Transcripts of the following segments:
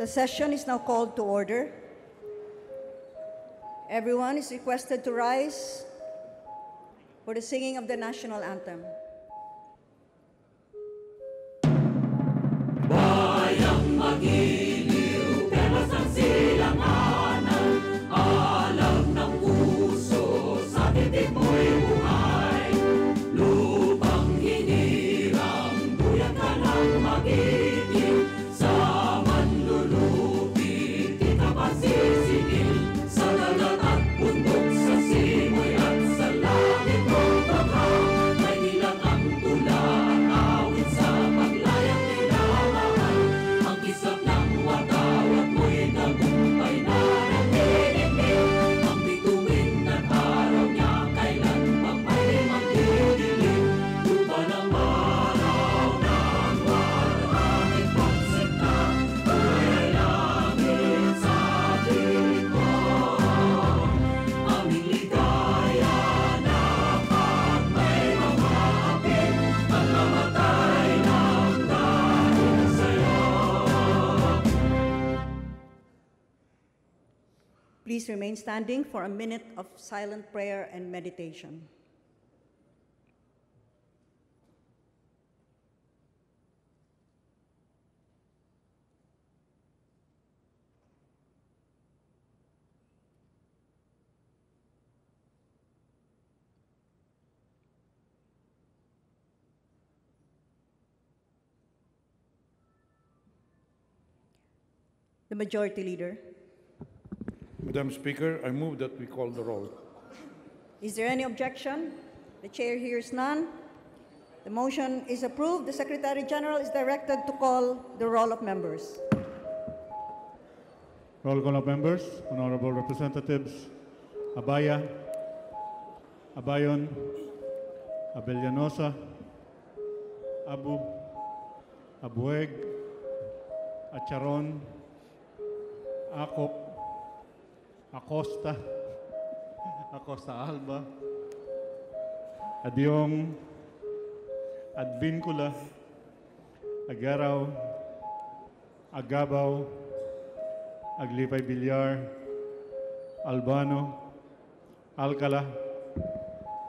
The session is now called to order. Everyone is requested to rise for the singing of the national anthem. Bayang magiliw, pelas ng silanganan, alam ng puso, sa titig mo'y buhay. Lupang hinirang, duyan ka ng magiliw, sa manlulupi, di ka masisingil, sa dagat at bundok, sa simoy at sa langit mong baka, may nilang ang tula, ang awit sa paglayang minamahal, ang kisap ng watawat mo'y nagumpay na nanginigil, ang bituin at araw niya kailan pang may magdidilim, lupa ng araw ng maraming pagsita, buhay langit sa dilim mo, aming ligaya na pag may mamapit, ang mamatay ng dahil sa'yo. Please remain standing for a minute of silent prayer and meditation. The Majority Leader. Madam Speaker, I move that we call the roll. Is there any objection? The chair hears none. The motion is approved. The Secretary General is directed to call the roll of members. Roll call of members, honorable representatives, Abaya, Abayon, Abellanosa, Abu, Abueg, Acharon, Akop, Acosta, Acosta Alba, Adyong, Advincula, Agaraw, Agabaw, Aglipay Villar, Albano, Alcala,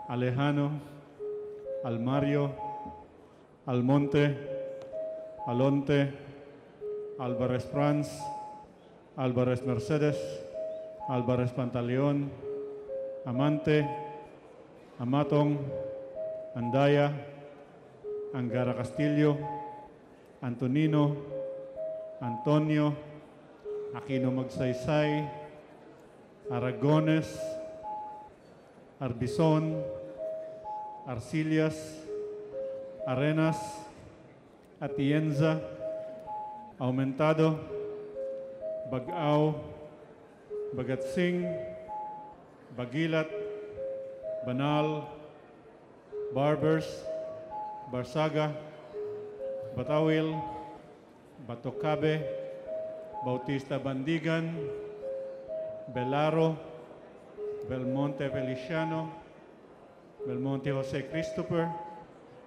Alejano, Almario, Almonte, Alonte, Alvarez Franz, Alvarez Mercedes, Alvarez Pantaleon, Amante, Amatong, Andaya, Angara Castillo, Antonino, Antonio, Aquino Magsaysay, Aragones, Arbizon, Arcillas, Arenas, Atienza, Aumentado, Bagao, Bagatsing, Bagilat, Banal, Barbers, Barsaga, Batawil, Batocabe, Bautista Bandigan, Belaro, Belmonte Feliciano, Belmonte Jose Christopher,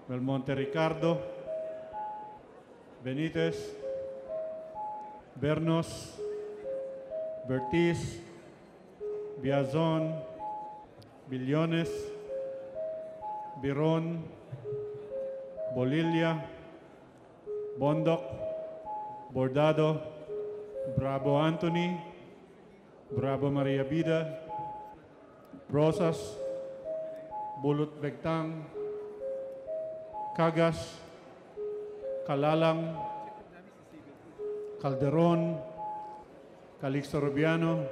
Belmonte Ricardo, Benitez, Bernos, Bertiz, Biazon, Billones, Biron, Bolilia, Bondoc, Bordado, Bravo Anthony, Bravo Maria Vida, Rosas, Bulut Begtang, Cagas, Calalang, Calderon, Calixto Rubiano,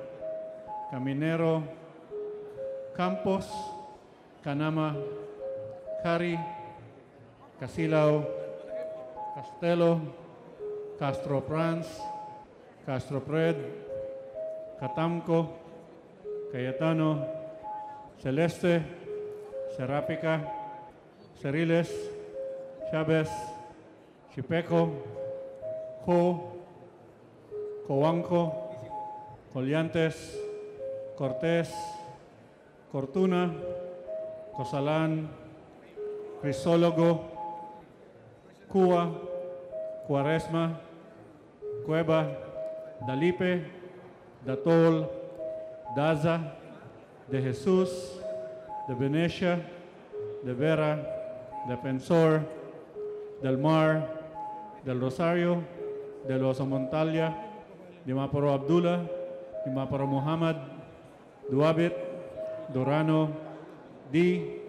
Caminero, Campos, Canama, Cari, Casilao, Castelo, Castro Franz, Castro Pred, Catamco, Cayetano, Celeste, Serapica, Ceriles, Chavez, Chipeco, Co, Coanco, Collantes, Cortés, Cortuna, Cosalan, Crisólogo, Cua, Cuaresma, Cueva, Dalipe, Datol, Daza, De Jesus, De Venecia, De Vera, Defensor, Del Mar, Del Rosario, Del Oso Montalia, Dimaporo Abdullah, Dimaporo Muhammad, Duabit, Durano, Di,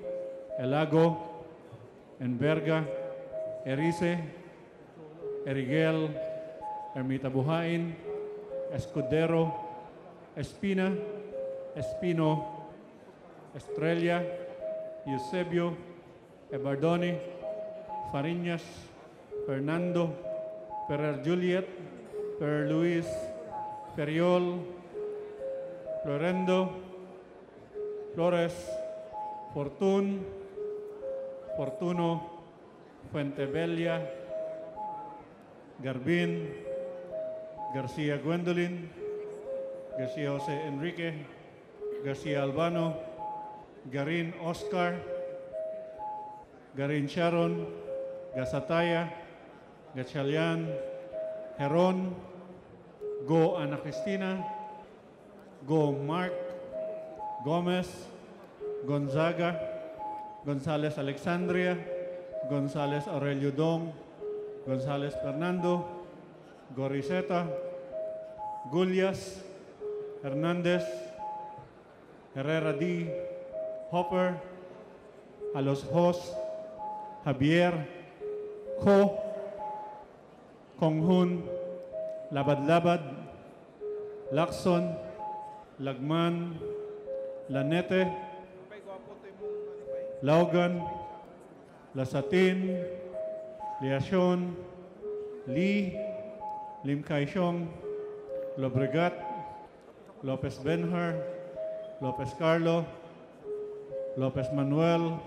Elago, Enverga, Erice, Erigel, Ermita Buhain, Escudero, Espina, Espino, Estrella, Eusebio, Ebardoni, Fariñas, Fernando, Ferrer Juliet, Ferrer Luis, Feriol, Florendo, Flores, Fortun, Fortuno, Fuentebella, Garbin, Garcia Gwendolyn, Garcia Jose Enrique, Garcia Albano, Garin Oscar, Garin Sharon, Gasataya, Gatchalian, Heron, Go Ana Cristina, Go Mark, Gomez, Gonzaga, Gonzales Alexandria, Gonzales Aurelio Dong, Gonzales Fernando, Goriseta, Gulyas, Hernandez, Herrera D, Hopper, Alos Hos, Javier, Ko, Konghun, Labad-Labad, Lacson, Lagman, Lanete, Laugan, Lasatin, Liacion, Lee, Lim Kaishong, Lobregat, Lopez Benhar, Lopez Carlo, Lopez Manuel,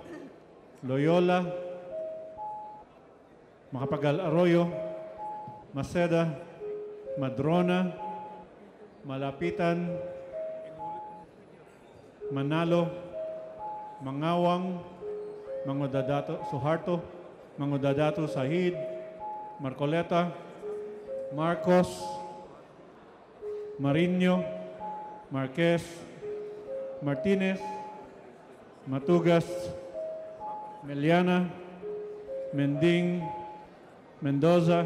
Loyola, Macapagal Arroyo, Maceda, Madrona, Malapitan, Manalo, Mangawang, Mangodadato Suharto, Mangodadato Sahid, Marcoleta, Marcos, Marino, Marquez, Martinez, Matugas, Meliana, Mending, Mendoza,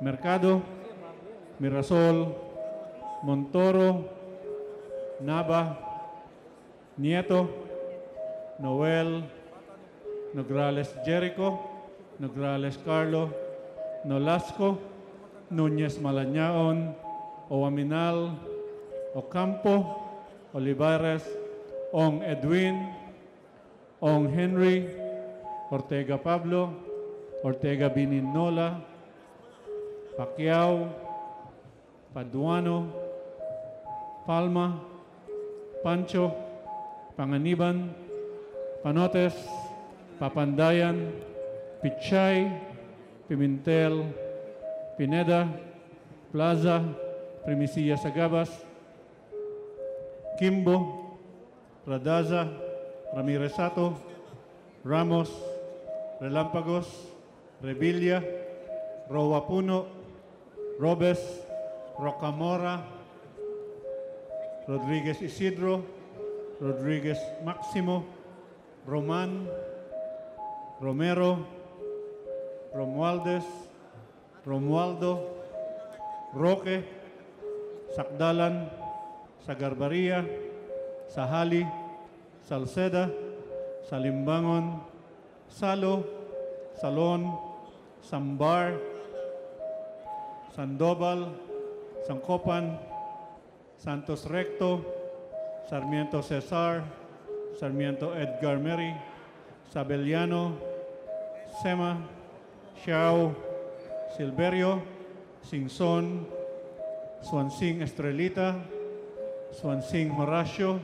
Mercado, Mirasol, Montoro, Nava, Nieto, Noel, Nograles Jericho, Nograles Carlo, Nolasco, Núñez Malañaon, Oaminal, Ocampo, Olivares, Ong Edwin, Ong Henry, Ortega Pablo, Ortega Bininola, Pacquiao, Paduano, Palma, Pancho, Panganiban, Panotes, Papandayan, Pichay, Pimentel, Pineda, Plaza, Primicilla Sagabas, Kimbo, Radaza, Ramirez Sato, Ramos, Relampagos, Revilla, Roa Puno, Robes, Rocamora, Rodriguez Isidro, Rodriguez Maximo, Roman, Romero, Romualdez, Romualdo, Roque, Sakdalan, Sagarbaria, Sahali, Salceda, Salimbangon, Salo, Salon, Sambar, Sandoval, Sancopan, Santos Recto, Sarmiento Cesar, Sarmiento Edgar Mary, Sabeliano, Sema, Xiao, Silverio, Singson, Swansing Estrelita, Swansing Horacio,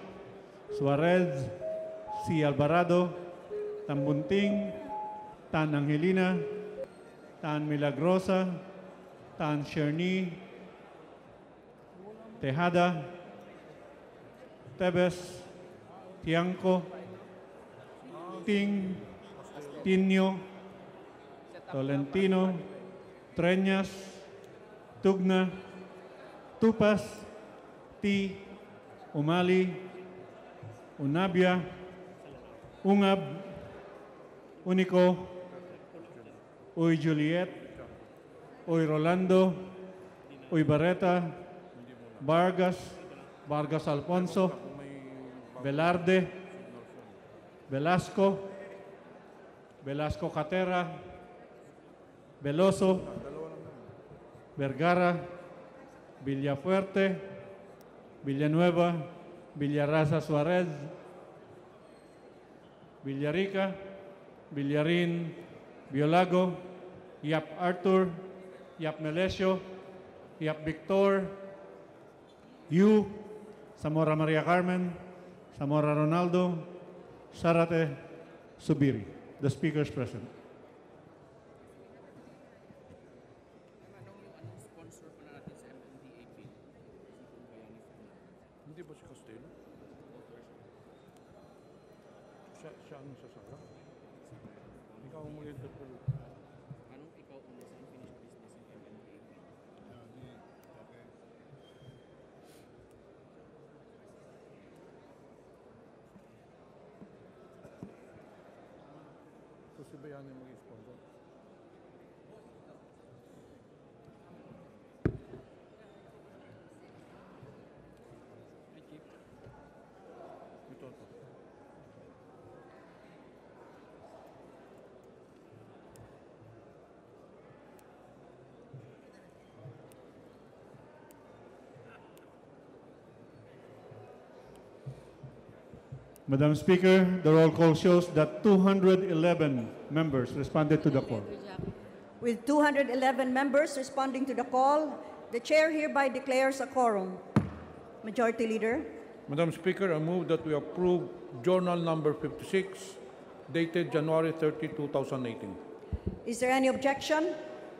Suarez, C. Alvarado, Tambunting, Tan Angelina, Tan Milagrosa, Tan Sherni, Tejada, Tebes, Tiangco, Ting, Tinio, Tolentino, Treñas, Tugna, Tupas, T, Umali, Unabia, Ungab, Unico, Uy Juliet, Uy Rolando, Uy Barreta, Vargas, Vargas Alfonso, Velarde, Velasco, Velasco Catera, Veloso, Vergara, Villafuerte, Villanueva, Villarraza Suarez, Villarica, Villarin, Biolago, Yap Arthur, Yap Melesio, Yap Victor, Yu, Zamora Maria Carmen, Zamora Ronaldo, Sarate, Subiri. The speaker is present. Hindi ba si Costello? Siya ang sasara? Ikaw ang muli interpret. Anong ikaw una sa unfinished business ng MMDA? So si Bayani mag-sponsor. Ito. Madam Speaker, the roll call shows that 211 members responded to the call. With 211 members responding to the call, the chair hereby declares a quorum. Majority Leader. Madam Speaker, I move that we approve Journal Number 56, dated January 30, 2018. Is there any objection?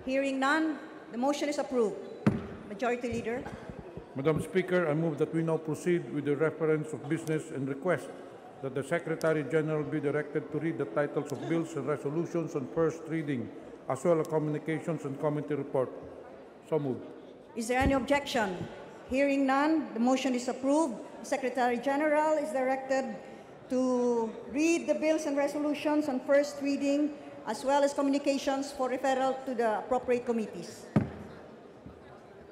Hearing none, the motion is approved. Majority Leader. Madam Speaker, I move that we now proceed with the reference of business and request that the Secretary General be directed to read the titles of bills and resolutions on first reading, as well as communications and committee report. So moved. Is there any objection? Hearing none, the motion is approved. The Secretary General is directed to read the bills and resolutions on first reading, as well as communications for referral to the appropriate committees.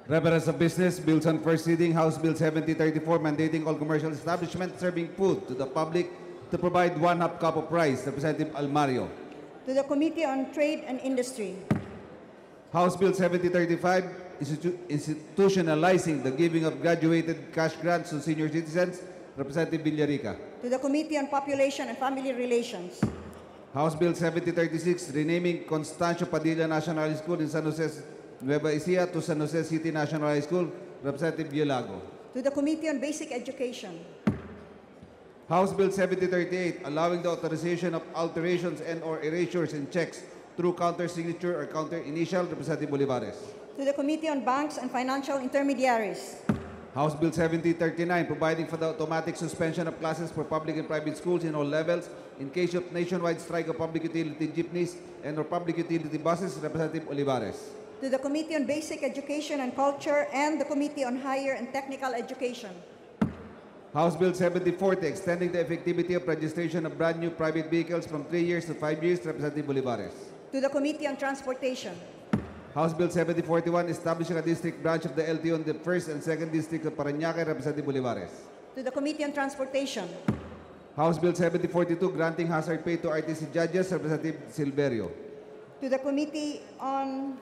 Reference of business, bills on first reading, House Bill 7034, mandating all commercial establishments serving food to the public to provide 1/2 cup of rice. Representative Almario. To the Committee on Trade and Industry. House Bill 7035, institutionalizing the giving of graduated cash grants to senior citizens. Representative Villarica. To the Committee on Population and Family Relations. House Bill 7036, renaming Constancio Padilla National High School in San Jose, Nueva Ecija to San Jose City National High School. Representative Biolago. To the Committee on Basic Education. House Bill 7038, allowing the authorization of alterations and/or erasures in checks through counter signature or counter initial. Representative Bolivares. To the Committee on Banks and Financial Intermediaries. House Bill 7039, providing for the automatic suspension of classes for public and private schools in all levels in case of nationwide strike of public utility jeepneys and/or public utility buses. Representative Olivares. To the Committee on Basic Education and Culture and the Committee on Higher and Technical Education. House Bill 7040, extending the effectivity of registration of brand new private vehicles from 3 years to 5 years. Representative Olivares. To the Committee on Transportation. House Bill 7041, establishing a district branch of the LTO in the 1st and 2nd District of Parañaque. Representative Olivares. To the Committee on Transportation. House Bill 7042, granting hazard pay to RTC judges. Representative Silverio. To the Committee on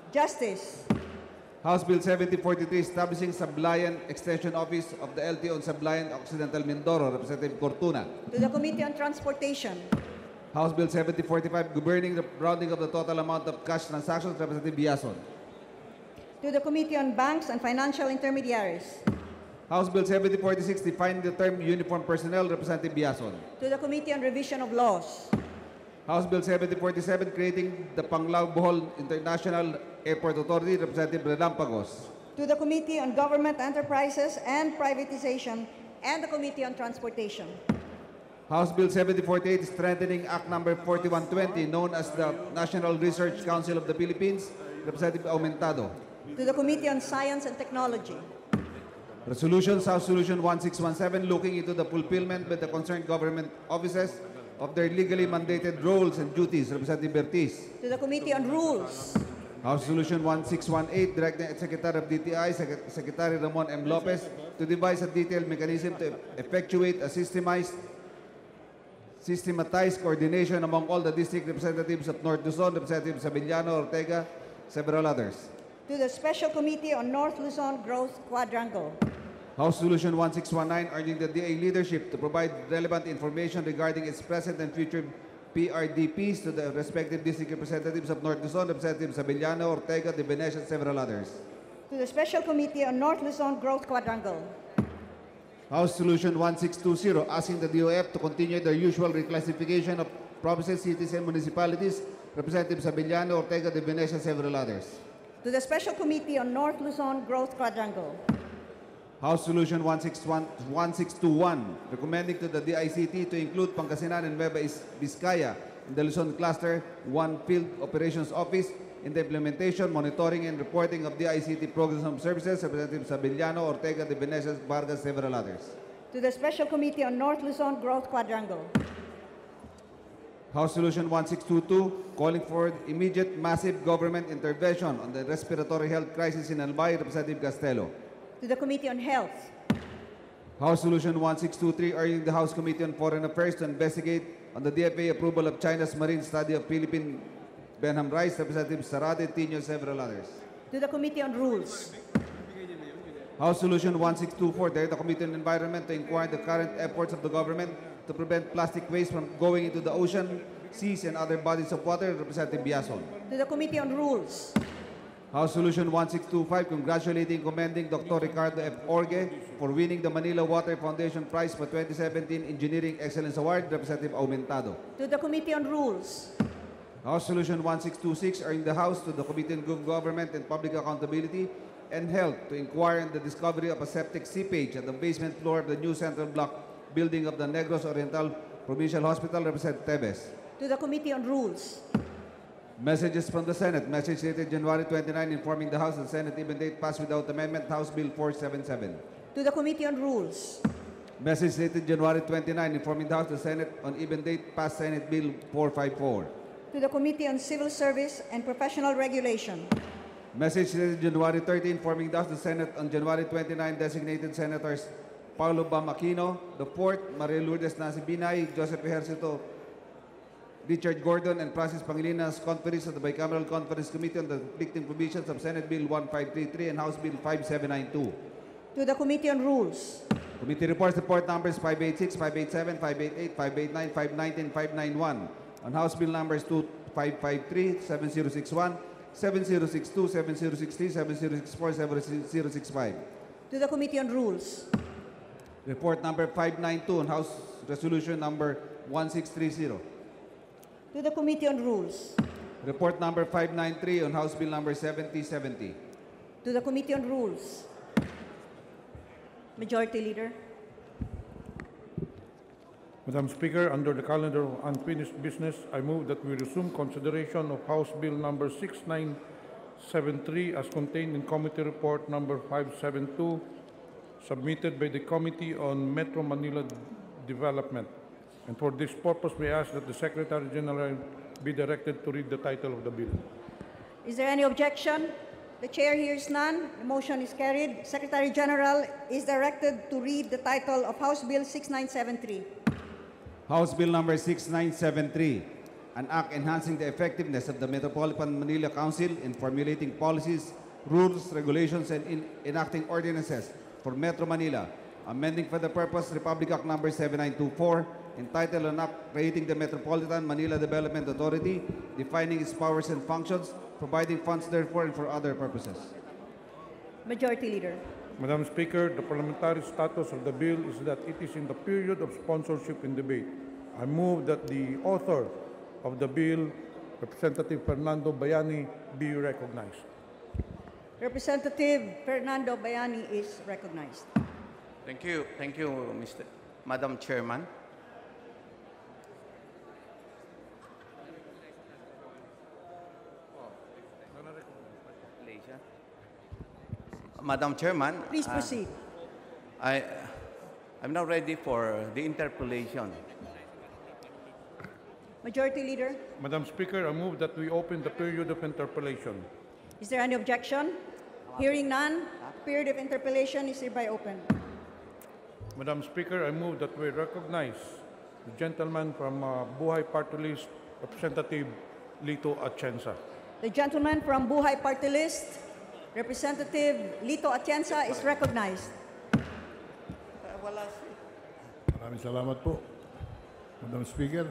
Justice. House Bill 7043, establishing Sablayan Extension Office of the LTO in Sablayan, Occidental Mindoro. Representative Cortuna. To the Committee on Transportation. House Bill 7045, governing the rounding of the total amount of cash transactions. Representative Biason. To the Committee on Banks and Financial Intermediaries. House Bill 7046, defining the term uniform personnel. Representative Biason. To the Committee on Revision of Laws. House Bill 7047, creating the Panglao Bohol International Airport Authority. Representative Relampagos. To the Committee on Government Enterprises and Privatization and the Committee on Transportation. House Bill 7048, strengthening Act Number 4120, known as the National Research Council of the Philippines. Representative Aumentado. to the Committee on Science and Technology, Resolutions, House Resolution 1617, looking into the fulfillment by the concerned government offices of their legally mandated roles and duties. Representative Bertiz. to the Committee on Rules, House Resolution 1618, directing Secretary of DTI, Secretary Ramon M. Lopez, to devise a detailed mechanism to effectuate a systematized coordination among all the district representatives of North Luzon, Representative Sabillano, Ortega, several others. to the Special Committee on North Luzon Growth Quadrangle, House Resolution 1619, urging the DA leadership to provide relevant information regarding its present and future PRDPs to the respective district representatives of North Luzon, Representative Sabillano, Ortega, De Venecia, and several others. to the Special Committee on North Luzon Growth Quadrangle, House Resolution 1620, asking the DOF to continue their usual reclassification of provinces, cities, and municipalities. Representative Sabillano, Ortega, De Venecia, and several others. to the Special Committee on North Luzon Growth Quadrangle, House Resolution 1621, recommending to the DICT to include Pangasinan and Nueva Vizcaya in the Luzon Cluster 1 Field Operations Office in the implementation, monitoring, and reporting of DICT programs and services. Representative Sabillano, Ortega, De Venecia, Vargas, several others. to the Special Committee on North Luzon Growth Quadrangle, House Resolution 1622, calling for immediate massive government intervention on the respiratory health crisis in Albay. Representative Castelo. to the Committee on Health, House Resolution 1623, urging the House Committee on Foreign Affairs to investigate on the DFA approval of China's marine study of Philippine Benham Rice. Representative Sarade, Tino, several others. to the Committee on Rules, House Resolution 1624, direct the Committee on Environment to inquire the current efforts of the government to prevent plastic waste from going into the ocean, seas, and other bodies of water. Representative Biason. to the Committee on Rules, House Resolution 1625, congratulating and commending Dr. Ricardo F. Orge for winning the Manila Water Foundation Prize for 2017 Engineering Excellence Award. Representative Aumentado. to the Committee on Rules, House Resolution 1626, urging the House to the Committee on Good Government and Public Accountability and Health to inquire on the discovery of a septic seepage at the basement floor of the new Central Block building of the Negros Oriental Provincial Hospital. Representative Tevez. to the Committee on Rules, Messages from the Senate. Message dated January 29, informing the House that Senate even date passed without amendment, House Bill 477. to the Committee on Rules, Message dated January 29, informing the House the Senate on even date passed Senate Bill 454. to the Committee on Civil Service and Professional Regulation, Message dated January 30, informing the House the Senate on January 29 designated Senators Paulo Bam Aquino, the 4th, Maria Lourdes Nasi Binay, Joseph Ejercito, Richard Gordon, and Francis Pangilinas conferees of the Bicameral Conference Committee on the conflicting provisions of Senate Bill 1533 and House Bill 5792. to the Committee on Rules, Committee reports report numbers 586, 587, 588, 589, 519, 591. On House Bill numbers 2553, 7061, 7062, 7063, 7064, 7065. to the Committee on Rules, Report number 592 on House Resolution number 1630. to the Committee on Rules, Report number 593 on House Bill number 7070. to the Committee on Rules. Majority Leader. Madam Speaker, under the calendar of unfinished business, I move that we resume consideration of House Bill number 6973 as contained in Committee Report number 572, submitted by the Committee on Metro Manila Development. And for this purpose, we ask that the Secretary General be directed to read the title of the bill. Is there any objection? The Chair hears none. The motion is carried. Secretary General is directed to read the title of House Bill 6973. House Bill number 6973, an act enhancing the effectiveness of the Metropolitan Manila Council in formulating policies, rules, regulations, and enacting ordinances for Metro Manila, amending for the purpose Republic Act number 7924, entitled an act creating the Metropolitan Manila Development Authority, defining its powers and functions, providing funds therefore and for other purposes. Majority Leader. Madam Speaker, the parliamentary status of the bill is that it is in the period of sponsorship and debate. I move that the author of the bill, Representative Fernando Bayani, be recognized. Representative Fernando Bayani is recognized. Thank you, Madam Chairman. Leisha. Madam Chairman. Please proceed. I'm now ready for the interpellation. Majority Leader, Madam Speaker, I move that we open the period of interpellation. is there any objection? Hearing none, period of interpellation is hereby open. Madam Speaker, I move that we recognize the gentleman from Buhay Party List, Representative Lito Atienza. The gentleman from Buhay Party List, Representative Lito Atienza, is recognized. Maraming salamat po, Madam Speaker.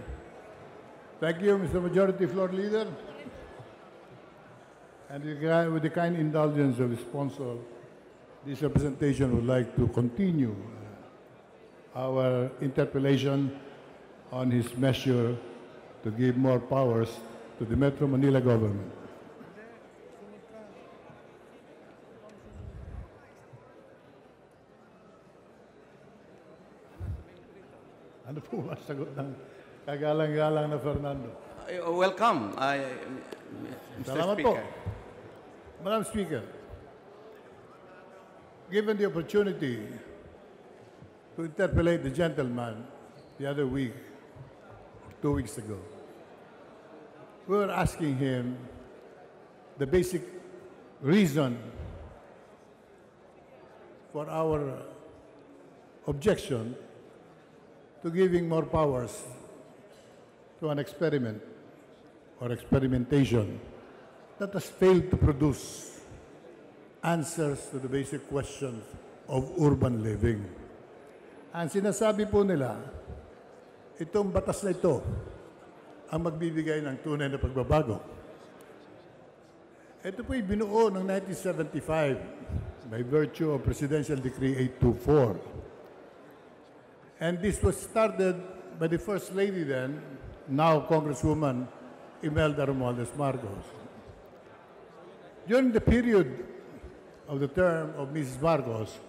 Thank you, Mr. Majority Floor Leader. And with the kind indulgence of the sponsor, this representation would like to continue our interpellation on his measure to give more powers to the Metro Manila government. Ano po ba sagot ng kagalang-galang na Fernando? Welcome, Mr. Salamat po. Speaker. Madam Speaker, given the opportunity to interpellate the gentleman the other week, 2 weeks ago, we were asking him the basic reason for our objection to giving more powers to an experiment or experimentation that has failed to produce answers to the basic questions of urban living. Ang sinasabi po nila, itong batas na ito ang magbibigay ng tunay na pagbabago. Ito po'y binuo noong 1975 by virtue of Presidential Decree 824. And this was started by the First Lady then, now Congresswoman Imelda Romualdez Marcos. During the period of the term of Mrs. Marcos,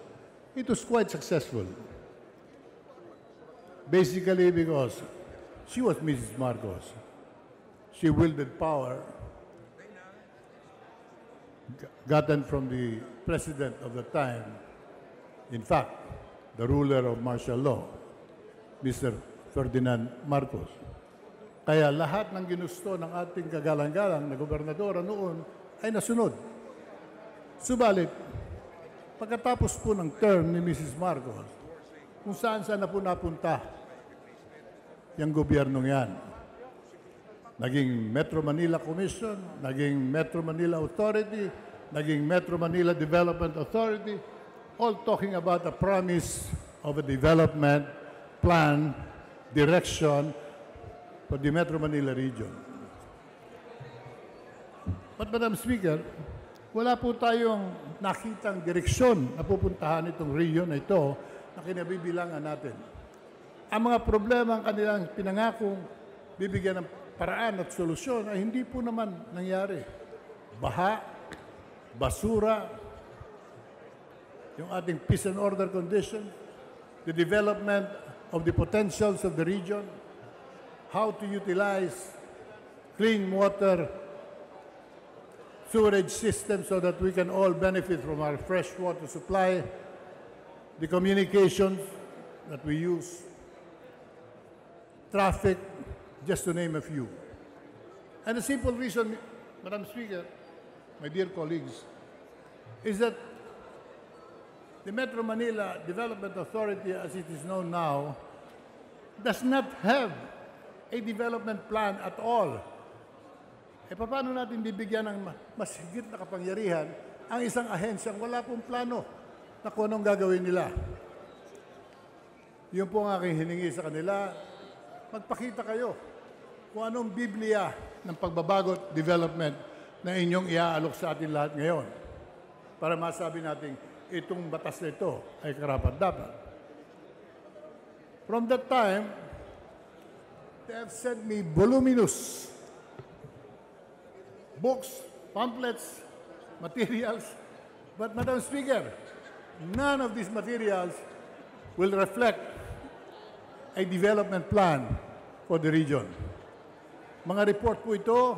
it was quite successful. Basically because she was Mrs. Marcos. She wielded power gotten from the president of the time, in fact, the ruler of martial law, Mr. Ferdinand Marcos. Kaya lahat ng ginusto ng ating kagalang-galang na gobernadora noon ay nasunod. Subalit, pagkatapos po ng term ni Mrs. Marcos, kung saan-saan na po napunta yung gobyernong yan. Naging Metro Manila Commission, naging Metro Manila Authority, naging Metro Manila Development Authority, all talking about a promise of a development plan, direction for the Metro Manila region. But Madam Speaker, wala po tayong nakitang direksyon na pupuntahan itong region na ito na kinabibilangan natin. Ang mga problema ang kanilang pinangakong bibigyan ng paraan at solusyon ay hindi po naman nangyari. Baha, basura, yung ating peace and order condition, the development of the potentials of the region, how to utilize clean water, sewerage system so that we can all benefit from our fresh water supply, the communications that we use, traffic, just to name a few. And the simple reason, Madam Speaker, my dear colleagues, is that the Metro Manila Development Authority, as it is known now, does not have a development plan at all. E paano natin bibigyan ng mas higit na kapangyarihan ang isang ahensyang wala pong plano na kung anong gagawin nila? Yun po ang aking hiningi sa kanila, magpakita kayo kung anong Biblia ng pagbabago at development na inyong iaalok sa atin lahat ngayon para masabi natin itong batas na ito ay karapat-dapat. From that time, they have sent me voluminous books, pamphlets, materials. But Madam Speaker, none of these materials will reflect a development plan for the region. Mga report po ito,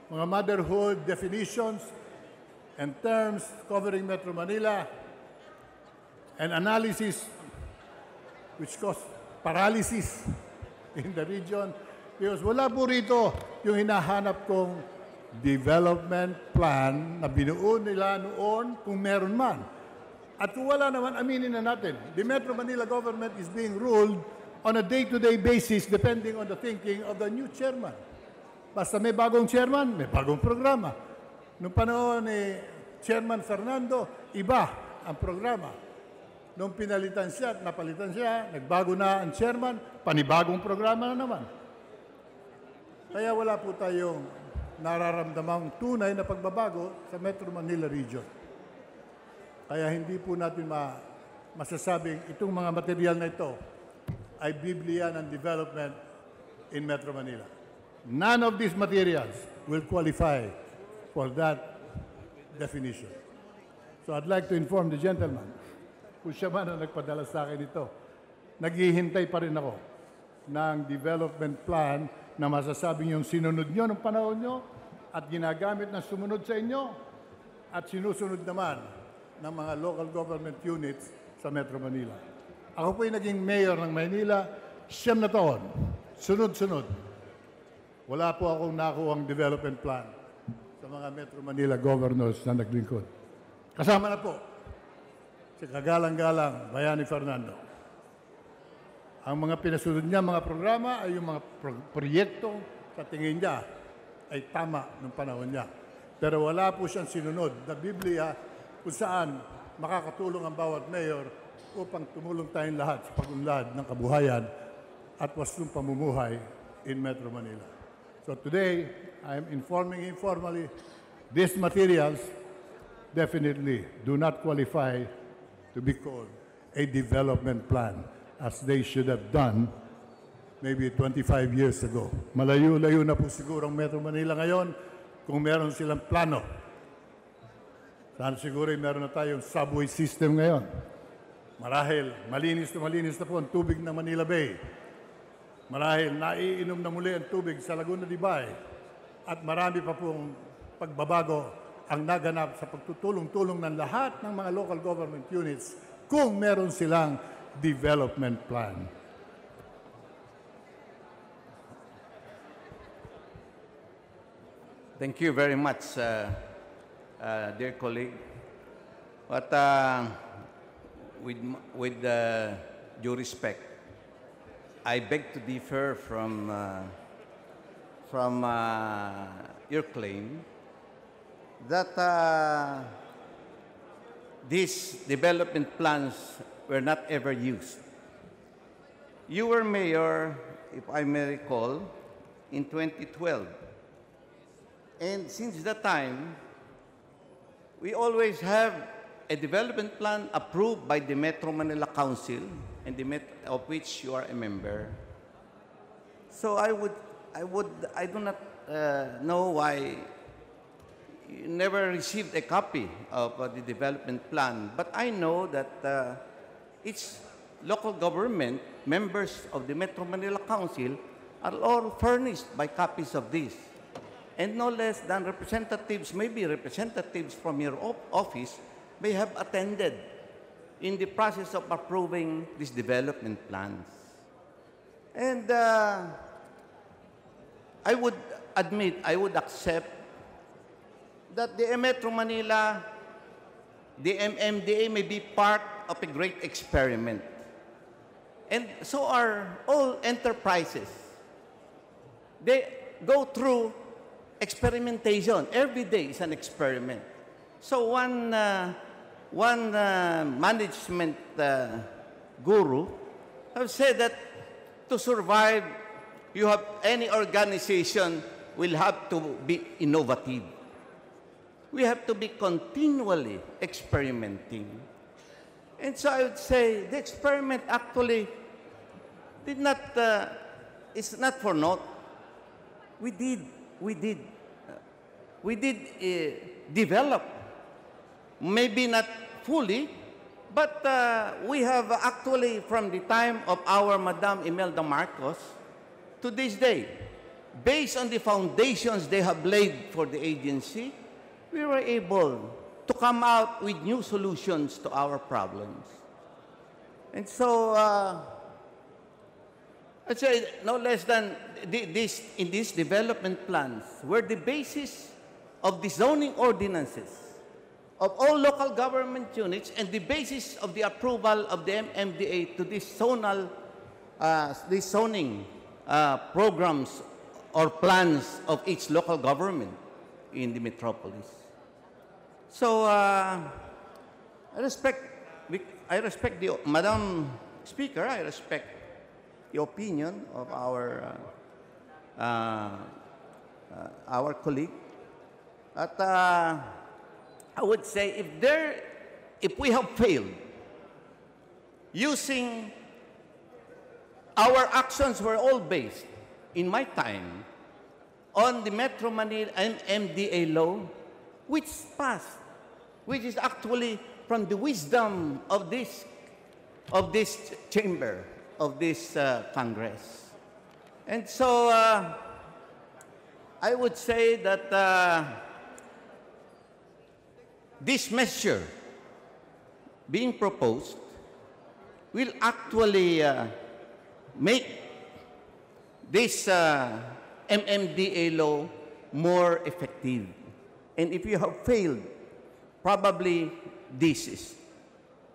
mga motherhood definitions, and terms covering Metro Manila, and analysis which caused paralysis in the region. Because wala po rito yung hinahanap kong development plan na binuo nila noon kung meron man. At kung wala naman, aminin na natin, the Metro Manila government is being ruled on a day-to-day basis depending on the thinking of the new chairman. Basta may bagong chairman, may bagong programa. Noong panahon ni Chairman Fernando, iba ang programa. Nung pinalitan siya, napalitan siya, nagbago na ang chairman, panibagong programa na naman. Kaya wala po tayong nararamdamang tunay na pagbabago sa Metro Manila region. Kaya hindi po natin masasabing itong mga material na ito ay Biblia ng development in Metro Manila. None of these materials will qualify for that definition. So I'd like to inform the gentleman, kung siya man ang nagpadala sa akin ito, naghihintay pa rin ako ng development plan na masasabing yung sinunod nyo ng panahon nyo at ginagamit na sumunod sa inyo at sinusunod naman ng mga local government units sa Metro Manila. Ako po'y naging mayor ng Maynila, 9 na taon, sunod-sunod. Wala po akong nakuhang development plan sa mga Metro Manila governors na naglingkod. Kasama na po si kagalang-galang Bayani Fernando. Ang mga pinasunod niya, mga programa, ay yung mga proyekto sa tingin niya ay tama ng panahon niya. Pero wala po siyang sinunod na Biblia kung saan makakatulong ang bawat mayor upang tumulong tayong lahat sa pag-unlad ng kabuhayan at wastong pamumuhay in Metro Manila. So today, I am informing informally, these materials definitely do not qualify to be called a development plan as they should have done maybe 25 years ago. Malayo-layo na po siguro ang Metro Manila ngayon kung meron silang plano. Sana siguro meron na tayong subway system ngayon. Marahil, malinis na po ang tubig ng Manila Bay. Marahil, naiinom na muli ang tubig sa Laguna de Bay. At marami pa pong pagbabago ang naganap sa pagtutulong-tulong ng lahat ng mga local government units kung meron silang development plan. Thank you very much, dear colleague. But with due respect, I beg to differ from your claim that these development plans were not ever used. You were mayor, if I may recall, in 2012. And since that time, we always have a development plan approved by the Metro Manila Council, and of which you are a member. So I do not know why you never received a copy of the development plan. But I know that each local government, members of the Metro Manila Council, are all furnished by copies of this. And no less than representatives, maybe representatives from your office, may have attended in the process of approving these development plans. And I would admit, I would accept that the Metro Manila, the MMDA may be part of a great experiment. And so are all enterprises. They go through experimentation. Every day is an experiment. So one management guru have said that to survive, any organization will have to be innovative. We have to be continually experimenting. And so I would say the experiment actually is not for naught. We did develop, maybe not fully, but we have actually, from the time of our Madam Imelda Marcos to this day, based on the foundations they have laid for the agency, we were able to come out with new solutions to our problems. And so, I'd say no less than in these development plans were the basis of the zoning ordinances of all local government units and the basis of the approval of the MMDA to these zoning programs or plans of each local government in the metropolis. So I respect the Madam Speaker. I respect the opinion of our colleague. But I would say if we have failed using our actions were all based in my time on the Metro Manila MMDA law, which passed, which is actually from the wisdom of this chamber, of this Congress. And so I would say that this measure being proposed will actually make this MMDA law more effective. And if you have failed, probably this is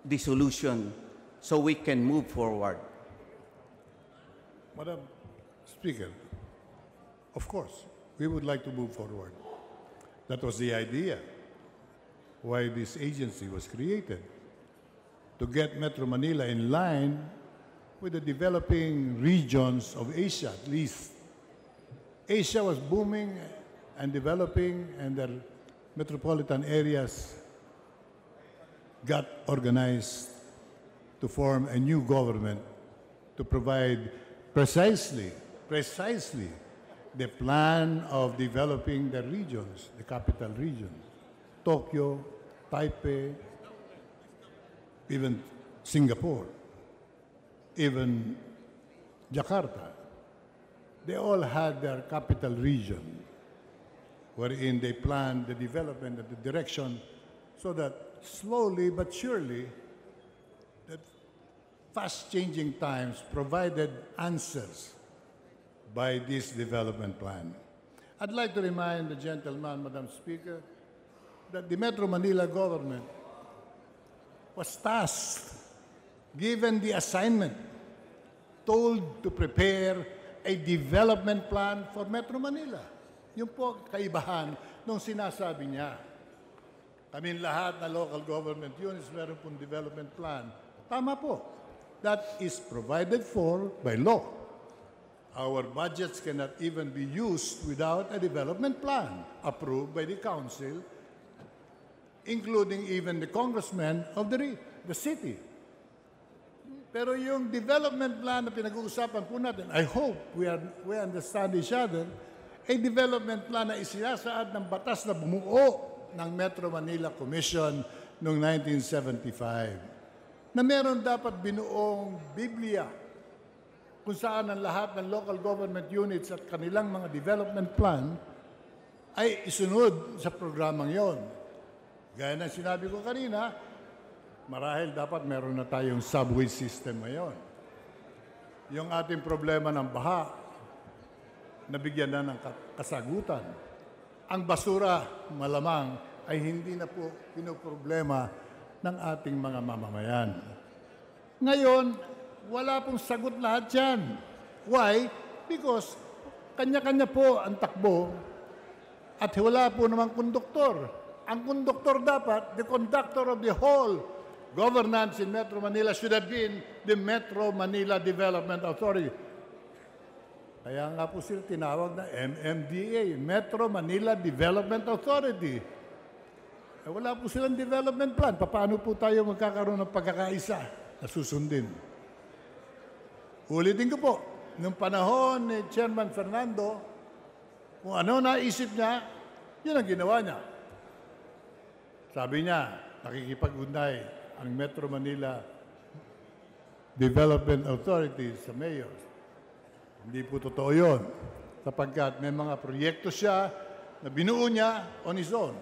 the solution so we can move forward. Madam Speaker, of course, we would like to move forward. That was the idea why this agency was created, to get Metro Manila in line with the developing regions of Asia, at least. Asia was booming and developing, and their metropolitan areas got organized to form a new government to provide precisely the plan of developing the regions, the capital regions, Tokyo, Taipei, even Singapore, even Jakarta. They all had their capital region wherein they planned the development and the direction so that slowly but surely that fast-changing times provided answers by this development plan. I'd like to remind the gentleman, Madam Speaker, that the Metro Manila government was tasked, given the assignment, told to prepare a development plan for Metro Manila. Yung po kaibahan nung sinasabi niya. Kaming lahat na local government units meron pong development plan. Tama po. That is provided for by law. Our budgets cannot even be used without a development plan approved by the council, including even the congressmen of the city. Pero yung development plan na pinag-uusapan po natin, I hope we understand each other, a development plan na isinasaad ng batas na bumuo ng Metro Manila Commission noong 1975, na meron dapat binuong Biblia kung saan ang lahat ng local government units at kanilang mga development plan ay isunod sa programang yon. Gaya ng sinabi ko kanina, marahil dapat meron na tayong subway system ngayon. Yung ating problema ng baha, nabigyan na ng kasagutan. Ang basura, malamang, ay hindi na po pinoproblema ng ating mga mamamayan. Ngayon, wala pong sagot lahat yan. Why? Because kanya-kanya po ang takbo at wala po namang konduktor. Ang konduktor dapat, the conductor of the whole governance in Metro Manila should have been the Metro Manila Development Authority. Kaya nga po sila tinawag na MMDA, Metro Manila Development Authority. Wala po silang development plan. Paano po tayo magkakaroon ng pagkakaisa na susundin? Ulitin ko po, noong panahon ni Chairman Fernando, kung ano naisip niya, yun ang ginawa niya. Sabi niya, nakikipag-unay ang Metro Manila Development Authority sa mayor. Hindi po totoo yun, sapagkat may mga proyekto siya na binuo niya on his own.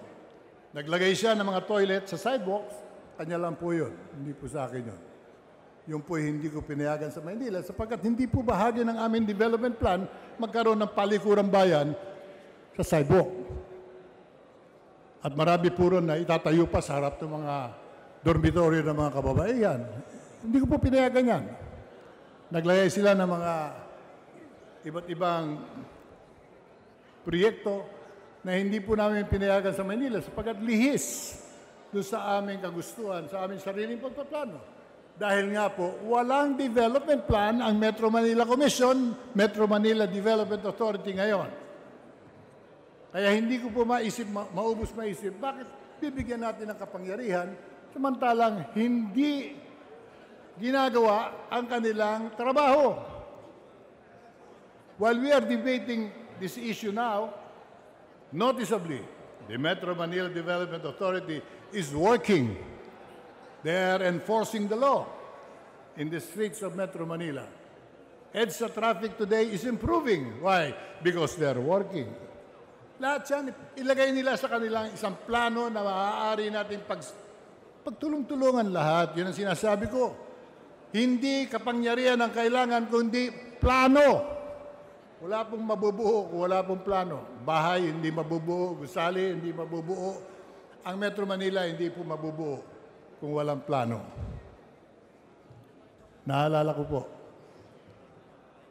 Naglagay siya ng mga toilet sa sidewalks, kanya lang po yun. Hindi po sa akin yun. Yung po hindi ko pinayagan sa Maynila sapagkat hindi po bahagi ng aming development plan magkaroon ng palikurang bayan sa sidewalk. At marami po ron na itatayo pa sa harap ng mga dormitory ng mga kababaihan. Hindi ko po pinayagan yan. Naglagay sila ng mga iba't ibang proyekto na hindi po namin pinayagan sa Manila sapagkat lihis doon sa aming kagustuhan, sa aming sariling pagpaplano. Dahil nga po, walang development plan ang Metro Manila Commission, Metro Manila Development Authority ngayon. Kaya hindi ko po maubos maisip, bakit bibigyan natin ng kapangyarihan samantalang hindi ginagawa ang kanilang trabaho. While we are debating this issue now, noticeably, the Metro Manila Development Authority is working. They are enforcing the law in the streets of Metro Manila. EDSA traffic today is improving. Why? Because they are working. Lahat yan, ilagay nila sa kanilang isang plano na maaari natin pagtulong-tulungan lahat. Yun ang sinasabi ko. Hindi kapangyarihan ang kailangan, kundi plano. Wala pong mabubuo kung wala pong plano. Bahay, hindi mabubuo. Gusali, hindi mabubuo. Ang Metro Manila, hindi po mabubuo kung walang plano. Naalala ko po,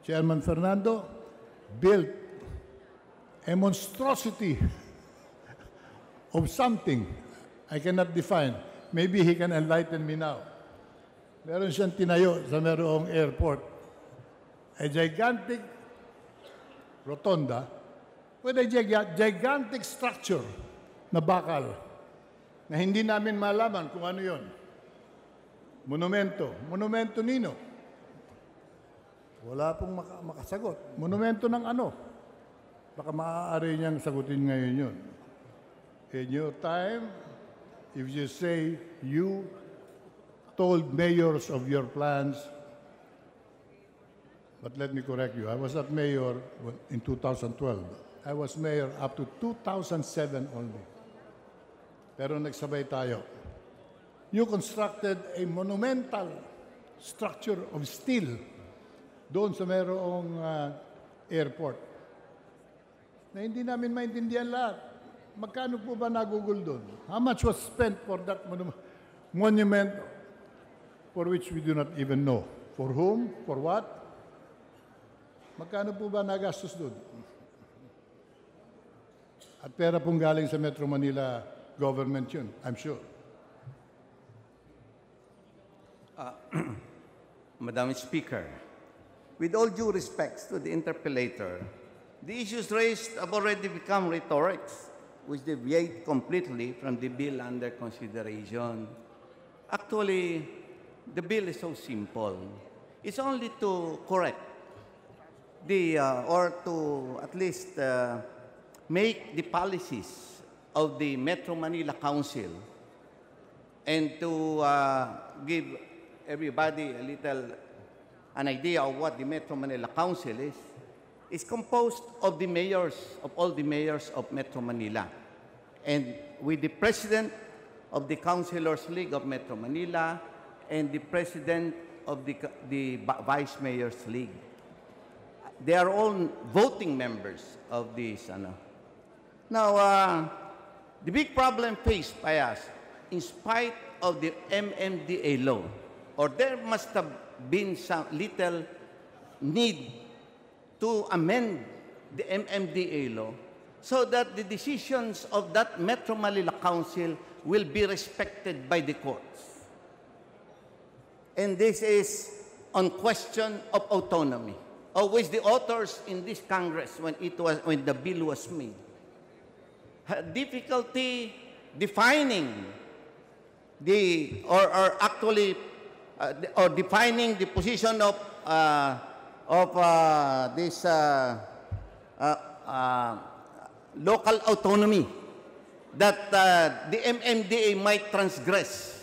Chairman Fernando built a monstrosity of something I cannot define. Maybe he can enlighten me now. Meron siyang tinayo sa merong airport. A gigantic rotonda with a gigantic structure na bakal na hindi namin malaman kung ano yon. Monumento. Monumento nino? Wala pong makasagot. Monumento ng ano? Baka maaari niyang sagutin ngayon yun. In your time, if you say you told mayors of your plans, but let me correct you, I was not mayor in 2012. I was mayor up to 2007 only. Pero nagsabay tayo. You constructed a monumental structure of steel doon sa mayroong airport na hindi namin maintindihan lahat. Magkano po ba nagugol doon? How much was spent for that monument for which we do not even know? For whom? For what? Magkano po ba nagastos doon? At pera pong galing sa Metro Manila government yun, I'm sure. Madam Speaker, with all due respects to the interpellator, the issues raised have already become rhetorics, which deviate completely from the bill under consideration. Actually, the bill is so simple. It's only to correct or to at least make the policies of the Metro Manila Council and to give everybody an idea of what the Metro Manila Council is composed of the mayors, of all the mayors of Metro Manila. And with the president of the Councilors League of Metro Manila and the president of the Vice Mayors League. They are all voting members of this. Now, the big problem faced by us, in spite of the MMDA law, or there must have been some little need to amend the MMDA law so that the decisions of that Metro Manila Council will be respected by the courts. And this is on question of autonomy, of which the authors in this Congress, when the bill was made, had difficulty defining defining the position of this local autonomy that the MMDA might transgress.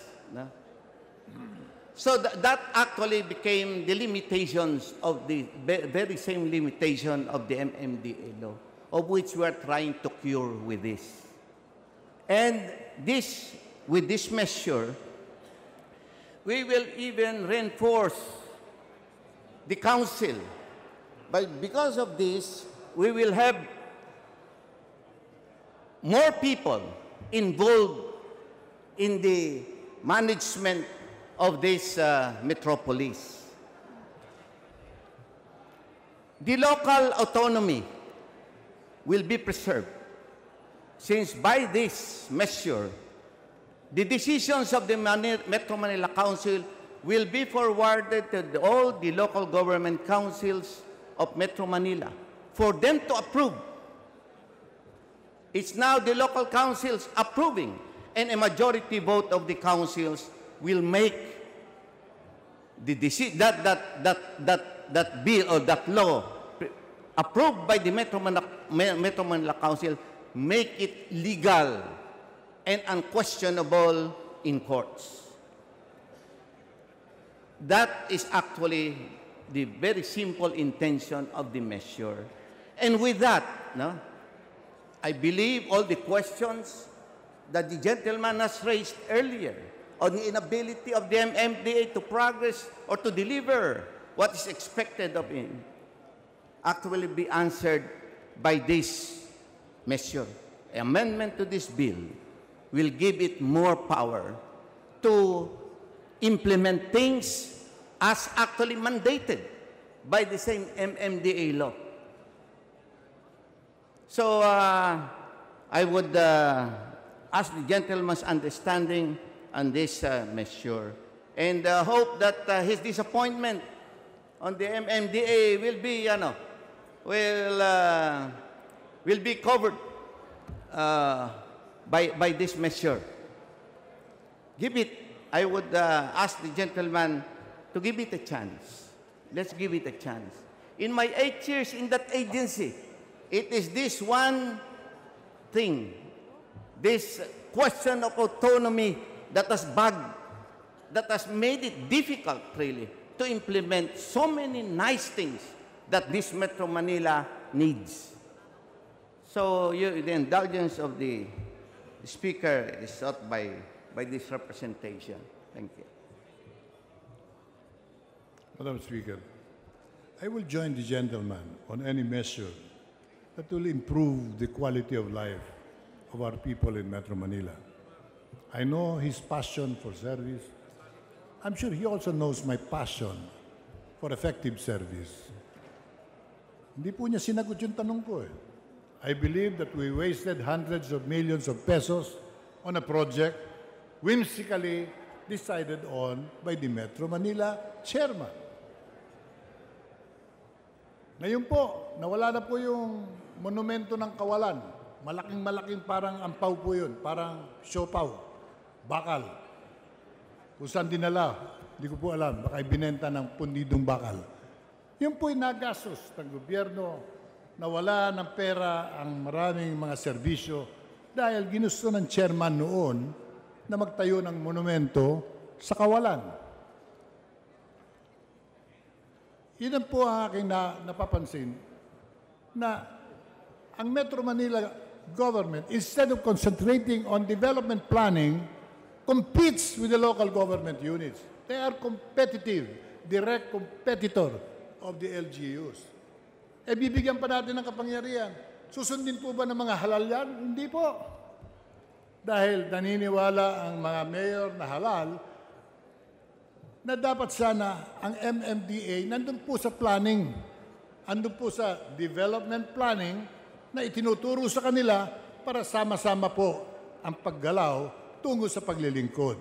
So that actually became the limitations of the very same limitation of the MMDA law, of which we are trying to cure with this. And with this measure, we will even reinforce the council. But because of this, we will have more people involved in the management of this metropolis. The local autonomy will be preserved, since by this measure, the decisions of the Metro Manila Council will be forwarded to all the local government councils of Metro Manila for them to approve. It's now the local councils approving, and a majority vote of the councils will make the decision that bill or that law approved by the Metro Manila Council, make it legal and unquestionable in courts. That is actually the very simple intention of the measure. And with that, I believe all the questions that the gentleman has raised earlier on the inability of the MMDA to progress or to deliver what is expected of him actually be answered by this measure. Amendment to this bill will give it more power to implement things as actually mandated by the same MMDA law. So I would ask the gentleman's understanding on this measure, and hope that his disappointment on the MMDA will be covered by this measure. I would ask the gentleman to give it a chance. Let's give it a chance. In my 8 years in that agency, it is this one thing, this question of autonomy that has made it difficult, really, to implement so many nice things that this Metro Manila needs. So the indulgence of the Speaker is sought by this representation. Thank you. Madam Speaker, I will join the gentleman on any measure that will improve the quality of life of our people in Metro Manila. I know his passion for service. I'm sure he also knows my passion for effective service. Hindi po niya sinagot yung tanong ko eh. I believe that we wasted hundreds of millions of pesos on a project whimsically decided on by the Metro Manila chairman. Ngayon po, nawala na po yung monumento ng Kawalan. Malaking parang ampaw po yun, parang siopaw, bakal. Kung saan dinala, hindi ko po alam, baka ibinenta ng pundidong bakal. Yun po'y nagastos ng gobyerno, nawala ng pera ang maraming mga serbisyo dahil ginusto ng chairman noon na magtayo ng monumento sa Kawalan. Yun po ang aking napapansin na ang Metro Manila government, instead of concentrating on development planning, competes with the local government units. They are competitive, direct competitor of the LGUs. E bibigyan pa natin ng kapangyarihan. Susundin po ba ng mga halal yan? Hindi po. Dahil naniniwala ang mga mayor na halal na dapat sana ang MMDA nandun po sa planning, andun po sa development planning na itinuturo sa kanila para sama-sama po ang paggalaw tungo sa paglilingkod.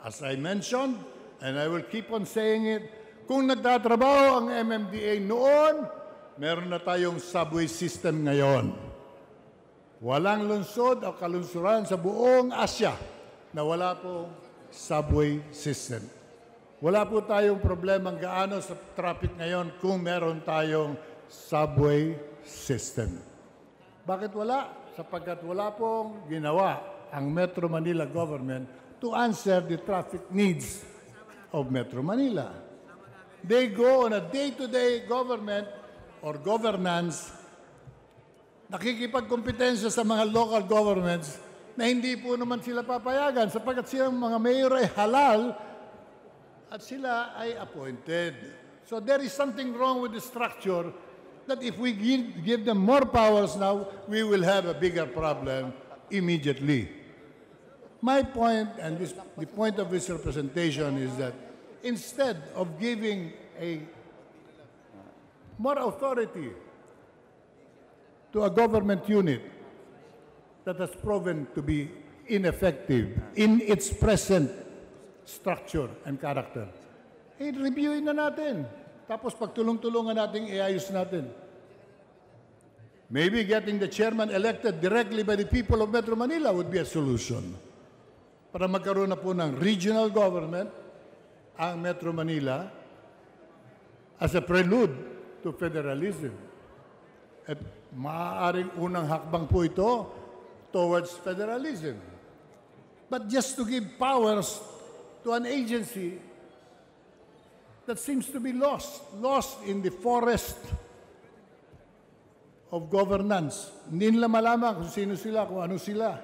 As I mentioned, and I will keep on saying it, kung nagtatrabaho ang MMDA noon, meron na tayong subway system ngayon. Walang lungsod o kalunsuran sa buong Asia na wala po subway system. Wala po tayong problemang gaano sa traffic ngayon kung meron tayong subway system. Bakit wala? Sapagkat wala pong ginawa ang Metro Manila government to answer the traffic needs of Metro Manila. They go on a day-to-day government or governance, nakikipagkompetensya sa mga local governments na hindi po naman sila papayagan sapagkat silang mga mayor ay halal at sila ay appointed. So there is something wrong with the structure that if we give them more powers now, we will have a bigger problem immediately. My point, and the point of this representation, is that instead of giving a more authority to a government unit that has proven to be ineffective in its present structure and character, reviewin na natin. Tapos pagtulong-tulungan natin, iayos natin. Maybe getting the chairman elected directly by the people of Metro Manila would be a solution. Para magkaroon na po ng regional government ang Metro Manila as a prelude to federalism. At maaaring unang hakbang po ito towards federalism. But just to give powers to an agency that seems to be lost in the forest of governance. Hindi nila malaman kung sino sila, kung ano sila.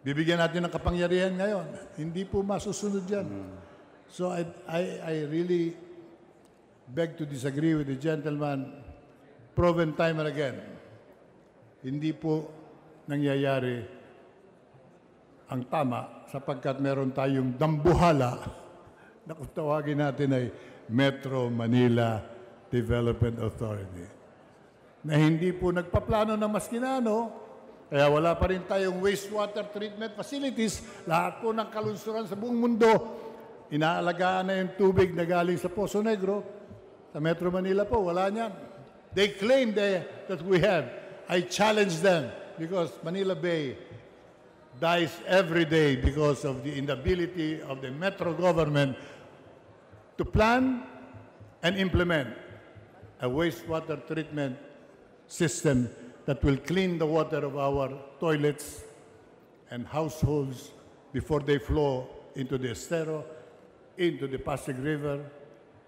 Bibigyan natin ng kapangyarihan ngayon. Hindi po masusunod yan. So I really beg to disagree with the gentleman, proven time and again. Hindi po nangyayari ang tama sapagkat meron tayong dambuhala na kung tawagin natin ay Metro Manila Development Authority na hindi po nagpaplano ng maskinano, kaya wala pa rin tayong wastewater treatment facilities. Lahat po ng kalunsuran sa buong mundo, inaalagaan na yung tubig na galing sa Poso Negro. Sa Metro Manila po, wala niyan. They claim that we have. I challenge them because Manila Bay dies every day because of the inability of the Metro government to plan and implement a wastewater treatment system that will clean the water of our toilets and households before they flow into the Estero, into the Pasig River,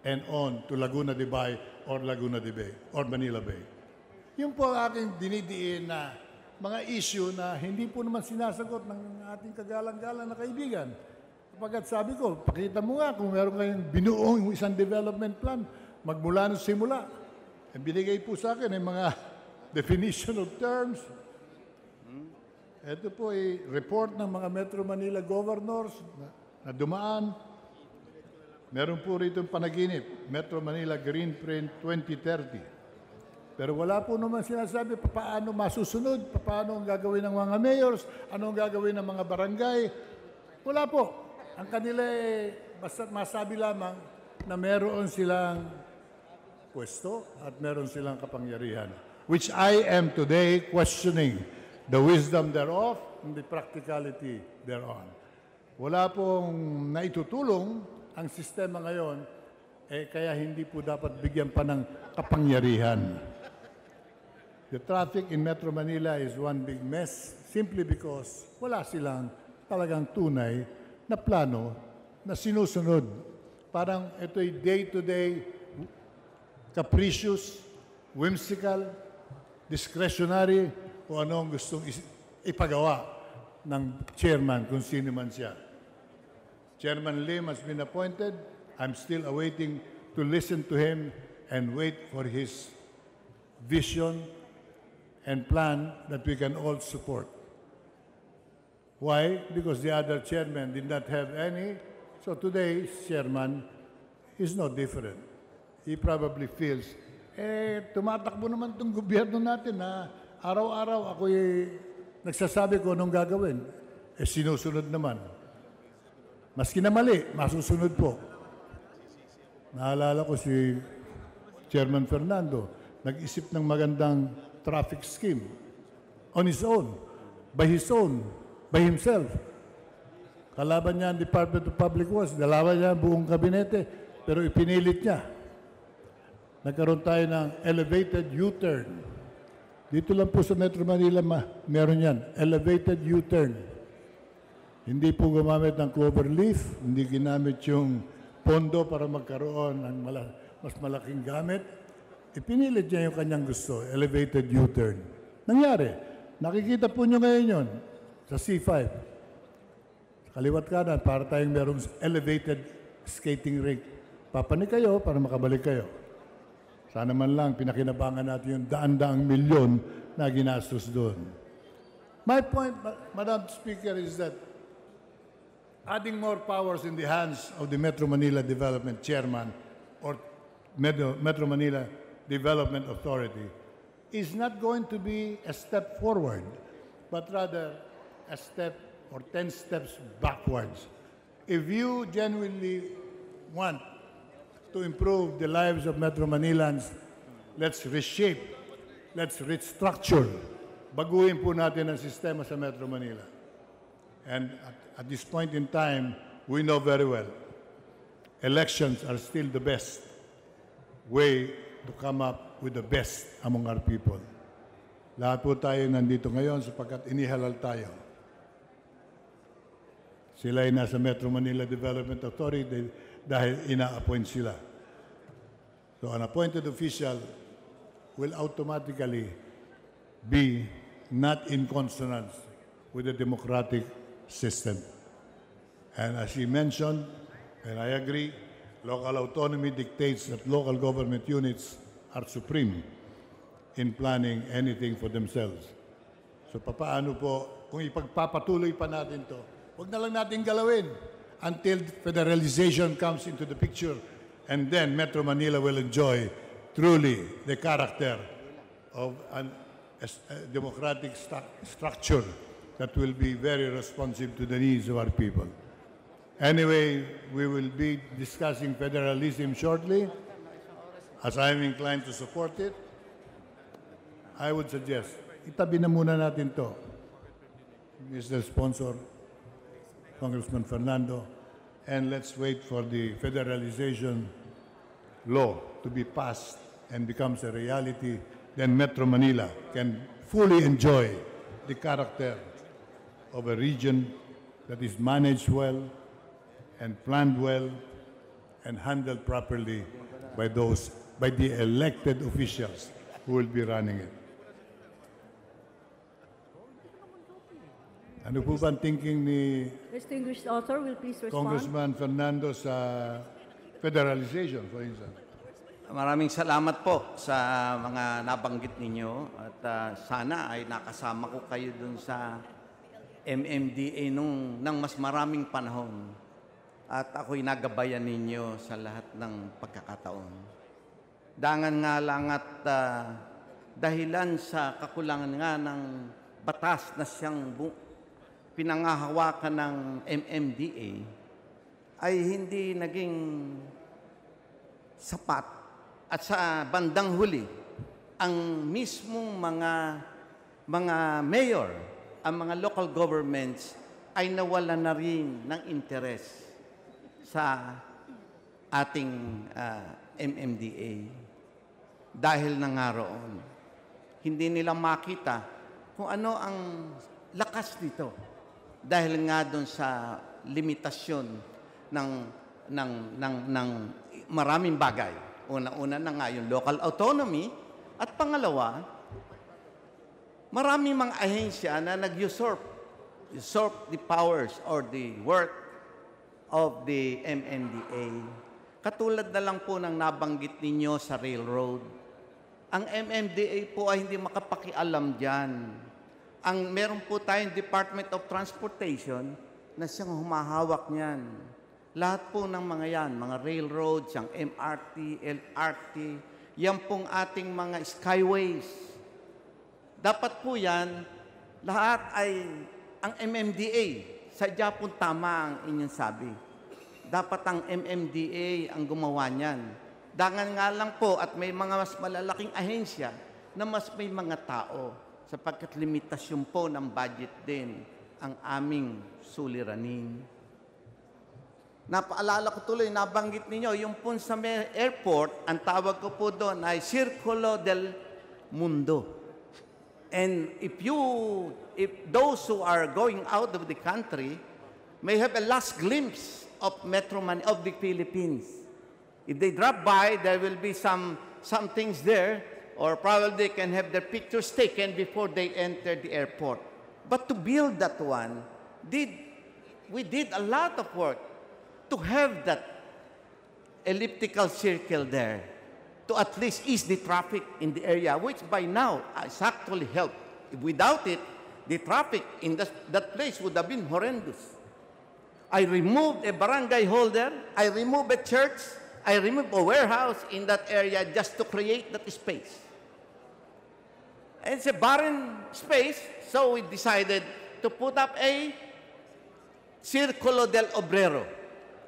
and on to Laguna de Bay or Laguna de Bay or Manila Bay. Yun po ang aking dinidiin na mga issue na hindi po naman sinasagot ng ating kagalang-galang na kaibigan. Kapagkat sabi ko, pakita mo nga kung meron kayong binuong isang development plan, magmula ng simula. Binigay po sa akin mga definition of terms. Ito po ay report ng mga Metro Manila governors na dumaan. Meron po rito panaginip, Metro Manila Green Print 2030. Pero wala po naman sinasabi paano masusunod, paano ang gagawin ng mga mayors, ano ang gagawin ng mga barangay. Wala po. Ang kanila basta masabi lamang na meron silang pwesto at meron silang kapangyarihan, which I am today questioning the wisdom thereof and the practicality thereon. Wala pong naitutulong ang sistema ngayon, kaya hindi po dapat bigyan pa ng kapangyarihan. The traffic in Metro Manila is one big mess simply because wala silang talagang tunay na plano na sinusunod. Parang ito'y day-to-day, capricious, whimsical, discretionary, o ano ang gustong ipagawa ng chairman kung sino man siya. Chairman Lim has been appointed. I'm still awaiting to listen to him and wait for his vision and plan that we can all support. Why? Because the other chairman did not have any. So today's chairman is no different. He probably feels, tumatakbo naman itong gobyerno natin na araw-araw ako'y nagsasabi ko anong gagawin. Sinusunod naman. Maski na mali, masusunod po. Naalala ko si Chairman Fernando, nag-isip ng magandang traffic scheme on his own, by himself. Kalaban niya ang Department of Public Works, dalawa niya ang buong kabinete, pero ipinilit niya. Nagkaroon tayo ng elevated U-turn. Dito lang po sa Metro Manila, meron yan, elevated U-turn. Hindi po gumamit ng clover leaf, hindi ginamit yung pondo para magkaroon ng mas malaking gamit. Ipinilit niya yung kanyang gusto, elevated U-turn. Nangyari, nakikita po nyo ngayon yun. sa C5. Sa kaliwat kanan, para tayong merong elevated skating rink. Papanik kayo para makabalik kayo. Sana man lang pinakinabangan natin yung daan-daang milyon na ginastos doon. My point, Madam Speaker, is that adding more powers in the hands of the Metro Manila Development Chairman or Metro Manila Development Authority is not going to be a step forward, but rather a step or 10 steps backwards. If you genuinely want to improve the lives of Metro Manilans, let's reshape, let's restructure. Baguhin po natin ang sistema sa Metro Manila. And at this point in time, we know very well, elections are still the best way to come up with the best among our people. Lahat po tayo nandito ngayon sapagkat inihalal tayo. Sila ay nasa Metro Manila Development Authority dahil ina-appoint sila. So an appointed official will automatically be not in consonance with the democratic system. And as he mentioned, and I agree, local autonomy dictates that local government units are supreme in planning anything for themselves. So papaano po, kung ipagpapatuloy pa natin to, huwag na lang natin galawin until federalization comes into the picture, and then Metro Manila will enjoy truly the character of a democratic structure that will be very responsive to the needs of our people. Anyway, we will be discussing federalism shortly. As I am inclined to support it, I would suggest, itabi na muna natin to, Mr. Sponsor, Congressman Fernando, and let's wait for the federalization law to be passed and becomes a reality. Then Metro Manila can fully enjoy the character of a region that is managed well and planned well and handled properly by the elected officials who will be running it. Ano po ba ang thinking ni Distinguished author will please respond. Congressman Fernando sa federalization, for instance? Maraming salamat po sa mga nabanggit ninyo at sana ay nakasama ko kayo dun sa MMDA nang mas maraming panahon at ako'y nagabayan ninyo sa lahat ng pagkakataon. Dangan nga lang at dahilan sa kakulangan nga ng batas na siyang pinangahawakan ng MMDA ay hindi naging sapat. At sa bandang huli, ang mismong mga mayor, ang mga local governments ay nawala na rin ng interes sa ating MMDA. Dahil na nga roon, hindi nila makita kung ano ang lakas nito. Dahil nga doon sa limitasyon ng maraming bagay. Una-una na nga yung local autonomy at pangalawa, maraming mga ahensya na nag-usurp the powers or the work of the MMDA. Katulad na lang po ng nabanggit ninyo sa railroad. Ang MMDA po ay hindi makapakialam dyan. Meron po tayong Department of Transportation na siyang humahawak niyan. Lahat po ng mga yan, mga railroads, yung MRT, LRT, yan pong ating mga skyways. Dapat po yan, lahat ay ang MMDA. Sadya po tama ang inyong sabi. Dapat ang MMDA ang gumawa niyan. Dangan nga lang po at may mga mas malalaking ahensya na mas may mga tao sapagkat limitasyon po ng budget din ang aming suliranin. Napaalala ko tuloy, nabanggit ninyo, yung po sa airport, ang tawag ko po doon ay Circulo del Mundo. And if those who are going out of the country may have a last glimpse of of the Philippines. If they drop by, there will be some things there, or probably they can have their pictures taken before they enter the airport. But to build that one, we did a lot of work to have that elliptical circle there to at least ease the traffic in the area, which by now has actually helped. Without it, the traffic in that place would have been horrendous. I removed a barangay hall there. I removed a church. I removed a warehouse in that area just to create that space. And it's a barren space, so we decided to put up a Círculo del Obrero,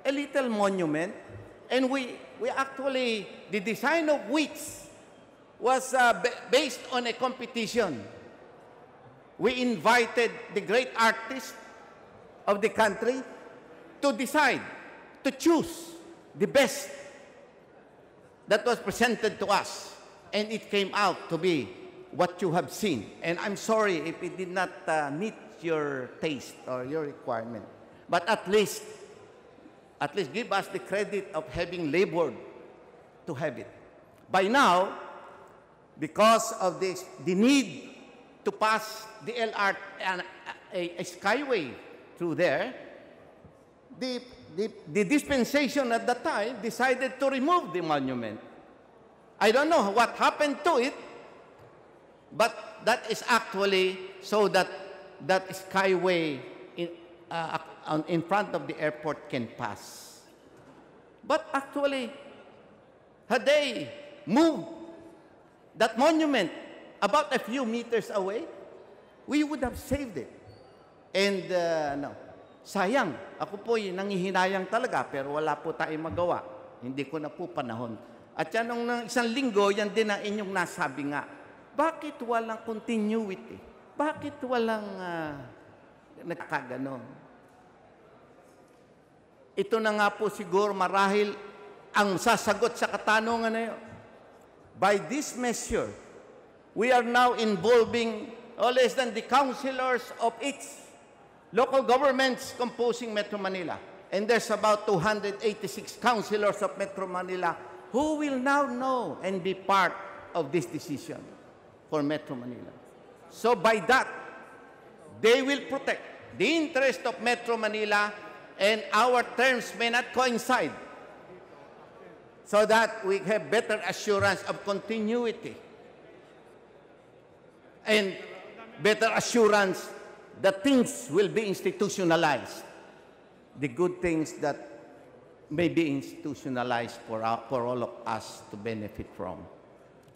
a little monument, and we actually, the design of which was based on a competition. We invited the great artists of the country to decide, to choose the best that was presented to us, and it came out to be what you have seen. And I'm sorry if it did not meet your taste or your requirement, but at least give us the credit of having labored to have it. By now, because of this, the need to pass the LRT and a skyway through there, the dispensation at that time decided to remove the monument. I don't know what happened to it, but that is actually so that that skyway in front of the airport can pass. But actually, had they moved that monument about a few meters away, we would have saved it. And no, sayang. Ako po'y nangihinayang talaga, pero wala po tayong magawa. Hindi ko na po panahon. At yan nung isang linggo, yan din ang inyong nasabi nga. Bakit walang continuity? Bakit walang nagkaganon? Ito na nga po siguro marahil ang sasagot sa katanungan na yun. By this measure, we are now involving no less than the councilors of each local governments composing Metro Manila. And there's about 286 councilors of Metro Manila who will now know and be part of this decision for Metro Manila. So by that, they will protect the interest of Metro Manila, and our terms may not coincide, so that we have better assurance of continuity and better assurance that things will be institutionalized, the good things that may be institutionalized for all of us to benefit from.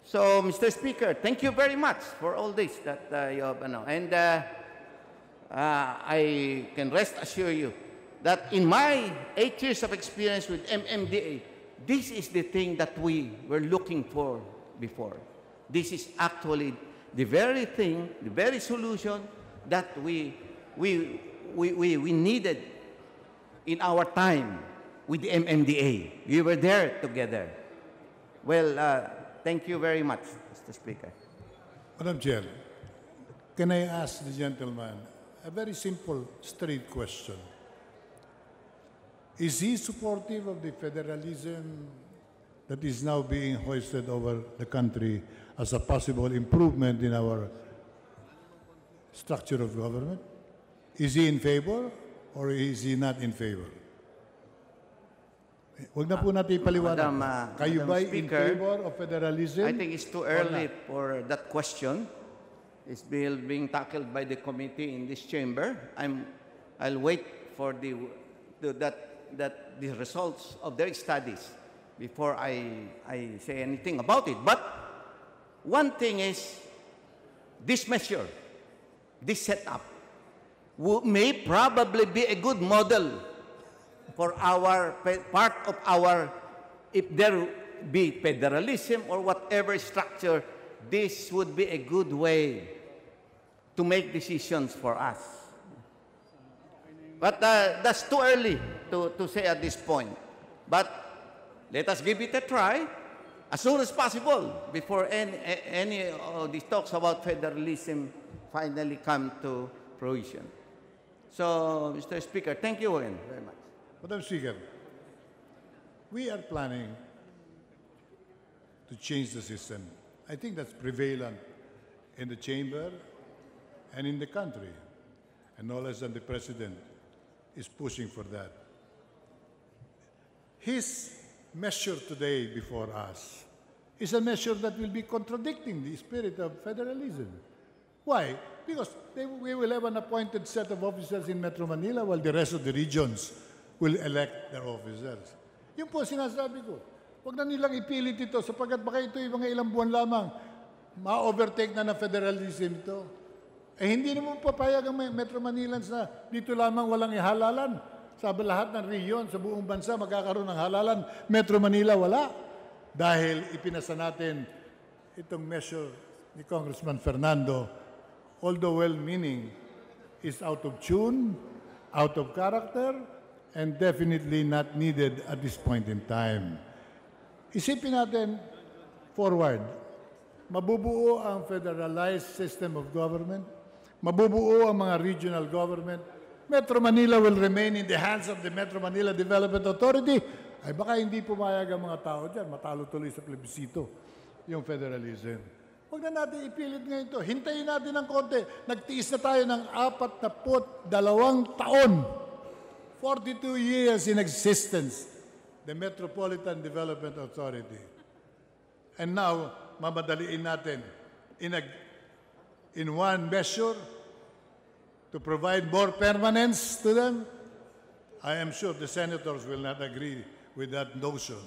So, Mr. Speaker, thank you very much for all this that you have, and I can rest assure you that in my 8 years of experience with MMDA, this is the thing that we were looking for before. This is actually the very thing, the very solution that we needed in our time with the MMDA. We were there together. Well, thank you very much, Mr. Speaker. Madam Chair, can I ask the gentleman a very simple, straight question? Is he supportive of the federalism that is now being hoisted over the country as a possible improvement in our structure of government? Is he in favor or is he not in favor? Huwag na po natin ipaliwanag. Kayo Madam ba in Speaker, favor of federalism? I think it's too early for that question. It's being tackled by the committee in this chamber. I'll wait for the results of their studies before I say anything about it. But one thing is, this measure, this setup, may probably be a good model for our part of our, if there be federalism or whatever structure, this would be a good way to make decisions for us. But that's too early to say at this point. But let us give it a try as soon as possible before any of these talks about federalism finally come to fruition. So, Mr. Speaker, thank you again very much. Madam Speaker, we are planning to change the system. I think that's prevalent in the chamber and in the country. and no less than the President, is pushing for that. His measure today before us is a measure that will be contradicting the spirit of federalism. Why? Because we will have an appointed set of officers in Metro Manila while the rest of the regions will elect their officers. Yun po sinasabi ko. Huwag na nilang ipilit ito sapagkat baka ito yung mga ilang buwan lamang ma-overtake na ng federalism ito. Eh hindi naman papayag ang Metro Manilans na dito lamang walang ihalalan. Sa lahat ng region, sa buong bansa, magkakaroon ng halalan. Metro Manila, wala. Dahil ipinasa natin itong measure ni Congressman Fernando, although well-meaning, is out of tune, out of character, and definitely not needed at this point in time. Isipin natin forward. Mabubuo ang federalized system of government. Mabubuo ang mga regional government. Metro Manila will remain in the hands of the Metro Manila Development Authority. Ay baka hindi pumayag ang mga tao dyan. Matalo tuloy sa plebisito yung federalism. Huwag na natin ipilit ngayon ito. Hintayin natin ng konti. Nagtiis na tayo ng 42 taon. 42 years in existence. The Metropolitan Development Authority. And now, mamadaliin natin in one measure to provide more permanence to them. I am sure the senators will not agree with that notion.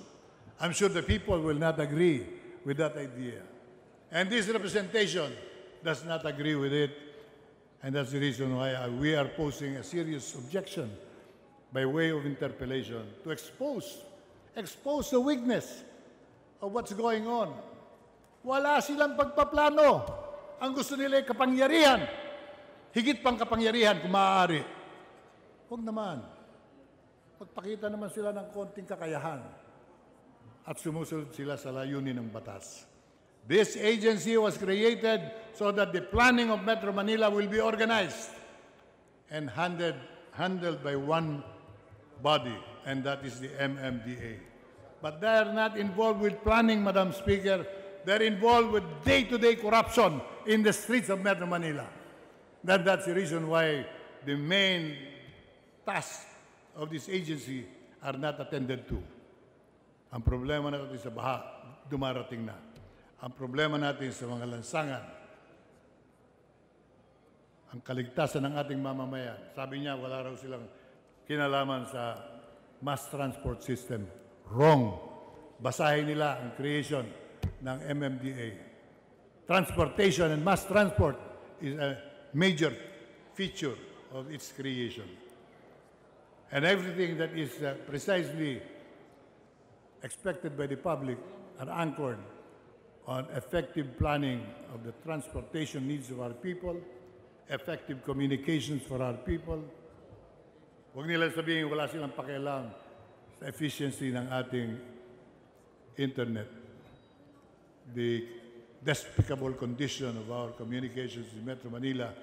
I'm sure the people will not agree with that idea. And this representation does not agree with it. And that's the reason why we are posing a serious objection by way of interpellation to expose the weakness of what's going on. Wala silang pagpaplano. Ang gusto nila ay kapangyarihan. Higit pang kapangyarihan kung maaari. Huwag naman. Magpakita naman sila ng konting kakayahan at sumusunod sila sa layunin ng batas. This agency was created so that the planning of Metro Manila will be organized and handled by one body, and that is the MMDA. But they are not involved with planning, Madam Speaker. They're involved with day-to-day corruption in the streets of Metro Manila. That's the reason why the main tasks of this agency are not attended to. Ang problema natin sa baha, dumarating na. Ang problema natin sa mga lansangan, ang kaligtasan ng ating mamamayan. Sabi niya, wala raw silang kinalaman sa mass transport system. Wrong. Basahin nila ang creation ng MMDA. Transportation and mass transport is a major feature of its creation. And everything that is precisely expected by the public are anchored on effective planning of the transportation needs of our people, effective communications for our people. Huwag nila sabihin wala silang pakialam sa efficiency ng ating internet. The despicable condition of our communications in Metro Manila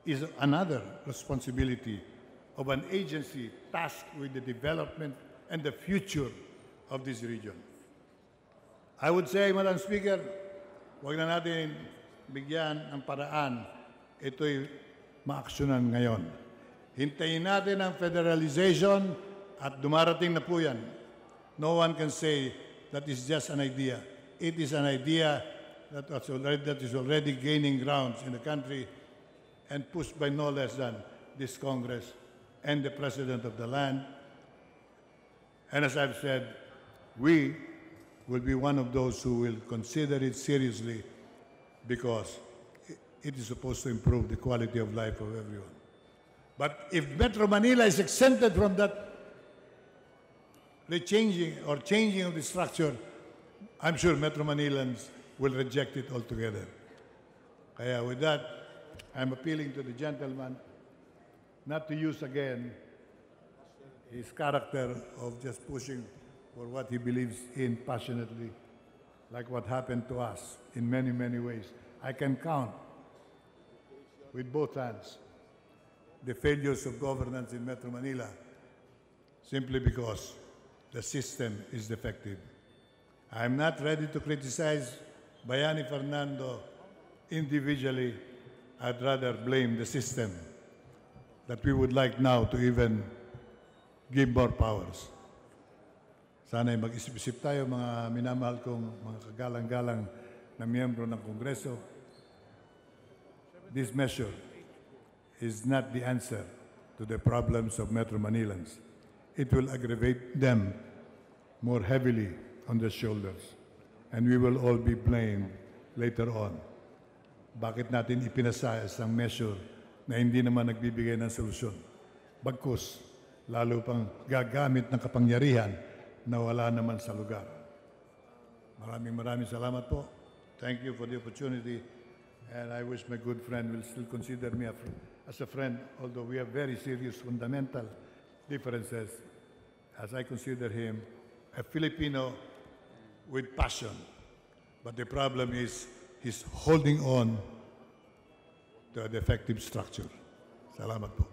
is another responsibility of an agency tasked with the development and the future of this region. I would say, Madam Speaker, huwag na natin bigyan ng paraan ito'y maaksyonan ngayon. Hintayin natin ang federalization at dumarating na po yan. No one can say that is just an idea. It is an idea that is already gaining grounds in the country and pushed by no less than this Congress and the President of the land. And as I've said, we will be one of those who will consider it seriously because it is supposed to improve the quality of life of everyone. But if Metro Manila is exempted from that changing of the structure, I'm sure Metro Manilans will reject it altogether. Kaya with that, I'm appealing to the gentleman not to use again his character of just pushing for what he believes in passionately, like what happened to us in many, many ways. I can count with both hands the failures of governance in Metro Manila simply because the system is defective. I'm not ready to criticize Bayani Fernando individually. I'd rather blame the system. that we would like now to even give more powers. Sana'y mag-isip-isip tayo, mga minamahal kong mga kagalang-galang na miyembro ng Kongreso. This measure is not the answer to the problems of Metro Manilans. It will aggravate them more heavily on their shoulders. And we will all be blamed later on. Bakit natin ipinasa isang measure na hindi naman nagbibigay ng solusyon? Bagkus, lalo pang gagamit ng kapangyarihan na wala naman sa lugar. Maraming salamat po. Thank you for the opportunity. And I wish my good friend will still consider me as a friend, although we have very serious fundamental differences, as I consider him a Filipino with passion. But the problem is he's holding on to a defective structure. Salamat po.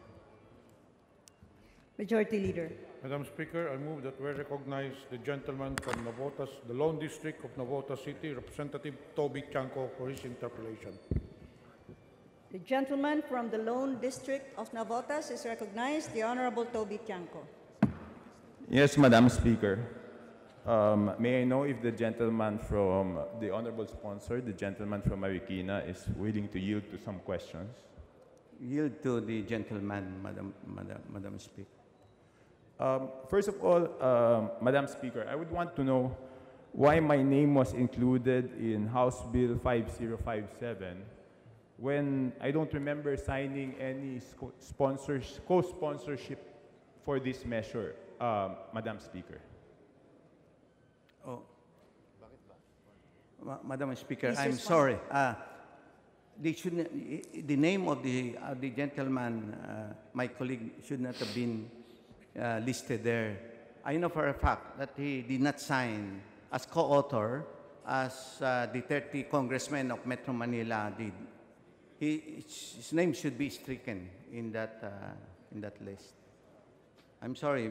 Majority Leader. Madam Speaker, I move that we recognize the gentleman from Navotas, the Lone District of Navotas City, Representative Toby Chanco, for his interpellation. The gentleman from the Lone District of Navotas is recognized, the Honorable Toby Tiangco. Yes, Madam Speaker. May I know if the gentleman from the honorable sponsor, the gentleman from Marikina, is willing to yield to some questions? Yield to the gentleman, Madam Speaker. First of all, Madam Speaker, I would want to know why my name was included in House Bill 5057 when I don't remember signing any co-sponsorship for this measure, Madam Speaker. Oh, Madam Speaker, Please I'm respond. sorry. The name of the gentleman, my colleague, should not have been listed there. I know for a fact that he did not sign as co-author as the 30 congressmen of Metro Manila did. His name should be stricken in that list. I'm sorry,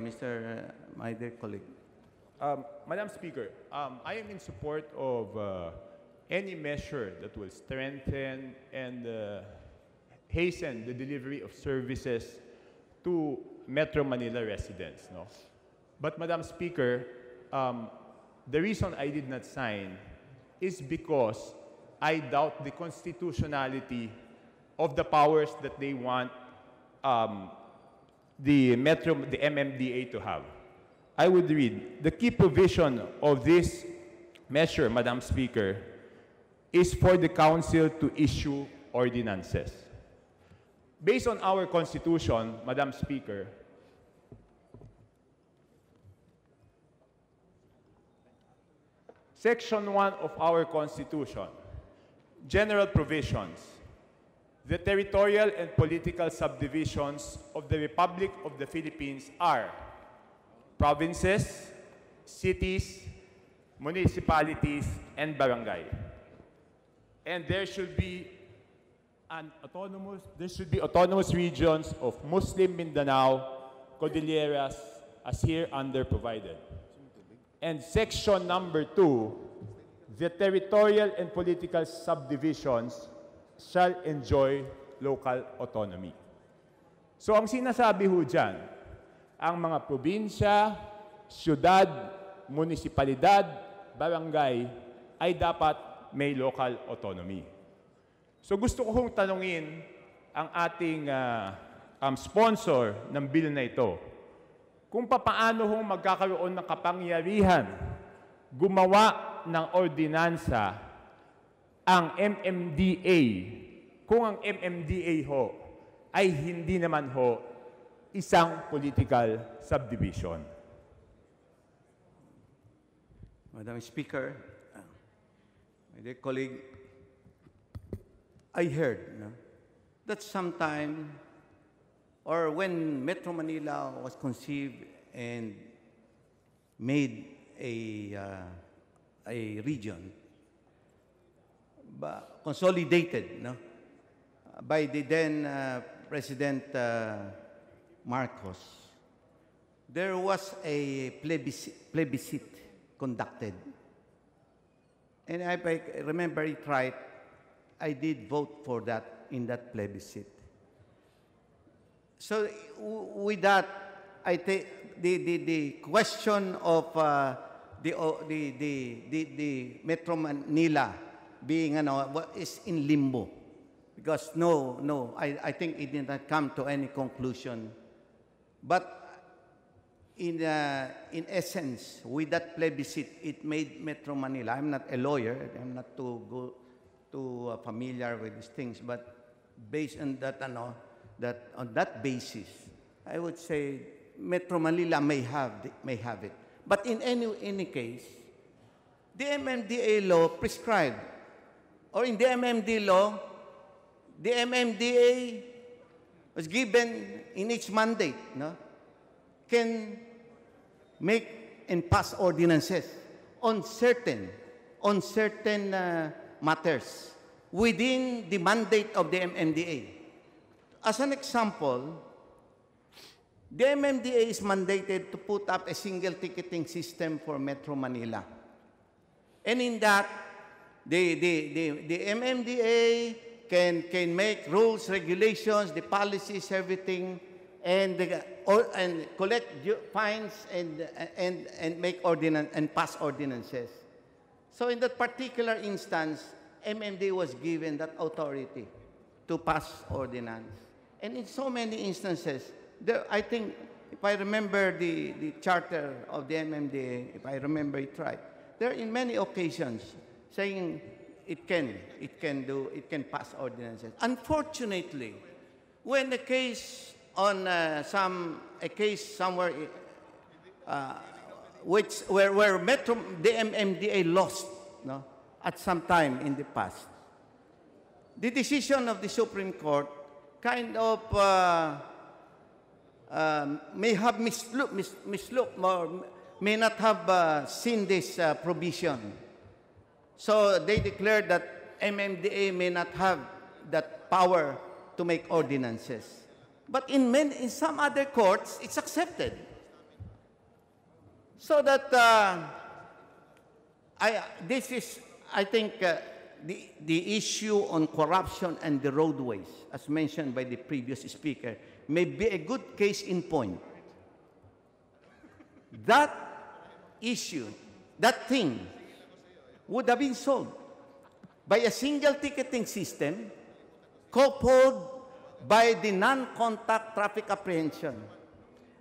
my dear colleague. Madam Speaker, I am in support of any measure that will strengthen and hasten the delivery of services to Metro Manila residents. No? But Madam Speaker, the reason I did not sign is because I doubt the constitutionality of the powers that they want the MMDA to have. I would read, the key provision of this measure, Madam Speaker, is for the Council to issue ordinances. Based on our Constitution, Madam Speaker, Section 1 of our Constitution, General Provisions, the territorial and political subdivisions of the Republic of the Philippines are provinces, cities, municipalities, and barangay. And there should be autonomous regions of Muslim Mindanao, Cordilleras, as here under provided. And section number 2, the territorial and political subdivisions shall enjoy local autonomy. So ang sinasabi ho dyan, ang mga probinsya, syudad, munisipalidad, barangay ay dapat may local autonomy. So gusto ko hong tanungin ang ating sponsor ng bill na ito, kung papaano hong magkakaroon ng kapangyarihan gumawa ng ordinansa ang MMDA kung ang MMDA ho ay hindi naman ho isang political subdivision. Madam Speaker, my dear colleague, I heard that sometime, or when Metro Manila was conceived and made a region, consolidated by the then President Marcos, there was a plebiscite conducted. And if I remember it right, I did vote for that in that plebiscite. So with that, I think the question of the Metro Manila being is in limbo, because I think it did not come to any conclusion. But in essence, with that plebiscite, it made Metro Manila. I'm not a lawyer. I'm not too familiar with these things, but based on that, on that basis, I would say Metro Manila may have it. But in any case, the MMDA law prescribed, or in the MMD law, the MMDA was given in its mandate, can make and pass ordinances on certain matters within the mandate of the MMDA. As an example, the MMDA is mandated to put up a single ticketing system for Metro Manila. And in that, the MMDA can make rules, regulations, the policies, everything, and collect fines and make ordinance and pass ordinances. So in that particular instance, MMDA was given that authority to pass ordinance. And in so many instances, I think, if I remember the charter of the MMDA, if I remember it right, there are in many occasions saying it can pass ordinances. Unfortunately, when a case on a case somewhere where the MMDA lost, at some time in the past, the decision of the Supreme Court kind of may have mislooked or may not have seen this provision. So they declared that MMDA may not have that power to make ordinances. But in some other courts, it's accepted. So that this is, I think, the issue on corruption and the roadways, as mentioned by the previous speaker, may be a good case in point. That issue, that thing, would have been solved by a single ticketing system coupled by the non-contact traffic apprehension.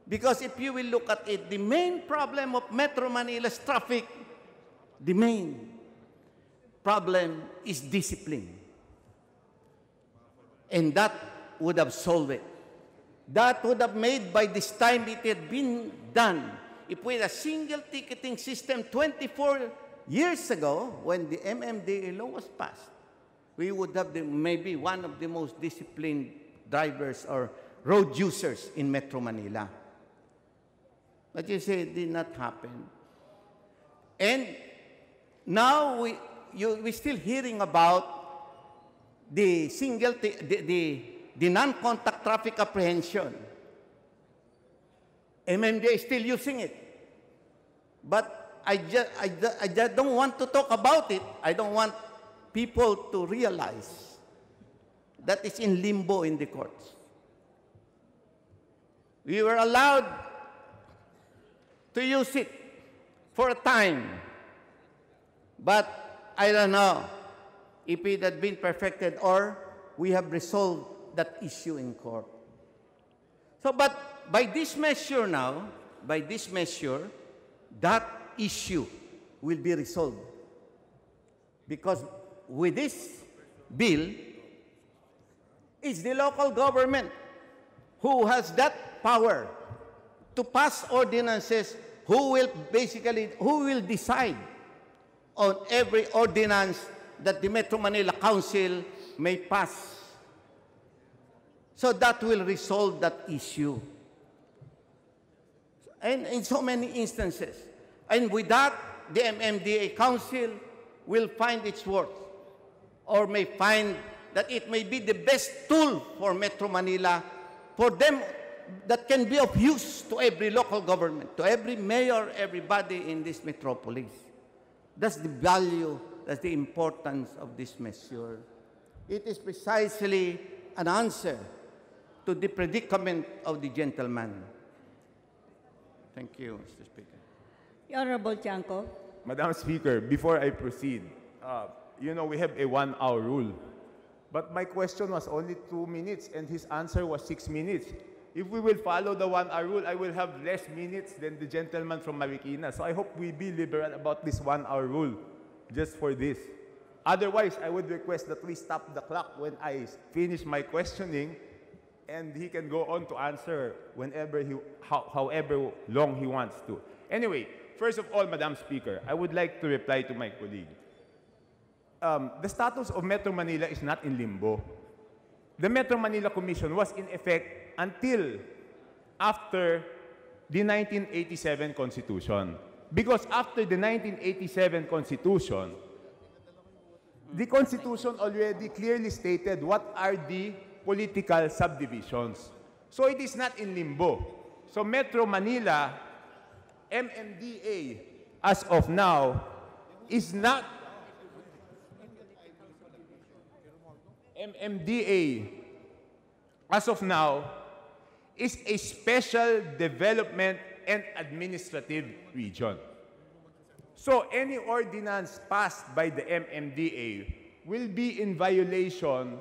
Because if you will look at it, the main problem of Metro Manila's traffic, the main problem is discipline. And that would have solved it. That would have made, by this time it had been done, if with a single ticketing system 24 years ago, when the MMDA law was passed, we would have maybe one of the most disciplined drivers or road users in Metro Manila. But you say it did not happen. And now we're still hearing about the the non-contact traffic apprehension. MMDA is still using it. But I just don't want to talk about it. I don't want people to realize that it's in limbo in the courts. We were allowed to use it for a time. But I don't know if it had been perfected or we have resolved that issue in court. So, but by this measure now, that issue will be resolved. Because with this bill, it's the local government who has that power to pass ordinances, who will decide on every ordinance that the Metro Manila Council may pass. So that will resolve that issue. And in so many instances. And with that, the MMDA Council will find its worth, or may find that it may be the best tool for Metro Manila, for them that can be of use to every local government, to every mayor, everybody in this metropolis. That's the value, that's the importance of this measure. It is precisely an answer to the predicament of the gentleman. Thank you, Mr. Speaker. The Honorable Tiangco. Madam Speaker, before I proceed, you know, we have a 1-hour rule. But my question was only 2 minutes and his answer was 6 minutes. If we will follow the 1-hour rule, I will have less minutes than the gentleman from Marikina. So I hope we be liberal about this 1-hour rule, just for this. Otherwise, I would request that we stop the clock when I finish my questioning and he can go on to answer whenever however long he wants to. Anyway, first of all, Madam Speaker, I would like to reply to my colleague. The status of Metro Manila is not in limbo. The Metro Manila Commission was in effect until after the 1987 Constitution. Because after the 1987 Constitution, the Constitution already clearly stated what are the political subdivisions. So it is not in limbo. So Metro Manila, MMDA, as of now, is not MMDA, as of now, is a special development and administrative region. So any ordinance passed by the MMDA will be in violation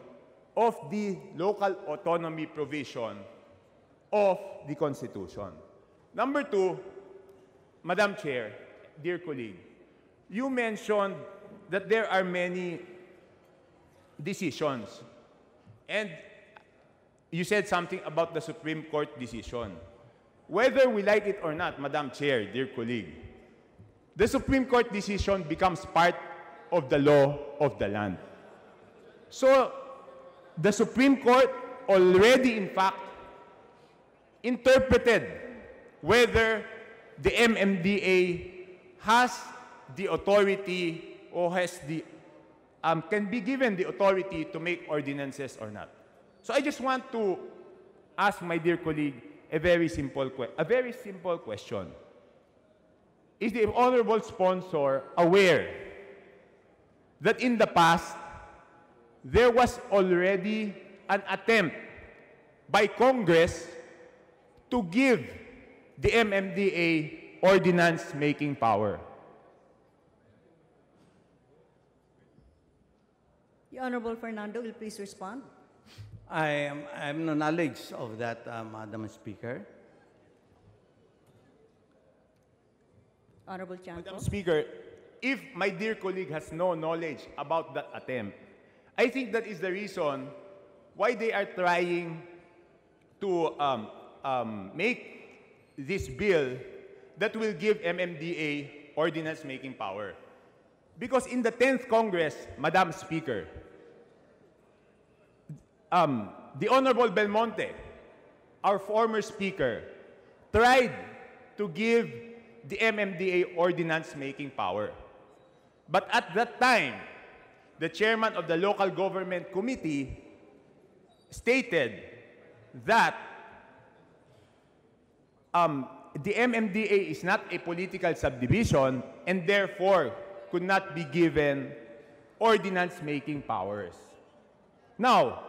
of the local autonomy provision of the Constitution. Number two, Madam Chair, dear colleague, you mentioned that there are many decisions. And you said something about the Supreme Court decision. Whether we like it or not, Madam Chair, dear colleague, the Supreme Court decision becomes part of the law of the land. So, the Supreme Court already, in fact, interpreted whether the MMDA has the authority or has the can be given the authority to make ordinances or not. So I just want to ask my dear colleague a very simple question. Is the honorable sponsor aware that in the past there was already an attempt by Congress to give the MMDA ordinance-making power? The Honorable Fernando will please respond. I am no knowledge of that, Madam Speaker. Honorable Tiangco. Madam Speaker, if my dear colleague has no knowledge about that attempt, I think that is the reason why they are trying to make this bill that will give MMDA ordinance-making power. Because in the 10th Congress, Madam Speaker, the Honorable Belmonte, our former Speaker, tried to give the MMDA ordinance-making power. But at that time, the chairman of the local government committee stated that the MMDA is not a political subdivision and therefore could not be given ordinance-making powers. Now,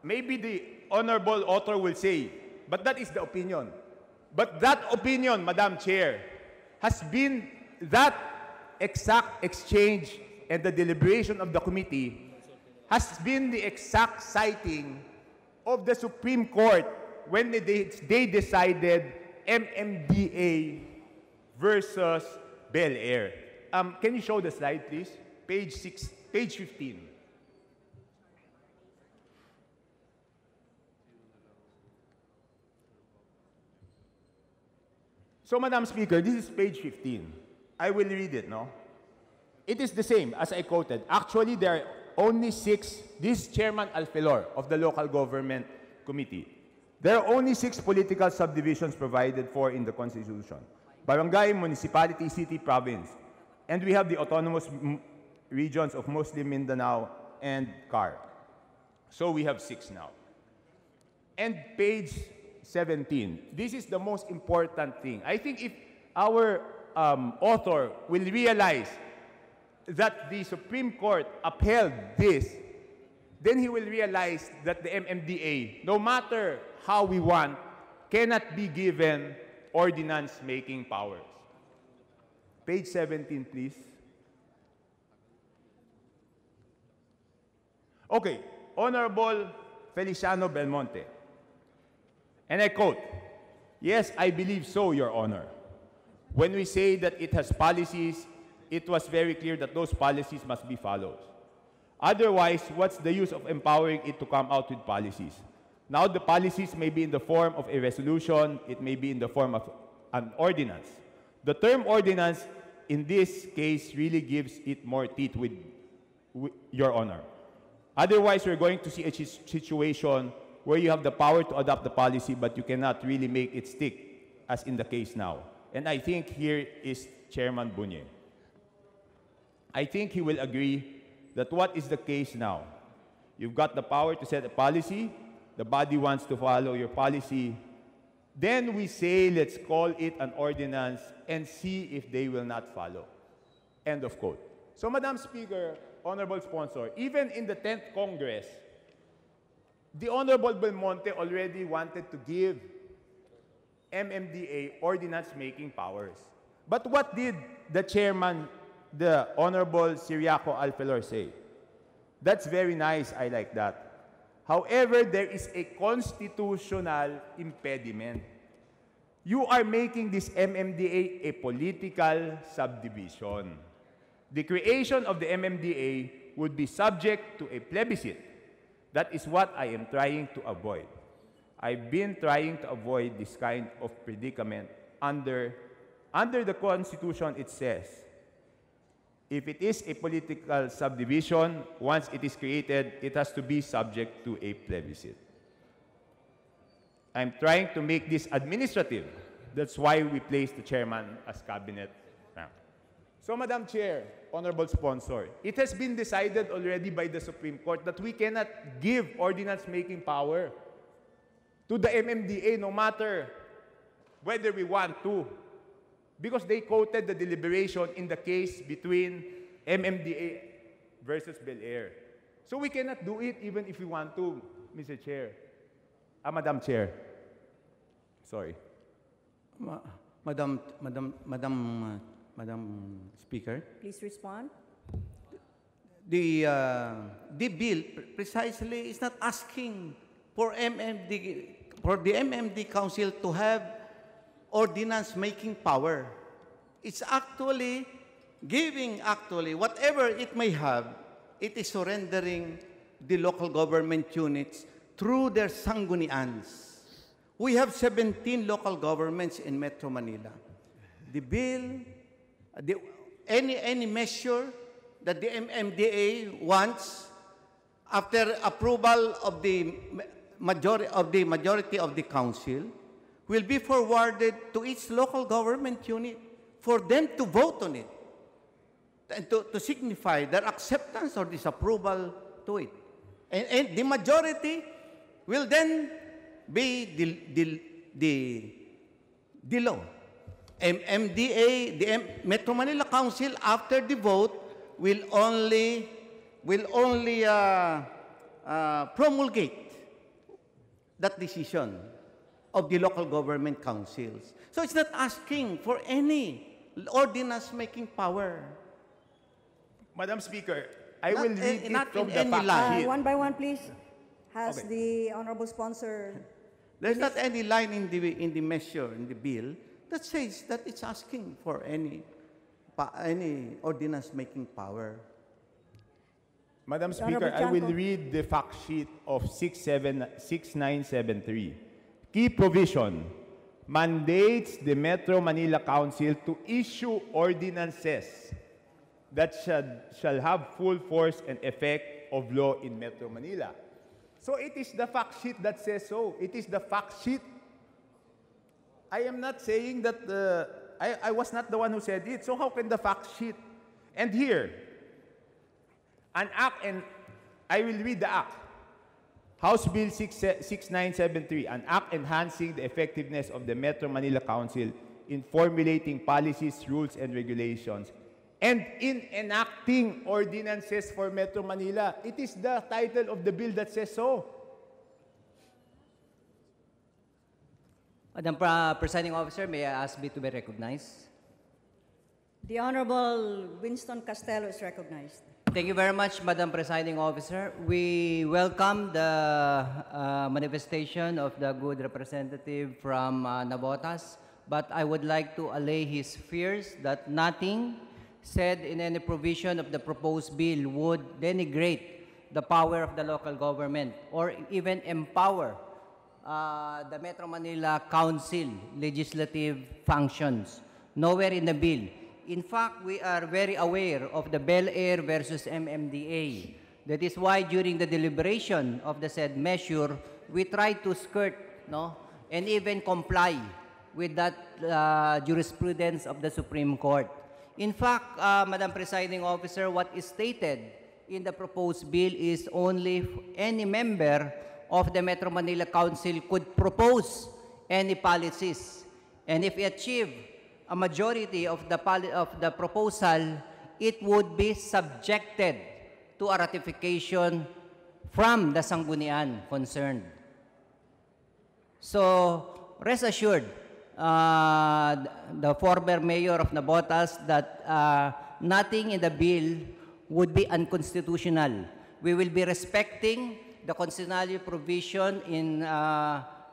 maybe the honorable author will say, but that is the opinion. But that opinion, Madam Chair, has been that exact exchange and the deliberation of the committee has been the exact citing of the Supreme Court when they decided MMDA versus Bel Air. Can you show the slide, please? Page 15. So, Madam Speaker, this is page 15. I will read it, no? It is the same as I quoted. Actually, there are only 6. This is Chairman Alfelor of the Local Government Committee. There are only 6 political subdivisions provided for in the Constitution: barangay, municipality, city, province. And we have the autonomous regions of Muslim Mindanao and CAR. So we have 6 now. And page 17. This is the most important thing. I think if our author will realize that the Supreme Court upheld this, then he will realize that the MMDA, no matter how we want, cannot be given ordinance-making powers. Page 17, please. Okay, Honorable Feliciano Belmonte. And I quote, "Yes, I believe so, Your Honor. When we say that it has policies, it was very clear that those policies must be followed. Otherwise, what's the use of empowering it to come out with policies? Now, the policies may be in the form of a resolution, it may be in the form of an ordinance. The term ordinance, in this case, really gives it more teeth with Your Honor. Otherwise, we're going to see a situation where you have the power to adopt the policy, but you cannot really make it stick, as in the case now. And I think here is Chairman Bunye. I think he will agree that what is the case now? You've got the power to set a policy, the body wants to follow your policy, then we say, let's call it an ordinance and see if they will not follow." End of quote. So, Madam Speaker, Honorable Sponsor, even in the 10th Congress, the Honorable Belmonte already wanted to give MMDA ordinance-making powers. But what did the chairman, the Honorable Ciriaco Alfelor, say? "That's very nice, I like that. However, there is a constitutional impediment. You are making this MMDA a political subdivision. The creation of the MMDA would be subject to a plebiscite. That is what I am trying to avoid. I've been trying to avoid this kind of predicament. Under the Constitution, it says, if it is a political subdivision, once it is created, it has to be subject to a plebiscite. I'm trying to make this administrative. That's why we place the chairman as cabinet rank." So, Madam Chair, Honorable Sponsor, it has been decided already by the Supreme Court that we cannot give ordinance-making power to the MMDA no matter whether we want to, because they quoted the deliberation in the case between MMDA versus Bel Air. So we cannot do it even if we want to, Mr. Chair. Madam Chair. Sorry. Madam Speaker, Please respond. the bill precisely is not asking for the MMD Council to have ordinance-making power. It's actually giving, whatever it may have, it is surrendering the local government units through their sanggunians. We have 17 local governments in Metro Manila. The bill, any measure that the MMDA wants, after approval of the majority of the council, will be forwarded to each local government unit for them to vote on it and to signify their acceptance or disapproval to it. And the majority will then be the law. MMDA, the Metro Manila Council, after the vote, will only promulgate that decision of the local government councils. So it's not asking for any ordinance-making power. Madam Speaker, I will read not it from in the any fact line. sheet. One by one, please. Has Okay. the honorable sponsor... There's not any line in the measure, in the bill, that says that it's asking for any ordinance-making power. Madam The Speaker, Honorable I will Chanco. read the fact sheet of 6973. Key provision mandates the Metro Manila Council to issue ordinances that shall have full force and effect of law in Metro Manila. So it is the fact sheet that says so. It is the fact sheet. I am not saying that I was not the one who said it. So how can the fact sheet? And here, an act, and I will read the act. House Bill 6973, an act enhancing the effectiveness of the Metro Manila Council in formulating policies, rules, and regulations, and in enacting ordinances for Metro Manila. It is the title of the bill that says so. Madam Presiding Officer, may I ask me to be recognized? The Honorable Winston Castelo is recognized. Thank you very much, Madam Presiding Officer. We welcome the manifestation of the good representative from Navotas, but I would like to allay his fears that nothing said in any provision of the proposed bill would denigrate the power of the local government or even empower the Metro Manila Council legislative functions. Nowhere in the bill. In fact, we are very aware of the Bel Air versus MMDA. That is why during the deliberation of the said measure, we tried to skirt, no, and even comply with that jurisprudence of the Supreme Court. In fact, Madam Presiding Officer, what is stated in the proposed bill is only any member of the Metro Manila Council could propose any policies. And if we achieve a majority of the proposal, it would be subjected to a ratification from the sanggunian concerned. So, rest assured, the former mayor of Navotas, that nothing in the bill would be unconstitutional. We will be respecting the constitutional provision in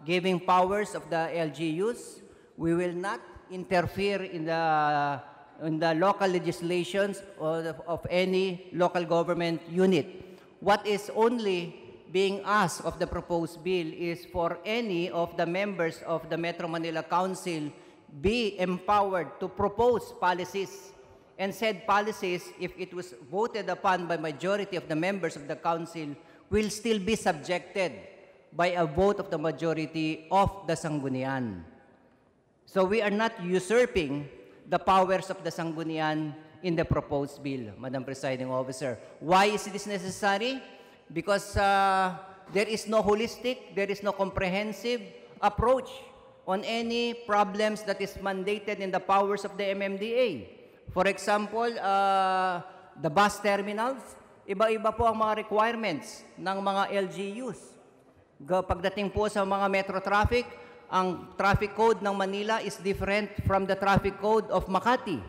giving powers of the LGUs. We will not interfere in the local legislations of any local government unit. What is only being asked of the proposed bill is for any of the members of the Metro Manila Council be empowered to propose policies. And said policies, if it was voted upon by majority of the members of the council, will still be subjected by a vote of the majority of the sanggunian. So we are not usurping the powers of the sanggunian in the proposed bill, Madam Presiding Officer. Why is this necessary? Because there is no holistic, there is no comprehensive approach on any problems that is mandated in the powers of the MMDA. For example, the bus terminals, iba-iba po ang mga requirements ng mga LGUs. Pagdating po sa mga metro traffic, ang traffic code ng Manila is different from the traffic code of Makati.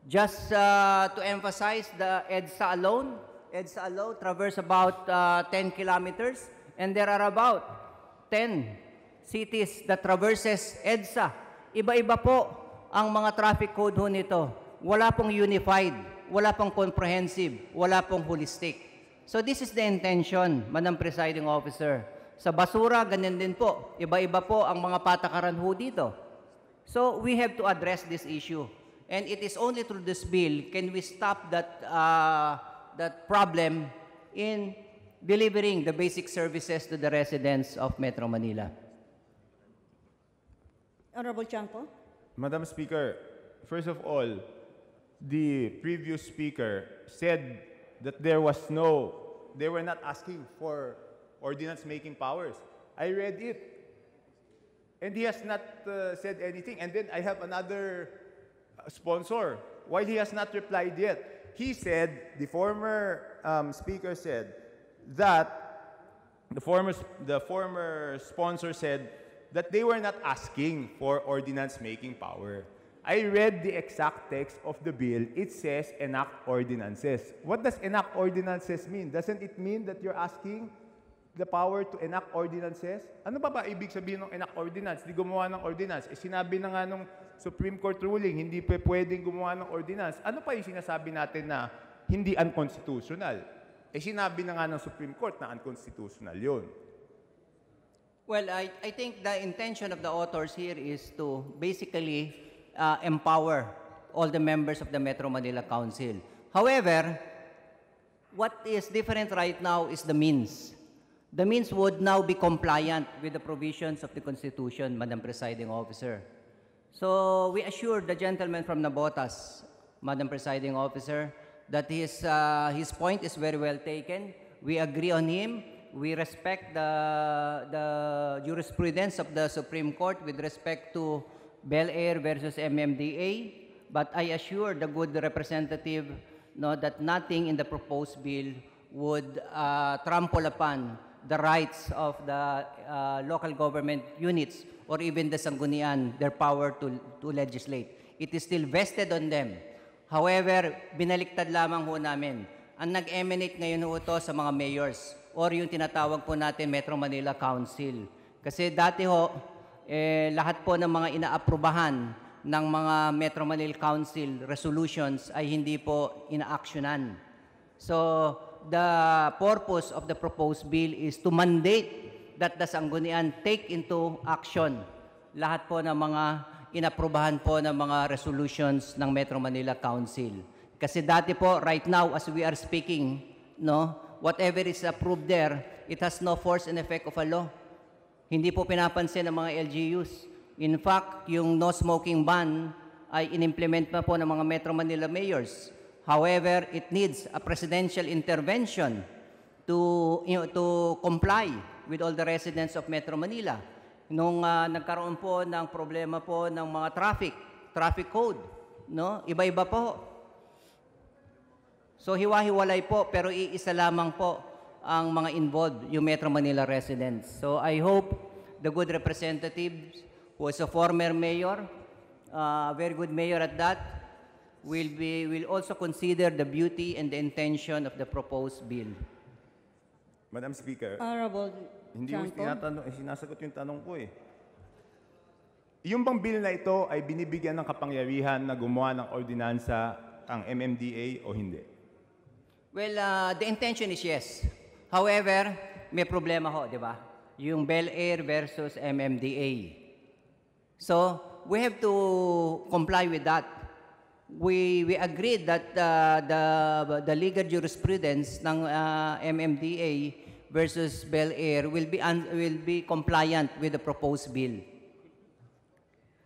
Just to emphasize, the EDSA alone traverse about 10 kilometers, and there are about 10 cities that traverses EDSA. Iba-iba po ang mga traffic code ho nito. Wala pong unified, wala pong comprehensive, wala pong holistic. So this is the intention, Madam Presiding Officer. Sa basura, ganyan din po. Iba-iba po ang mga patakaran ho dito. So we have to address this issue. And it is only through this bill can we stop that problem in delivering the basic services to the residents of Metro Manila. Honorable Chanco. Madam Speaker, first of all, the previous speaker said that they were not asking for ordinance-making powers. I read it. And he has not said anything. And then I have another sponsor. While he has not replied yet, he said, the former speaker said, that the former sponsor said that they were not asking for ordinance-making power. I read the exact text of the bill. It says enact ordinances. What does enact ordinances mean? Doesn't it mean that you're asking the power to enact ordinances? Ano ba ibig sabihin ng enact ordinance? Di gumawa ng ordinance. Sinabi na nga nung Supreme Court ruling, hindi pa pwedeng gumawa ng ordinance. Ano pa yung sinasabi natin na hindi unconstitutional? Sinabi na nga ng Supreme Court na unconstitutional yun. Well, I think the intention of the authors here is to basically empower all the members of the Metro Manila Council. However, what is different right now is the means. The means would now be compliant with the provisions of the Constitution, Madam Presiding Officer. So we assure the gentleman from Navotas, Madam Presiding Officer, that his point is very well taken. We agree on him. We respect the jurisprudence of the Supreme Court with respect to Bel Air versus MMDA. But I assure the good representative, no, that nothing in the proposed bill would trample upon the rights of the local government units or even the Sanggunian, their power to legislate. It is still vested on them. However, binaliktad lamang ho namin. Ang nag-emanate ngayon ho ito sa mga mayors or yung tinatawag po natin Metro Manila Council. Kasi dati ho, lahat po ng mga inaaprubahan ng mga Metro Manila Council resolutions ay hindi po ina-actionan. So, the purpose of the proposed bill is to mandate that the Sanggunian take into action lahat po ng mga inaprubahan po ng mga resolutions ng Metro Manila Council. Kasi dati po, right now, as we are speaking, no, whatever is approved there, it has no force and effect of a law. Hindi po pinapansin ng mga LGUs. In fact, yung no smoking ban ay inimplement na po ng mga Metro Manila mayors. However, it needs a presidential intervention to comply with all the residents of Metro Manila. Nung nagkaroon po ng problema po ng mga traffic code, no? Iba-iba po. So hiwa-hiwalay po, pero iisa lamang po ang mga involved, yung Metro Manila residents. So I hope the good representative, who is a former mayor, very good mayor at that, will also consider the beauty and the intention of the proposed bill. Madam Speaker, Honorable hindi mo Chanco. sinasagot yung tanong ko eh. Yung bang bill na ito ay binibigyan ng kapangyarihan na gumawa ng ordinansa ang MMDA o hindi? Well, the intention is yes. However, may problema ho, di ba? Yung Bel Air versus MMDA. So, we have to comply with that. We agreed that the legal jurisprudence ng MMDA versus Bel Air will be compliant with the proposed bill.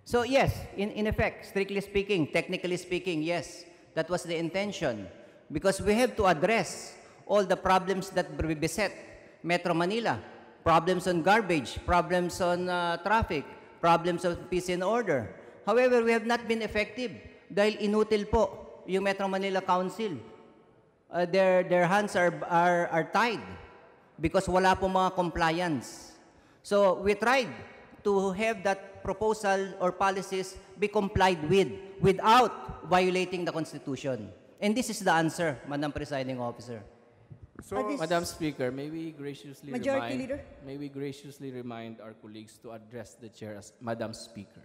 So yes, in effect, strictly speaking, technically speaking, yes, that was the intention. Because we have to address all the problems that beset Metro Manila. Problems on garbage, problems on traffic, problems of peace and order. However, we have not been effective dahil inutil po yung Metro Manila Council. Their hands are tied because wala po mga compliance. So we tried to have that proposal or policies be complied with without violating the Constitution. And this is the answer, Madam Presiding Officer. So, Madam Speaker, may we graciously remind our colleagues to address the chair as Madam Speaker.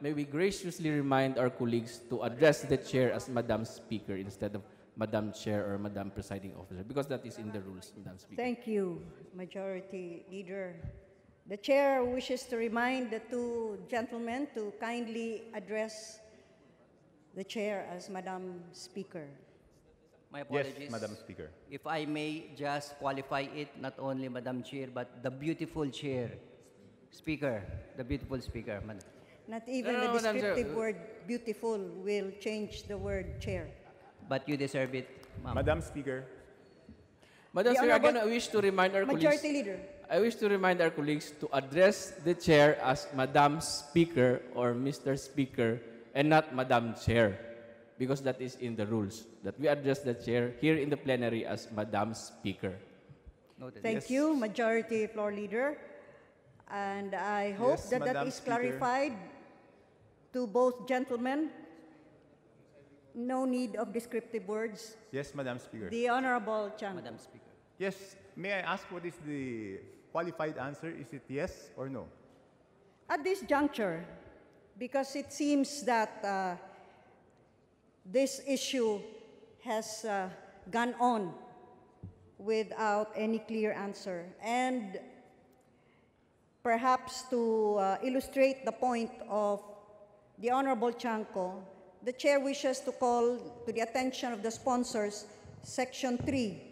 May we graciously remind our colleagues to address the chair as Madam Speaker instead of Madam Chair or Madam Presiding Officer, because that is in the rules, Madam Speaker. Thank you, Majority Leader. The Chair wishes to remind the two gentlemen to kindly address the Chair as Madam Speaker. My apologies. Yes, Madam Speaker. If I may just qualify it, not only Madam Chair, but the beautiful Chair. Speaker, the beautiful Speaker. Not even No, the Madam Chair. descriptive word beautiful will change the word chair. But you deserve it, ma'am. Madam Speaker. Madam The Speaker, again, Honorable I wish to remind our Majority colleagues. Leader. I wish to remind our colleagues to address the chair as Madam Speaker or Mr. Speaker and not Madam Chair, because that is in the rules, that we address the chair here in the plenary as Madam Speaker. Noted. Thank you, Majority Floor Leader. And I hope Yes, that that Madam is Speaker. clarified to both gentlemen. No need of descriptive words. Yes, Madam Speaker. The Honorable Chan. Madam Speaker. Yes, may I ask what is the qualified answer? Is it yes or no? At this juncture, because it seems that this issue has gone on without any clear answer. And perhaps to illustrate the point of the Honorable Chanco, the Chair wishes to call to the attention of the sponsors Section 3,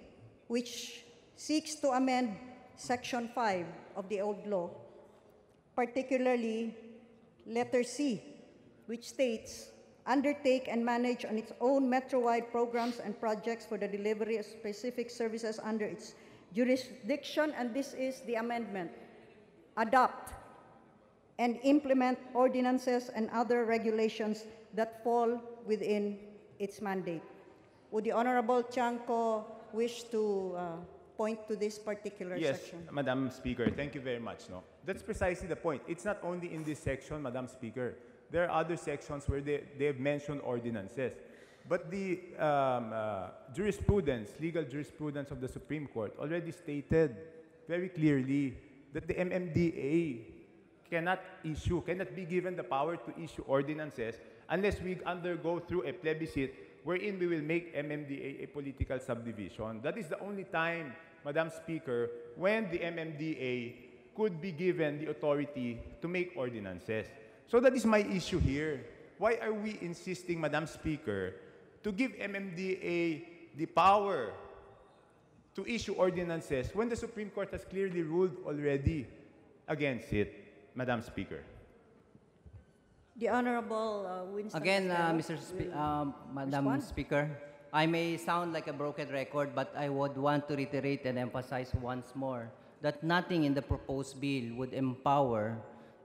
which seeks to amend Section 5 of the old law, particularly letter C, which states, undertake and manage on its own metro-wide programs and projects for the delivery of specific services under its jurisdiction, and this is the amendment. Adopt and implement ordinances and other regulations that fall within its mandate. Would the Honorable Chanco wish to point to this particular Yes, section? Madam Speaker, thank you very much. No, that's precisely the point. It's not only in this section, Madam Speaker. There are other sections where they've mentioned ordinances. But the legal jurisprudence of the Supreme Court already stated very clearly that the MMDA cannot be given the power to issue ordinances unless we undergo through a plebiscite wherein we will make MMDA a political subdivision. That is the only time, Madam Speaker, when the MMDA could be given the authority to make ordinances. So that is my issue here. Why are we insisting, Madam Speaker, to give MMDA the power to issue ordinances when the Supreme Court has clearly ruled already against it, Madam Speaker? The Honorable Winston Again, Costello Madam respond. Speaker, I may sound like a broken record, but I would want to reiterate and emphasize once more that nothing in the proposed bill would empower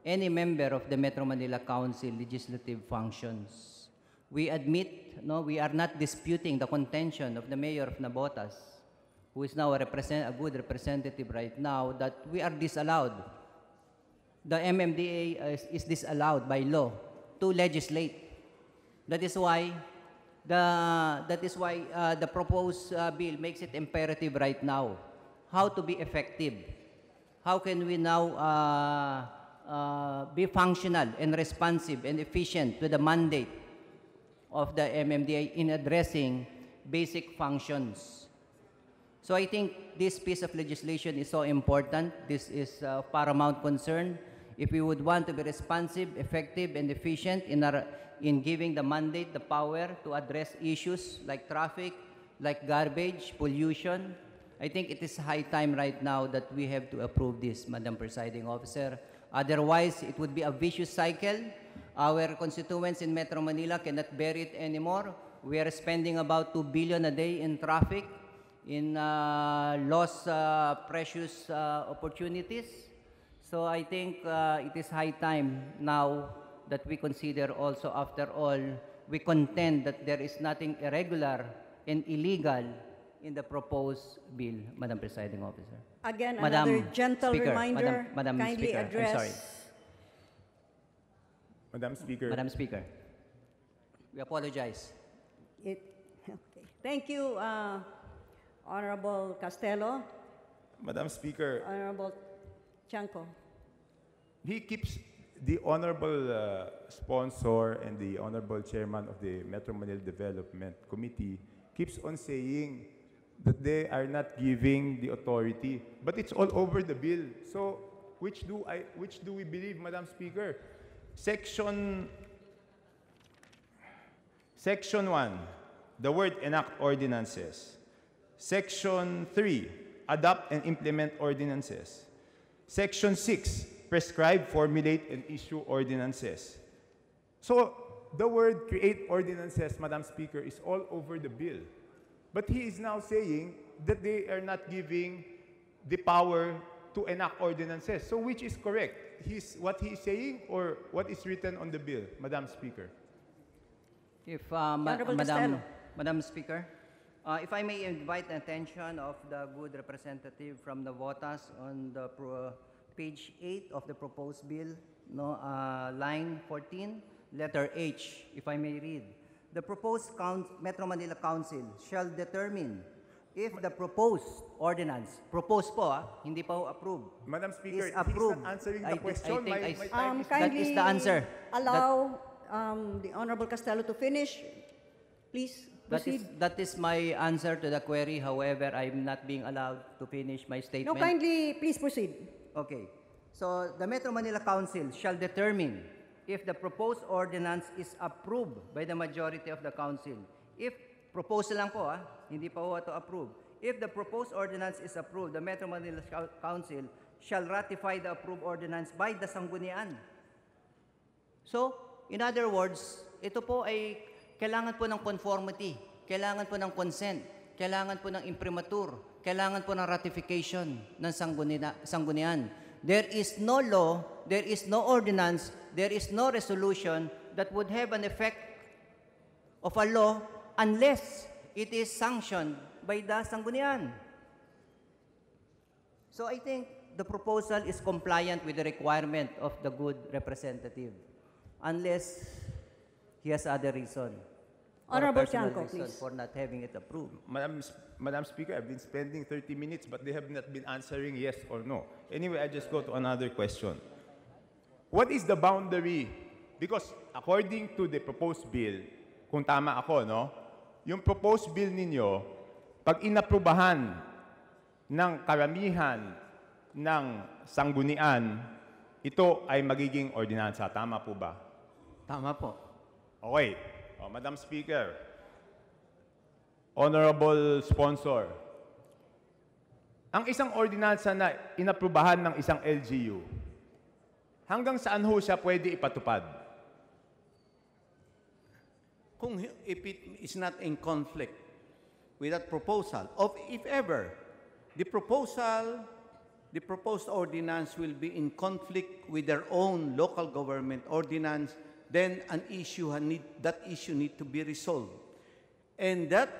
any member of the Metro Manila Council legislative functions. We admit, no, we are not disputing the contention of the Mayor of Navotas, who is now a good representative right now, that we are disallowed. The MMDA is disallowed by law to legislate. That is why the proposed bill makes it imperative right now how to be effective. How can we now be functional and responsive and efficient to the mandate of the MMDA in addressing basic functions? So I think this piece of legislation is so important. This is of paramount concern. If we would want to be responsive, effective, and efficient in giving the mandate the power to address issues like traffic, like garbage, pollution, I think it is high time right now that we have to approve this, Madam Presiding Officer. Otherwise, it would be a vicious cycle. Our constituents in Metro Manila cannot bear it anymore. We are spending about 2 billion a day in traffic, in lost precious opportunities. So I think it is high time now that we consider also, after all, we contend that there is nothing irregular and illegal in the proposed bill, Madam Presiding Officer. Again, Madam another gentle Speaker, reminder, Madam kindly Speaker, I'm address. sorry. Madam Speaker. Madam Speaker, we apologize. Okay. Thank you, Honorable Costello. Madam Speaker, Honorable Chanco. The honorable sponsor and the honorable chairman of the Metro Manila Development Committee keeps on saying that they are not giving the authority, but it's all over the bill. So which do we believe, Madam Speaker? Section 1, the word enact ordinances. Section 3, adopt and implement ordinances. Section 6, prescribe, formulate, and issue ordinances. So the word create ordinances, Madam Speaker, is all over the bill. But he is now saying that they are not giving the power to enact ordinances. So which is correct? What he is saying or what is written on the bill, Madam Speaker? If, Honorable Costello. Madam Speaker, if I may invite the attention of the good representative from the Navotas on the page 8 of the proposed bill, no, line 14, letter H, if I may read. The proposed Metro Manila Council shall determine if the proposed ordinance, proposed po, hindi pa ho approved, Madam Speaker, is approved. he's not answering the question. think My time is that is the answer. Allow the Honorable Costello to finish. Please proceed. That is my answer to the query. However, I'm not being allowed to finish my statement. No, kindly, please proceed. Okay. So, the Metro Manila Council shall determine if the proposed ordinance is approved by the majority of the council. If proposal lang po, hindi pa ho ito approved. If the proposed ordinance is approved, the Metro Manila Council shall ratify the approved ordinance by the Sanggunian. So, in other words, ito po ay kailangan po ng conformity, kailangan po ng consent, kailangan po ng imprimatur, kailangan po ng ratification ng Sanggunian. There is no law there is no ordinance, there is no resolution that would have an effect of a law unless it is sanctioned by the Sanggunian. So I think the proposal is compliant with the requirement of the good representative, unless he has other reason. or a Honorable personal Tiangco, reason please. for not having it approved. Madam Speaker, I've been spending 30 minutes, but they have not been answering yes or no. Anyway, I just go to another question. What is the boundary? Because according to the proposed bill, kung tama ako, no? Yung proposed bill ninyo, pag inaprubahan ng karamihan ng sanggunian, ito ay magiging ordinansa. Tama po ba? Tama po. Okay. Madam Speaker, Honorable Sponsor, ang isang ordinansa na inaprubahan ng isang LGU, hanggang saan ho siya pwede ipatupad? Kung if it is not in conflict with that proposal, of if ever the proposed ordinance will be in conflict with their own local government ordinance, then that issue need to be resolved, and that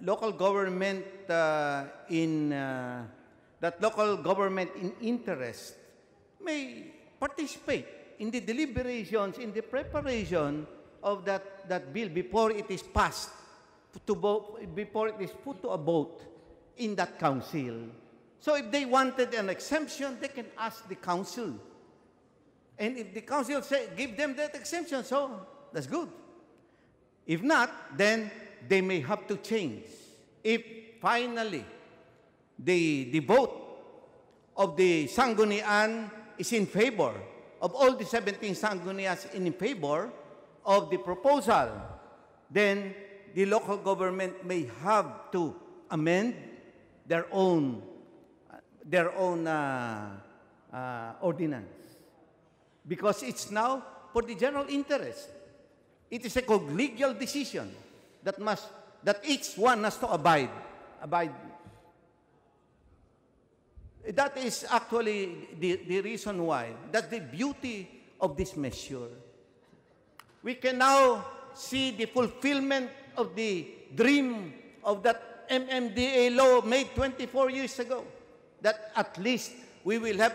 local government in interest may participate in the deliberations, in the preparation of that bill before it is passed before it is put to a vote in that council. So if they wanted an exemption, they can ask the council. And if the council give them that exemption, so that's good. If not, then they may have to change. If finally the vote of the Sanggunian is in favor, of all the 17 Sanggunians in favor of the proposal, then the local government may have to amend their own ordinance. Because it's now for the general interest. It is a collegial decision that each one has to abide. That is actually the reason why. That's the beauty of this measure. We can now see the fulfillment of the dream of that MMDA law made 24 years ago. That at least we will have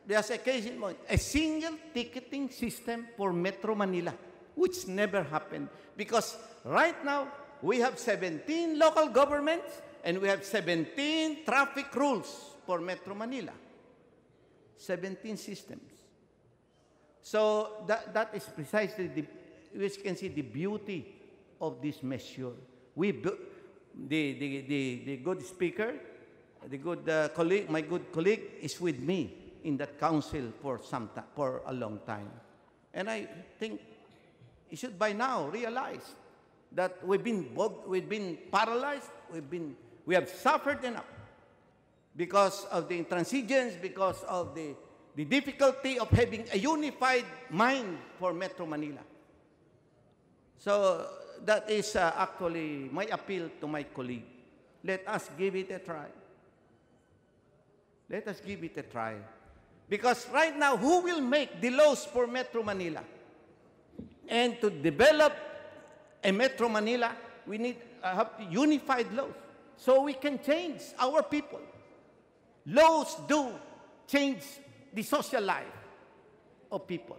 there's a case in point, a single ticketing system for Metro Manila, which never happened. Because right now, we have 17 local governments and we have 17 traffic rules for Metro Manila. 17 systems. So that is precisely which you can see the beauty of this measure. The good speaker, the good colleague, my good colleague is with me in that council for a long time. And I think you should by now realize that we've been paralyzed, we have suffered enough because of the intransigence, because of the difficulty of having a unified mind for Metro Manila. So that is actually my appeal to my colleague. Let us give it a try. Let us give it a try. Because right now, who will make the laws for Metro Manila? And to develop a Metro Manila, we need have unified laws so we can change our people. Laws do change the social life of people,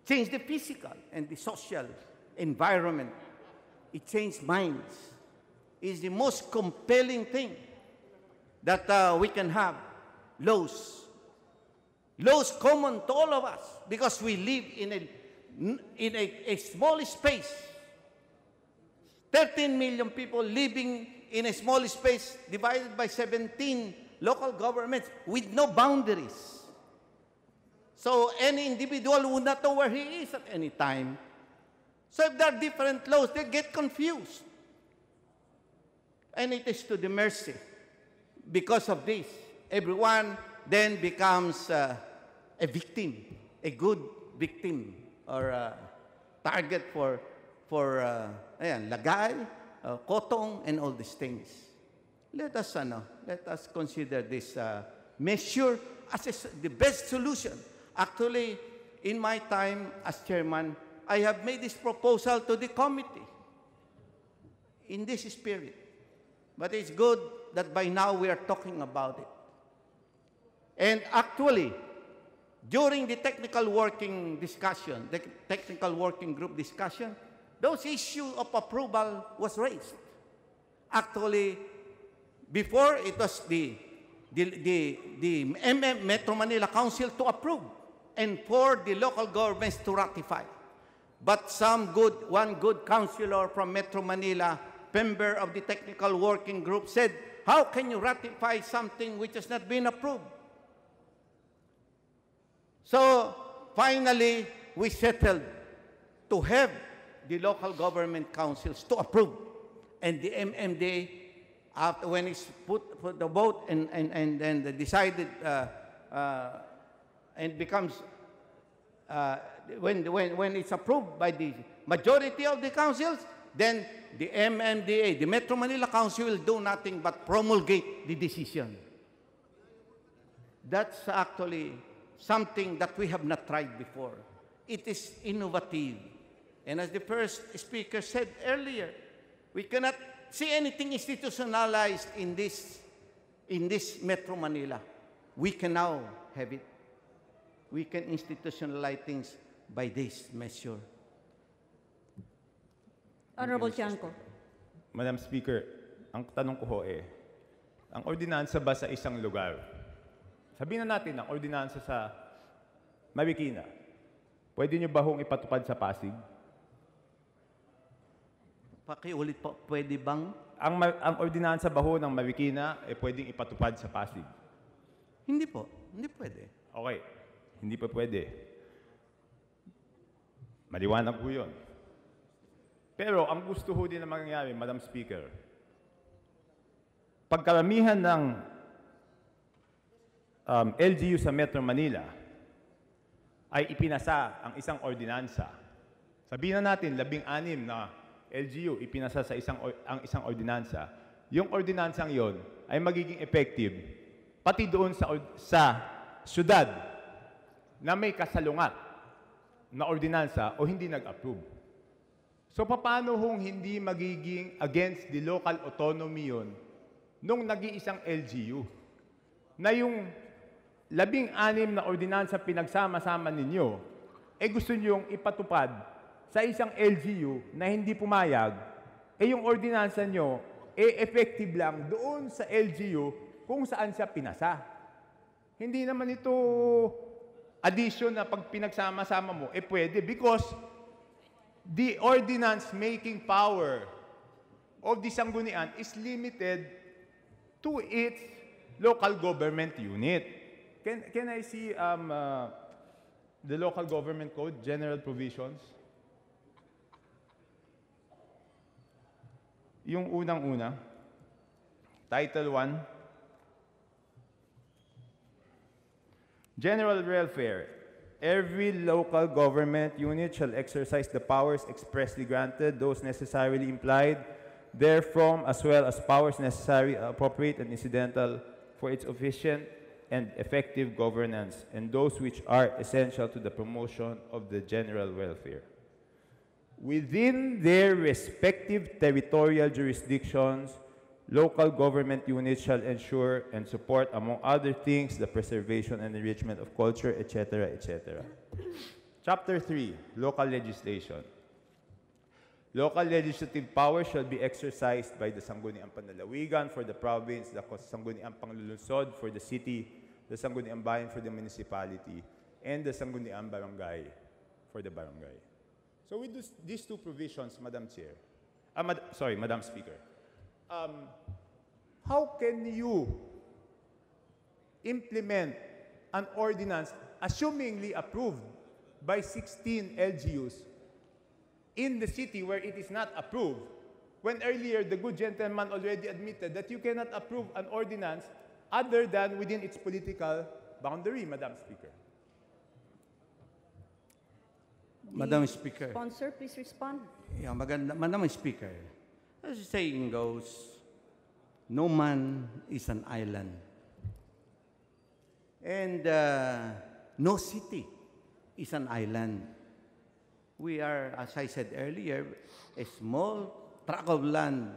change the physical and the social environment. It changes minds. It's the most compelling thing that we can have. Laws common to all of us because we live in a small space. 13 million people living in a small space divided by 17 local governments with no boundaries. So any individual would not know where he is at any time. So if there are different laws, they get confused. And it is to the mercy. Because of this, everyone then becomes a victim, a good victim, or a target for lagay, kotong, and all these things. Let us consider this measure as the best solution. Actually, in my time as chairman, I have made this proposal to the committee in this spirit. But it's good that by now we are talking about it. And actually, during the technical working discussion, the technical working group discussion, those issues of approval was raised. Actually, before it was the Metro Manila Council to approve and for the local governments to ratify. But one good councillor from Metro Manila, member of the technical working group, said, how can you ratify something which has not been approved? So, finally, we settled to have the local government councils to approve. And the MMDA, after when it's put for the vote and then decided and becomes, when it's approved by the majority of the councils, then the MMDA, the Metro Manila Council, will do nothing but promulgate the decision. That's actually something that we have not tried before. It is innovative. And as the first speaker said earlier, we cannot see anything institutionalized in this Metro Manila. We can now have it. We can institutionalize things by this measure. Honorable Tiangco. Madam Speaker, ang tanong ko ho ang ordinansa ba sa isang lugar? Sabihin na natin, ang ordinansa sa Marikina, pwede nyo ba hong ipatupad sa Pasig? Pakiulit po, pwede bang? Ang ordinansa ba ho ng Marikina pwedeng ipatupad sa Pasig? Hindi po, hindi pwede. Okay, hindi pa pwede. Maliwanag po yun. Pero ang gusto ho din na mangyayari, Madam Speaker, pagkaramihan ng LGU sa Metro Manila ay ipinasa ang isang ordinansa. Sabihin na natin, 16 na LGU ipinasa sa ang isang ordinansa. Yung ordinansang yon ay magiging effective pati doon sa syudad na may kasalungat na ordinansa o hindi nag-approve. So paano kung hindi magiging against the local autonomy yun nung nag-iisang LGU? Na yung 16 na ordinansa pinagsama-sama ninyo, gusto nyo ipatupad sa isang LGU na hindi pumayag, yung ordinansa nyo, effective lang doon sa LGU kung saan siya pinasa. Hindi naman ito addition na pag pinagsama-sama mo, pwede because the ordinance making power of the Sanggunian is limited to its local government unit. Can I see the local government code, general provisions? Yung unang-una, Title 1, General Welfare. Every local government unit shall exercise the powers expressly granted, those necessarily implied therefrom, as well as powers necessary, appropriate, and incidental for its efficient and effective governance, and those which are essential to the promotion of the general welfare. Within their respective territorial jurisdictions, local government units shall ensure and support, among other things, the preservation and enrichment of culture, etc., etc. Chapter 3, Local Legislation. Local legislative power shall be exercised by the Sangguniang Panlalawigan for the province, the Sangguniang Panglulunsod for the city, the Sangguniang Bayan for the municipality, and the Sangguniang Barangay for the barangay. So with these two provisions, Madam Chair, Madam Speaker, how can you implement an ordinance assumingly approved by 16 LGUs in the city where it is not approved, when earlier the good gentleman already admitted that you cannot approve an ordinance other than within its political boundary, Madam Speaker? Madam Speaker. Sponsor, please respond. Yeah, Madam Speaker, as the saying goes, no man is an island. And no city is an island. We are, as I said earlier, a small tract of land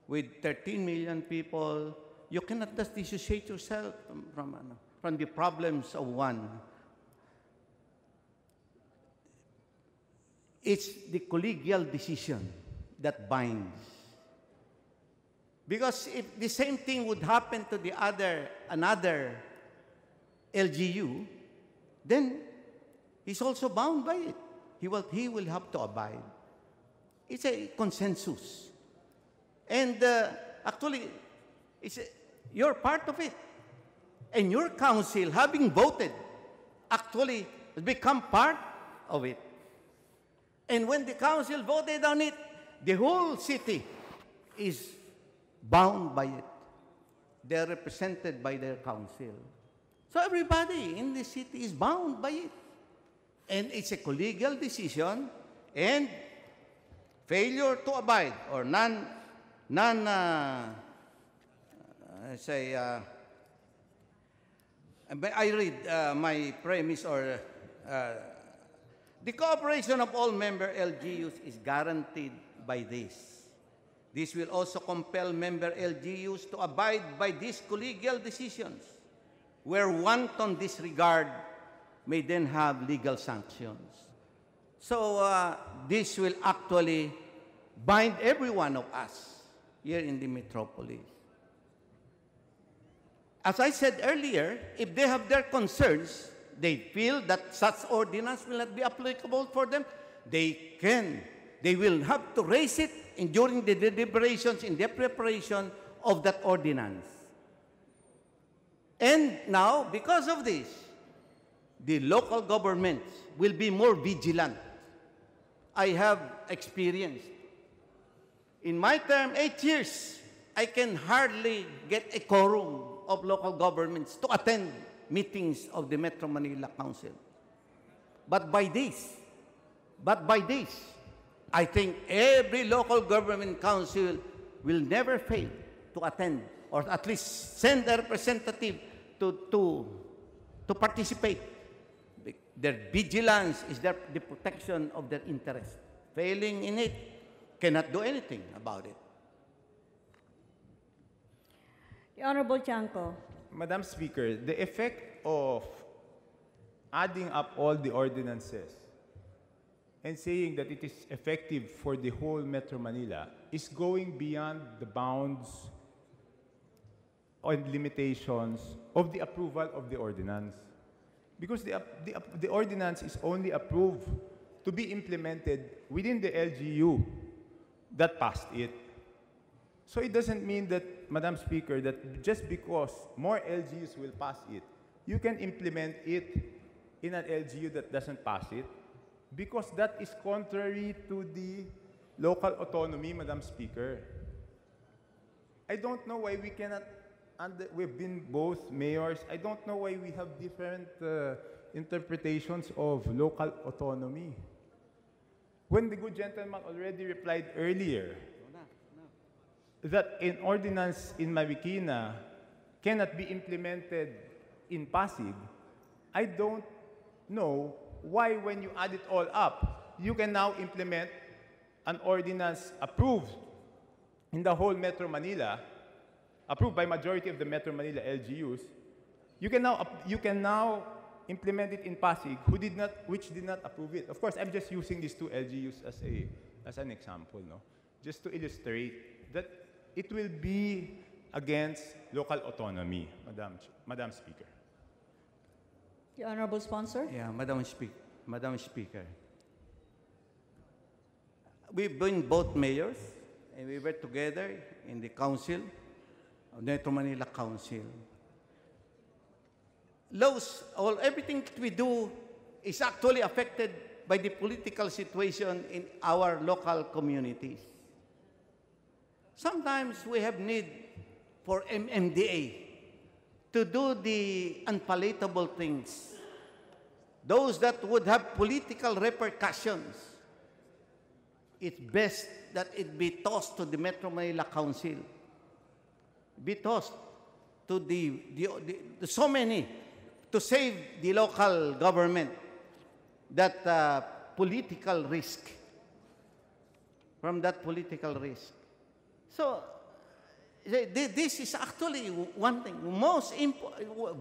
with 13 million people. You cannot just dissociate yourself from the problems of one. It's the collegial decision that binds. Because if the same thing would happen to another LGU, then he's also bound by it. He will have to abide. It's a consensus. And actually, you're part of it. And your council, having voted, actually has become part of it. And when the council voted on it, the whole city is bound by it. They're represented by their council. So everybody in the city is bound by it. And it's a collegial decision, and failure to abide or I read my premise or the cooperation of all member LGUs is guaranteed by this. This will also compel member LGUs to abide by these collegial decisions, where wanton disregard may then have legal sanctions. So this will actually bind every one of us here in the metropolis. As I said earlier, if they have their concerns, they feel that such ordinance will not be applicable for them, they will have to raise it during the deliberations in the preparation of that ordinance. And now, because of this, the local governments will be more vigilant. I have experienced. In my term, 8 years, I can hardly get a quorum of local governments to attend meetings of the Metro Manila Council. But by this, I think every local government council will never fail to attend or at least send a representative to participate. Their vigilance is the protection of their interest. Failing in it, cannot do anything about it. The Honorable Chanco. Madam Speaker, the effect of adding up all the ordinances and saying that it is effective for the whole Metro Manila is going beyond the bounds and limitations of the approval of the ordinance. Because the ordinance is only approved to be implemented within the LGU that passed it. So it doesn't mean that, Madam Speaker, that just because more LGUs will pass it, you can implement it in an LGU that doesn't pass it, because that is contrary to the local autonomy, Madam Speaker. I don't know why we cannot, and we've been both mayors, I don't know why we have different interpretations of local autonomy. When the good gentleman already replied earlier that an ordinance in Marikina cannot be implemented in Pasig, I don't know why, when you add it all up, you can now implement an ordinance approved in the whole Metro Manila, approved by majority of the Metro Manila LGUs. You can now implement it in Pasig, which did not approve it. Of course, I'm just using these two LGUs as an example, no? Just to illustrate that it will be against local autonomy, Madam Speaker. The Honorable Sponsor. Yeah, Madam Speaker. We've been both mayors, and we were together in the council, Metro Manila Council. Everything that we do is actually affected by the political situation in our local communities. Sometimes we have need for MMDA to do the unpalatable things, those that would have political repercussions. It's best that it be tossed to the Metro Manila Council, be tossed to the so many to save the local government that political risk, from that political risk. So, this is actually one thing,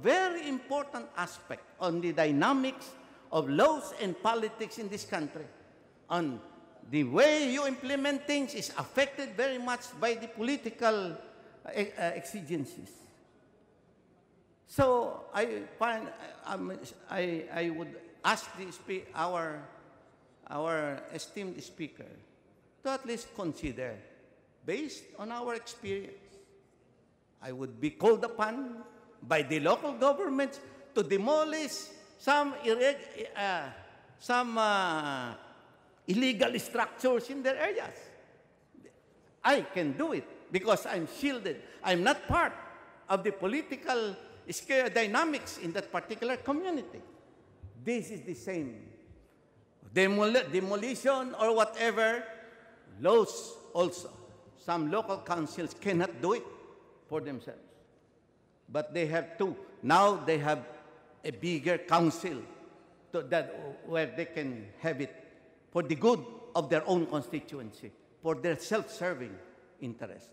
very important aspect on the dynamics of laws and politics in this country. On the way you implement things is affected very much by the political exigencies. So I would ask our esteemed speaker to at least consider, based on our experience, I would be called upon by the local governments to demolish some illegal structures in their areas. I can do it because I'm shielded. I'm not part of the political dynamics in that particular community. This is the same. Demolition or whatever, laws also. Some local councils cannot do it for themselves. But they have to. Now they have a bigger council where they can have it for the good of their own constituency, for their self-serving interest.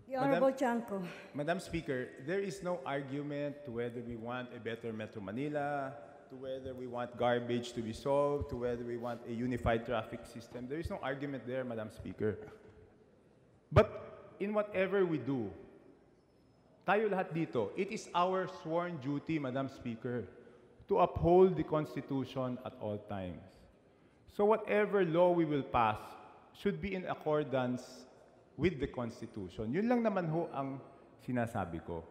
The Honorable Chanco. Madam Speaker, there is no argument to whether we want a better Metro Manila, to whether we want garbage to be solved, to whether we want a unified traffic system. There is no argument there, Madam Speaker. But in whatever we do, tayo lahat dito, it is our sworn duty, Madam Speaker, to uphold the Constitution at all times. So whatever law we will pass should be in accordance with the Constitution. Yun lang naman ho ang sinasabi ko.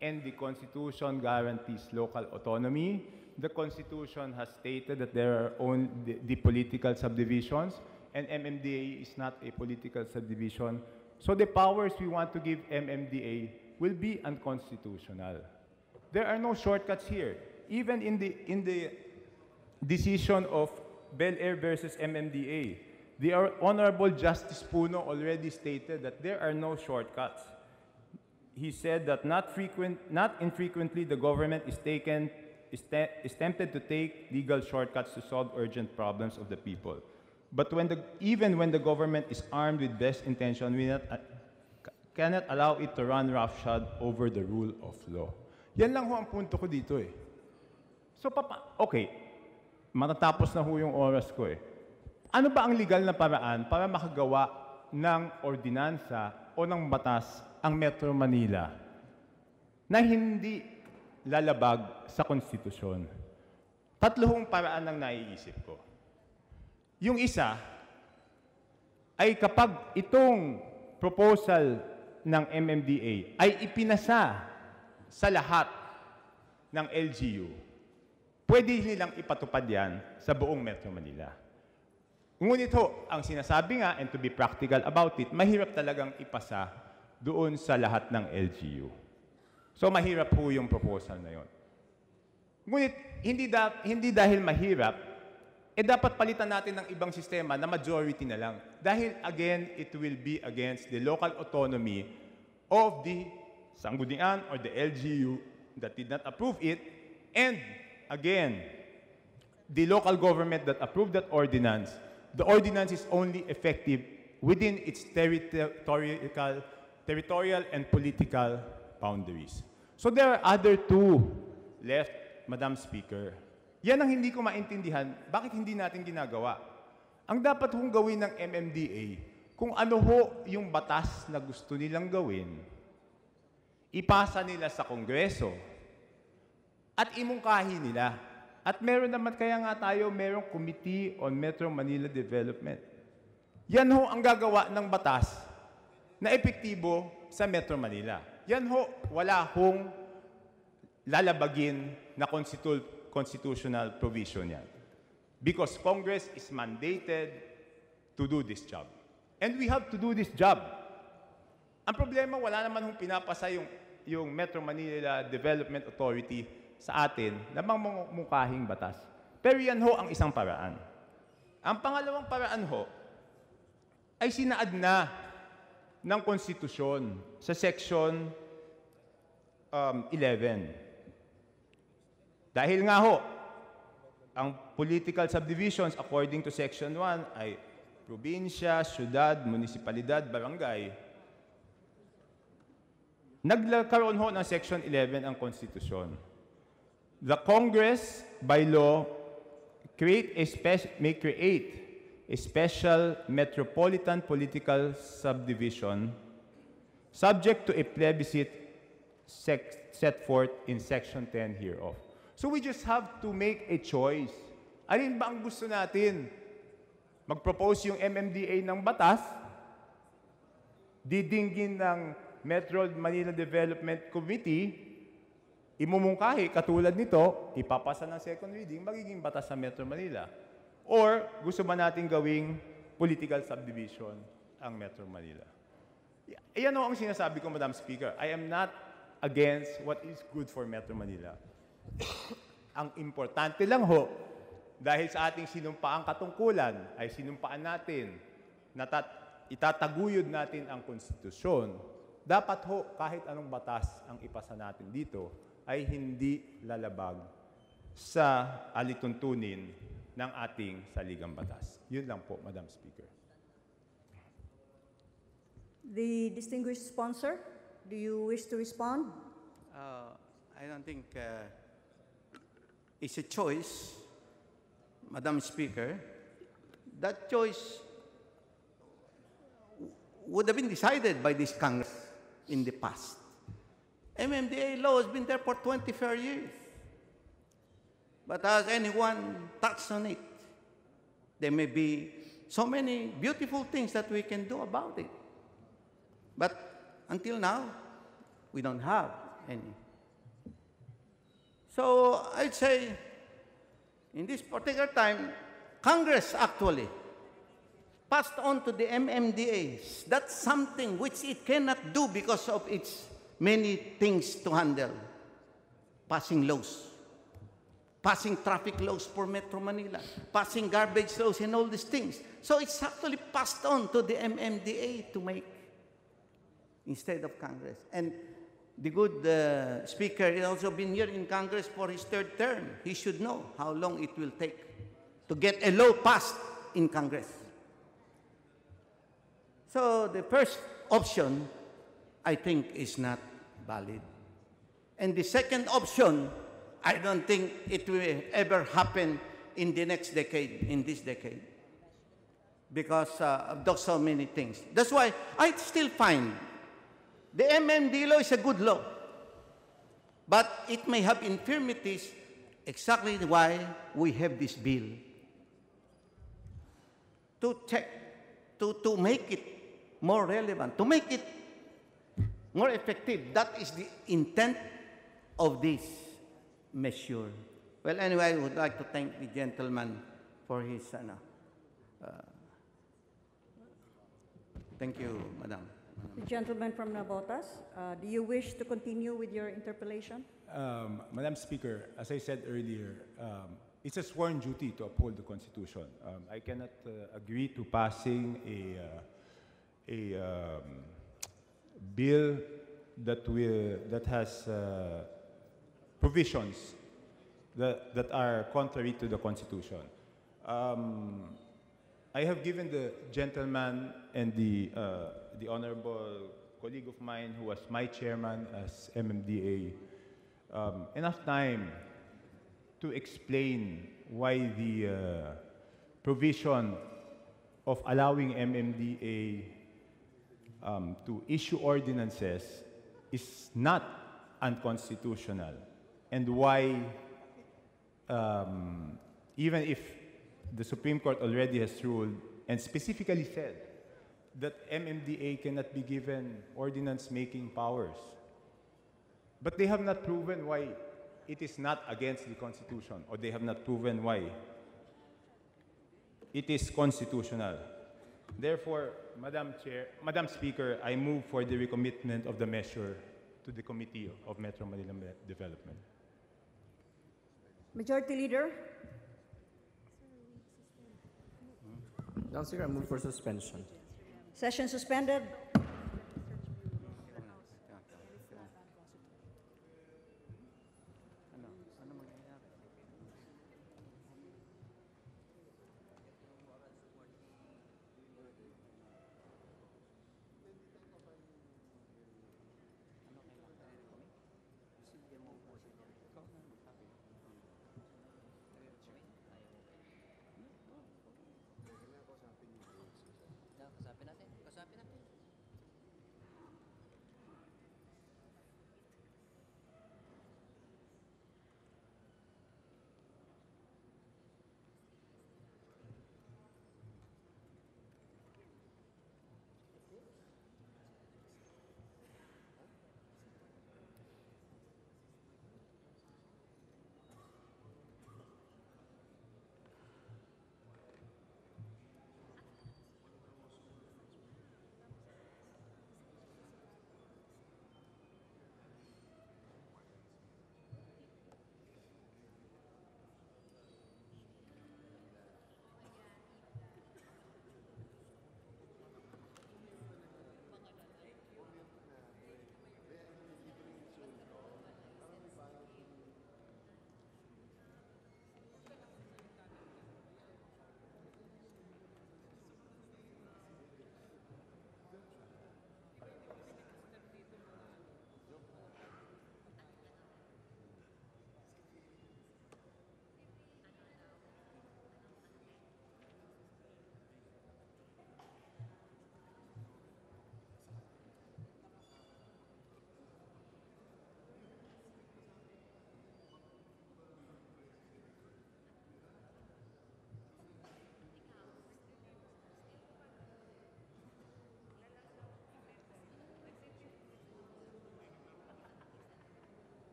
And the Constitution guarantees local autonomy. The Constitution has stated that there are only the political subdivisions, and MMDA is not a political subdivision. So the powers we want to give MMDA will be unconstitutional. There are no shortcuts here. Even in the decision of Bel Air versus MMDA, the Honorable Justice Puno already stated that there are no shortcuts. He said that not infrequently the government is tempted to take legal shortcuts to solve urgent problems of the people. But even when the government is armed with best intention, we cannot allow it to run roughshod over the rule of law. Yan lang ho ang punto ko dito eh. So, okay, matatapos na ho yung oras ko eh. Ano ba ang legal na paraan para makagawa ng ordinansa o ng batas ang Metro Manila na hindi lalabag sa konstitusyon? Tatlo paraan ang naiisip ko. Yung isa ay kapag itong proposal ng MMDA ay ipinasa sa lahat ng LGU, pwede nilang ipatupad yan sa buong Metro Manila. Ngunit ho, ang sinasabi nga, and to be practical about it, mahirap talagang ipasa doon sa lahat ng LGU. So mahirap po yung proposal na yon. Ngunit hindi dahil mahirap, dapat palitan natin ng ibang sistema na majority na lang. Dahil again, it will be against the local autonomy of the Sangguniang or the LGU that did not approve it. And again, the local government that approved that ordinance, the ordinance is only effective within its territorial and political boundaries. So there are other two left, Madam Speaker. Yan ang hindi ko maintindihan, bakit hindi natin ginagawa? Ang dapat hong gawin ng MMDA, kung ano ho yung batas na gusto nilang gawin, ipasa nila sa Kongreso at imungkahi nila. At meron naman kaya nga tayo, merong Committee on Metro Manila Development. Yan ho ang gagawa ng batas na epektibo sa Metro Manila. Yan ho, wala hong lalabagin na constitutional provision yan. Because Congress is mandated to do this job. And we have to do this job. Ang problema, wala naman hong pinapasa yung Metro Manila Development Authority sa atin na mangmukahing batas. Pero yan ho ang isang paraan. Ang pangalawang paraan ho ay sinaad na ng konstitusyon sa Section 11. Dahil nga ho, ang political subdivisions according to Section 1 ay probinsya, syudad, munisipalidad, barangay. Nagkaroon ho ng Section 11 ang konstitusyon. The Congress, by law, may create a special metropolitan political subdivision subject to a plebiscite set forth in Section 10 hereof. So we just have to make a choice. Alin ba ang gusto natin? Mag-propose yung MMDA ng batas, didinggin ng Metro Manila Development Committee, imumungkahi, katulad nito, ipapasa ng second reading, magiging batas sa Metro Manila. Or gusto ba natin gawing political subdivision ang Metro Manila? Iyan ang sinasabi ko, Madam Speaker. I am not against what is good for Metro Manila. Ang importante lang ho, dahil sa ating sinumpaang katungkulan, ay sinumpaan natin na itataguyod natin ang konstitusyon, dapat ho, kahit anong batas ang ipasa natin dito, ay hindi lalabag sa alituntunin ng ating saligang batas. Yun lang po, Madam Speaker. The distinguished sponsor, do you wish to respond? I don't think it's a choice, Madam Speaker. That choice would have been decided by this Congress in the past. MMDA law has been there for 24 years. But has anyone touched on it? There may be so many beautiful things that we can do about it. But until now, we don't have any. So I'd say, in this particular time, Congress actually passed on to the MMDAs. That's something which it cannot do because of its many things to handle. Passing laws, passing traffic laws for Metro Manila, passing garbage laws and all these things. So it's actually passed on to the MMDA to make instead of Congress. And the good speaker has also been here in Congress for his third term. He should know how long it will take to get a law passed in Congress. So the first option, I think, is not valid. And the second option, I don't think it will ever happen in the next decade, in this decade, because of those so many things. That's why I still find the MMD law is a good law, but it may have infirmities, exactly why we have this bill. To check, to make it more relevant, to make it more effective. That is the intent of this measure. Well, anyway, I would like to thank the gentleman for his, thank you, Madam. The gentleman from Navotas, do you wish to continue with your interpellation? Madam Speaker, as I said earlier, it's a sworn duty to uphold the Constitution. I cannot agree to passing a bill that has provisions that are contrary to the Constitution. I have given the gentleman and the honorable colleague of mine who was my chairman as MMDA enough time to explain why the provision of allowing MMDA to issue ordinances is not unconstitutional, and why even if the Supreme Court already has ruled and specifically said that MMDA cannot be given ordinance-making powers, but they have not proven why it is not against the Constitution, or they have not proven why it is constitutional. Therefore, Madam Speaker, I move for the recommitment of the measure to the Committee of Metro Manila Development. Majority Leader? Madam Speaker, I move for suspension. Session suspended.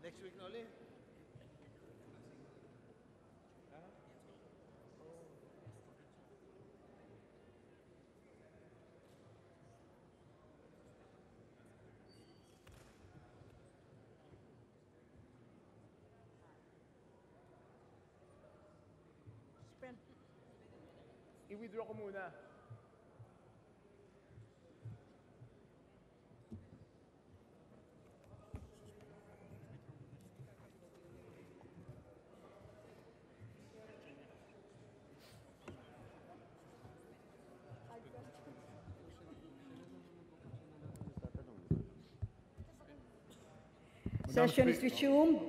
Next week na ulit. Suspend. I-withdraw ko muna. Session is resumed.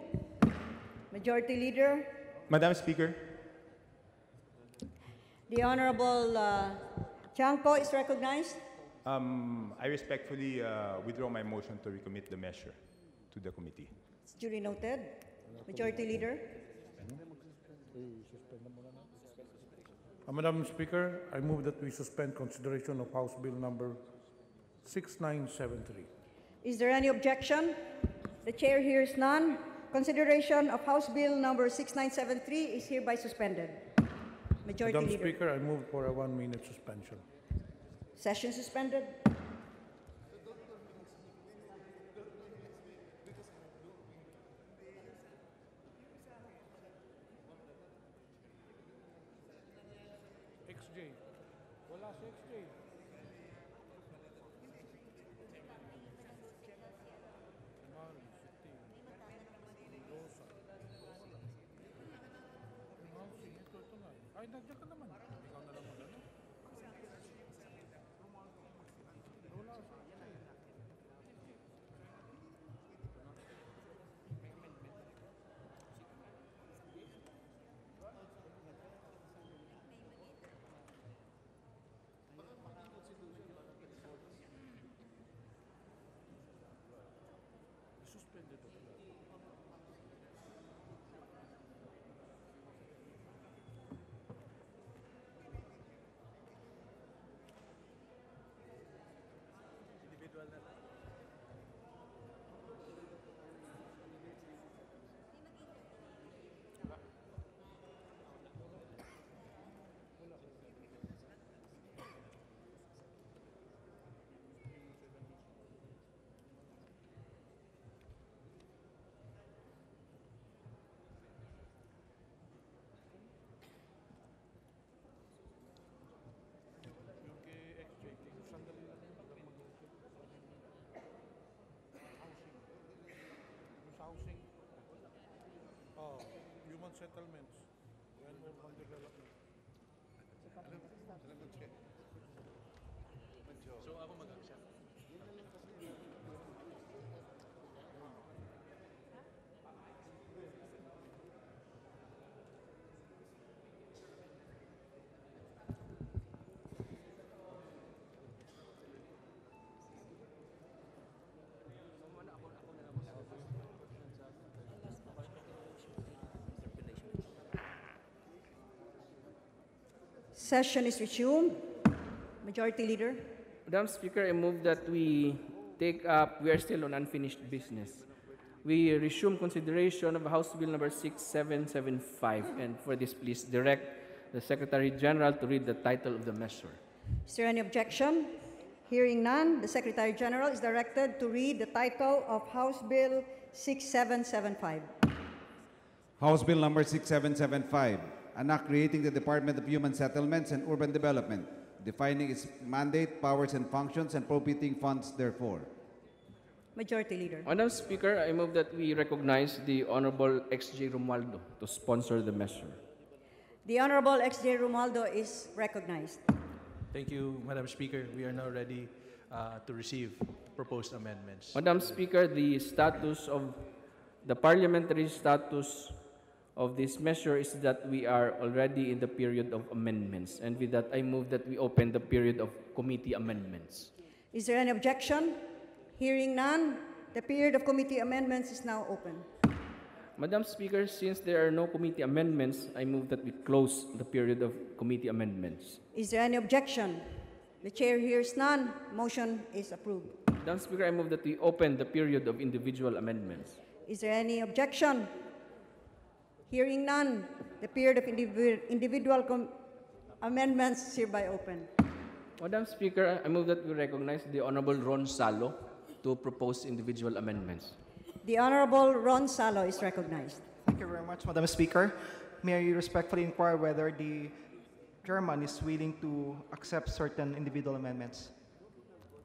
Majority Leader, Madam Speaker, the Honorable Chanco is recognized. I respectfully withdraw my motion to recommit the measure to the committee. It's duly noted. Majority Leader, Madam Speaker, I move that we suspend consideration of House Bill number 6973. is there any objection? The chair hears none. Consideration of House Bill number 6973 is hereby suspended. Majority Madam Leader. Speaker, I move for a 1-minute suspension. Session suspended. XJ. Wala si XJ. Ay, nandiyan ka naman. Ikaw na lang mag-ano. Wala si suspended ito. Yung kay XJ, sandali lang yun. Hanggang mag-housing. Yung sa housing. Oh, human settlements. Yan, urban development. So ako mag-accept. Session is resumed. Majority Leader. Madam Speaker, I move that we are still on unfinished business. We resume consideration of House Bill number 6775. And for this, please direct the Secretary General to read the title of the measure. Is there any objection? Hearing none, the Secretary General is directed to read the title of House Bill 6775. House Bill number 6775, an act creating the Department of Human Settlements and Urban Development, defining its mandate, powers, and functions, and appropriating funds therefore. Majority Leader. Madam Speaker, I move that we recognize the Honorable XJ Romualdo to sponsor the measure. The Honorable XJ Romualdo is recognized. Thank you, Madam Speaker. We are now ready to receive proposed amendments. Madam Speaker, the parliamentary status of this measure is that we are already in the period of amendments. And with that, I move that we open the period of committee amendments. Is there any objection? Hearing none, the period of committee amendments is now open. Madam Speaker, since there are no committee amendments, I move that we close the period of committee amendments. Is there any objection? The chair hears none. Motion is approved. Madam Speaker, I move that we open the period of individual amendments. Is there any objection? Hearing none, the period of individual amendments is hereby open. Madam Speaker, I move that we recognize the Honorable Ron Salo to propose individual amendments. The Honorable Ron Salo is recognized. Thank you very much, Madam Speaker. May I respectfully inquire whether the chairman is willing to accept certain individual amendments?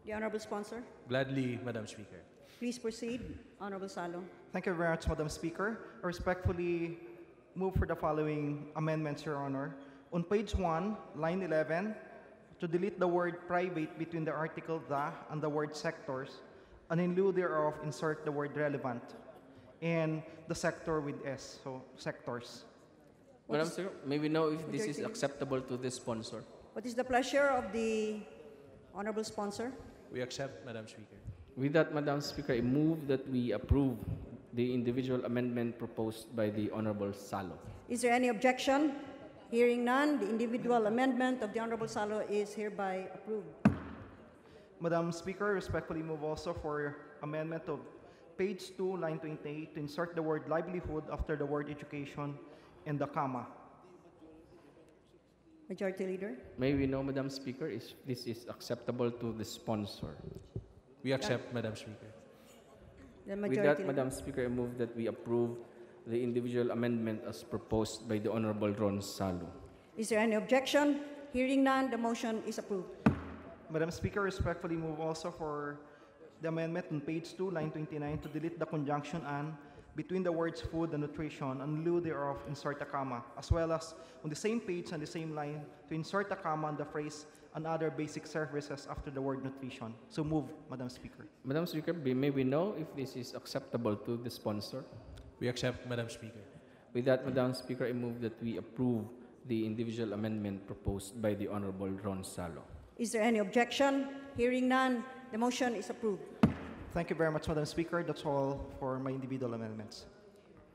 The Honorable Sponsor, Gladly, Madam Speaker. please proceed. Honorable Salo. Thank you very much, Madam Speaker. I respectfully move for the following amendments, Your Honor. On page 1, line 11, to delete the word private between the article the and the word sectors, and in lieu thereof, insert the word relevant and the sector with S, so sectors. Madam Speaker, may we know if this is acceptable to the sponsor? What is the pleasure of the Honorable Sponsor? We accept, Madam Speaker. With that, Madam Speaker, I move that we approve the individual amendment proposed by the Honorable Salo. Is there any objection? Hearing none, the individual amendment of the Honorable Salo is hereby approved. Madam Speaker, I respectfully move also for amendment of page 2, line 28, to insert the word livelihood after the word education and the comma. Majority Leader. May we know, Madam Speaker, if this is acceptable to the sponsor? We accept, Madam Speaker. The With Majority that, Leader. Madam Speaker, I move that we approve the individual amendment as proposed by the Honorable Ron Salo. Is there any objection? Hearing none, the motion is approved. Madam Speaker, respectfully move also for the amendment on page 2, line 29, to delete the conjunction "and" between the words food and nutrition, and in lieu thereof, insert a comma, as well as on the same page and the same line, to insert a comma on the phrase "and other basic services" after the word nutrition. So move, Madam Speaker. Madam Speaker, may we know if this is acceptable to the sponsor? We accept, Madam Speaker. With that, Madam Speaker, I move that we approve the individual amendment proposed by the Honorable Ron Salo. Is there any objection? Hearing none, the motion is approved. Thank you very much, Madam Speaker. That's all for my individual amendments.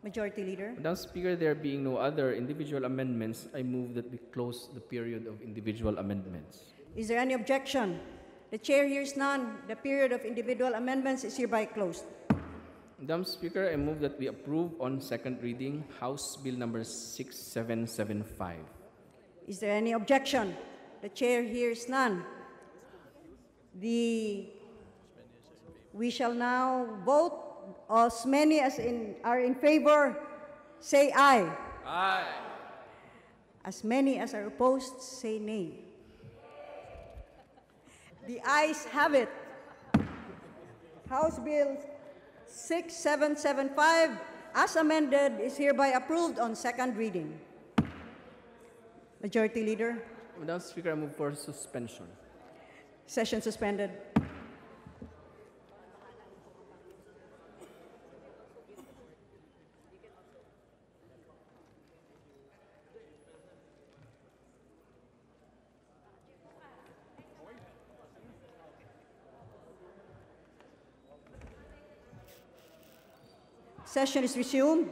Majority Leader. Madam Speaker, there being no other individual amendments, I move that we close the period of individual amendments. Is there any objection? The chair hears none. The period of individual amendments is hereby closed. Madam Speaker, I move that we approve on second reading House Bill number 6775. Is there any objection? The chair hears none. We shall now vote. As many as are in favor, say aye. Aye. As many as are opposed, say nay. The ayes have it. House Bill 6775, as amended, is hereby approved on second reading. Majority Leader. Madam Speaker, I move for suspension. Session suspended. Session is resumed.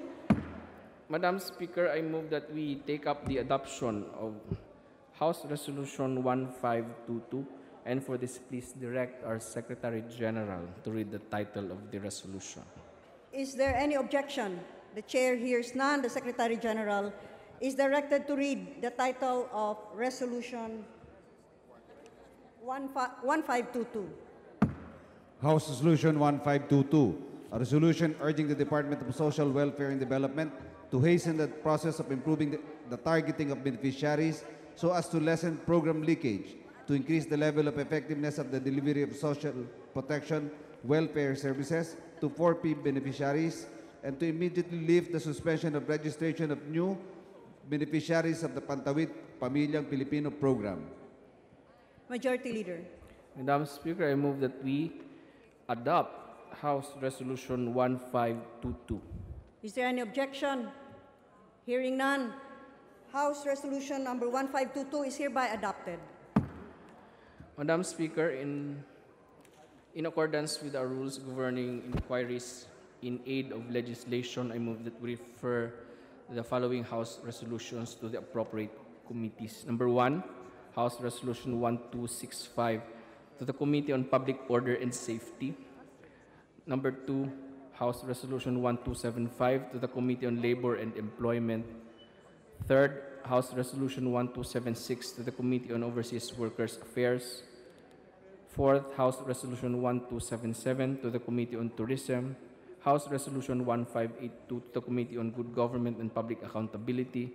Madam Speaker, I move that we take up the adoption of House Resolution 1522, and for this, please direct our Secretary General to read the title of the resolution. Is there any objection? The chair hears none. The Secretary General is directed to read the title of Resolution 1522. House Resolution 1522, a resolution urging the Department of Social Welfare and Development to hasten the process of improving the targeting of beneficiaries so as to lessen program leakage, to increase the level of effectiveness of the delivery of social protection welfare services to 4P beneficiaries, and to immediately lift the suspension of registration of new beneficiaries of the Pantawid Pamilyang Pilipino program. Majority Leader. Madam Speaker, I move that we adopt House Resolution 1522. Is there any objection? Hearing none, House Resolution number 1522 is hereby adopted. Madam Speaker, in accordance with our rules governing inquiries in aid of legislation, I move that we refer the following House resolutions to the appropriate committees. Number 1, House Resolution 1265, to the Committee on Public Order and Safety. Number 2, House Resolution 1275, to the Committee on Labor and Employment. Third, House Resolution 1276, to the Committee on Overseas Workers' Affairs. Fourth, House Resolution 1277, to the Committee on Tourism. House Resolution 1582, to the Committee on Good Government and Public Accountability.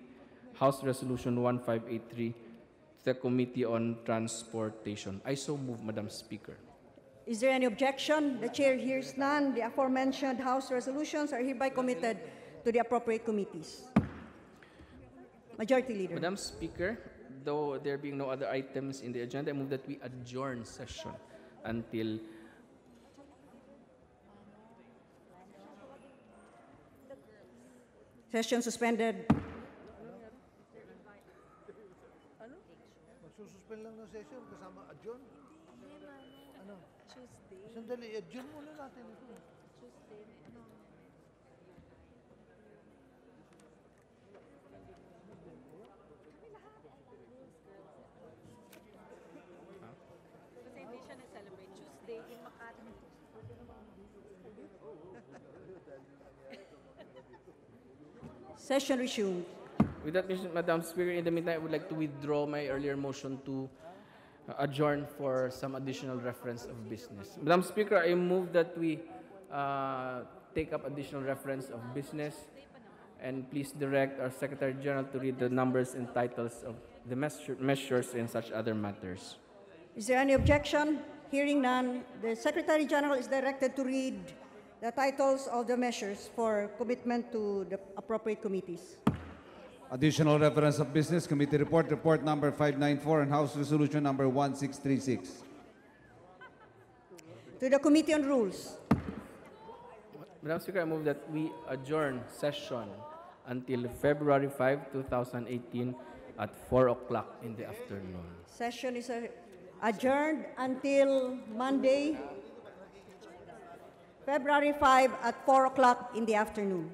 House Resolution 1583, to the Committee on Transportation. I so move, Madam Speaker. Is there any objection? The chair hears none. The aforementioned House resolutions are hereby committed to the appropriate committees. Majority Leader. Madam Speaker, though there being no other items in the agenda, I move that we adjourn session until Session suspended. Magsususpend lang ng session kasama adjourn. Ano? Tuesday. Sandali, adjourn muna natin ito. Tuesday. Ano? Kasi hindi siya nag-celebrate Tuesday in Makati. Session resumed. with that, Madam Speaker, in the meantime, I would like to withdraw my earlier motion to adjourn for some additional reference of business. Madam Speaker, I move that we take up additional reference of business, and please direct our Secretary General to read the numbers and titles of the measures and such other matters. Is there any objection? Hearing none, the Secretary General is directed to read the titles of the measures for commitment to the appropriate committees. Additional reference of business, committee report number 594, and House Resolution number 1636. To the Committee on Rules. Madam Speaker, I move that we adjourn session until February 5, 2018 at 4 o'clock in the afternoon. Session is adjourned until Monday, February 5 at 4 o'clock in the afternoon.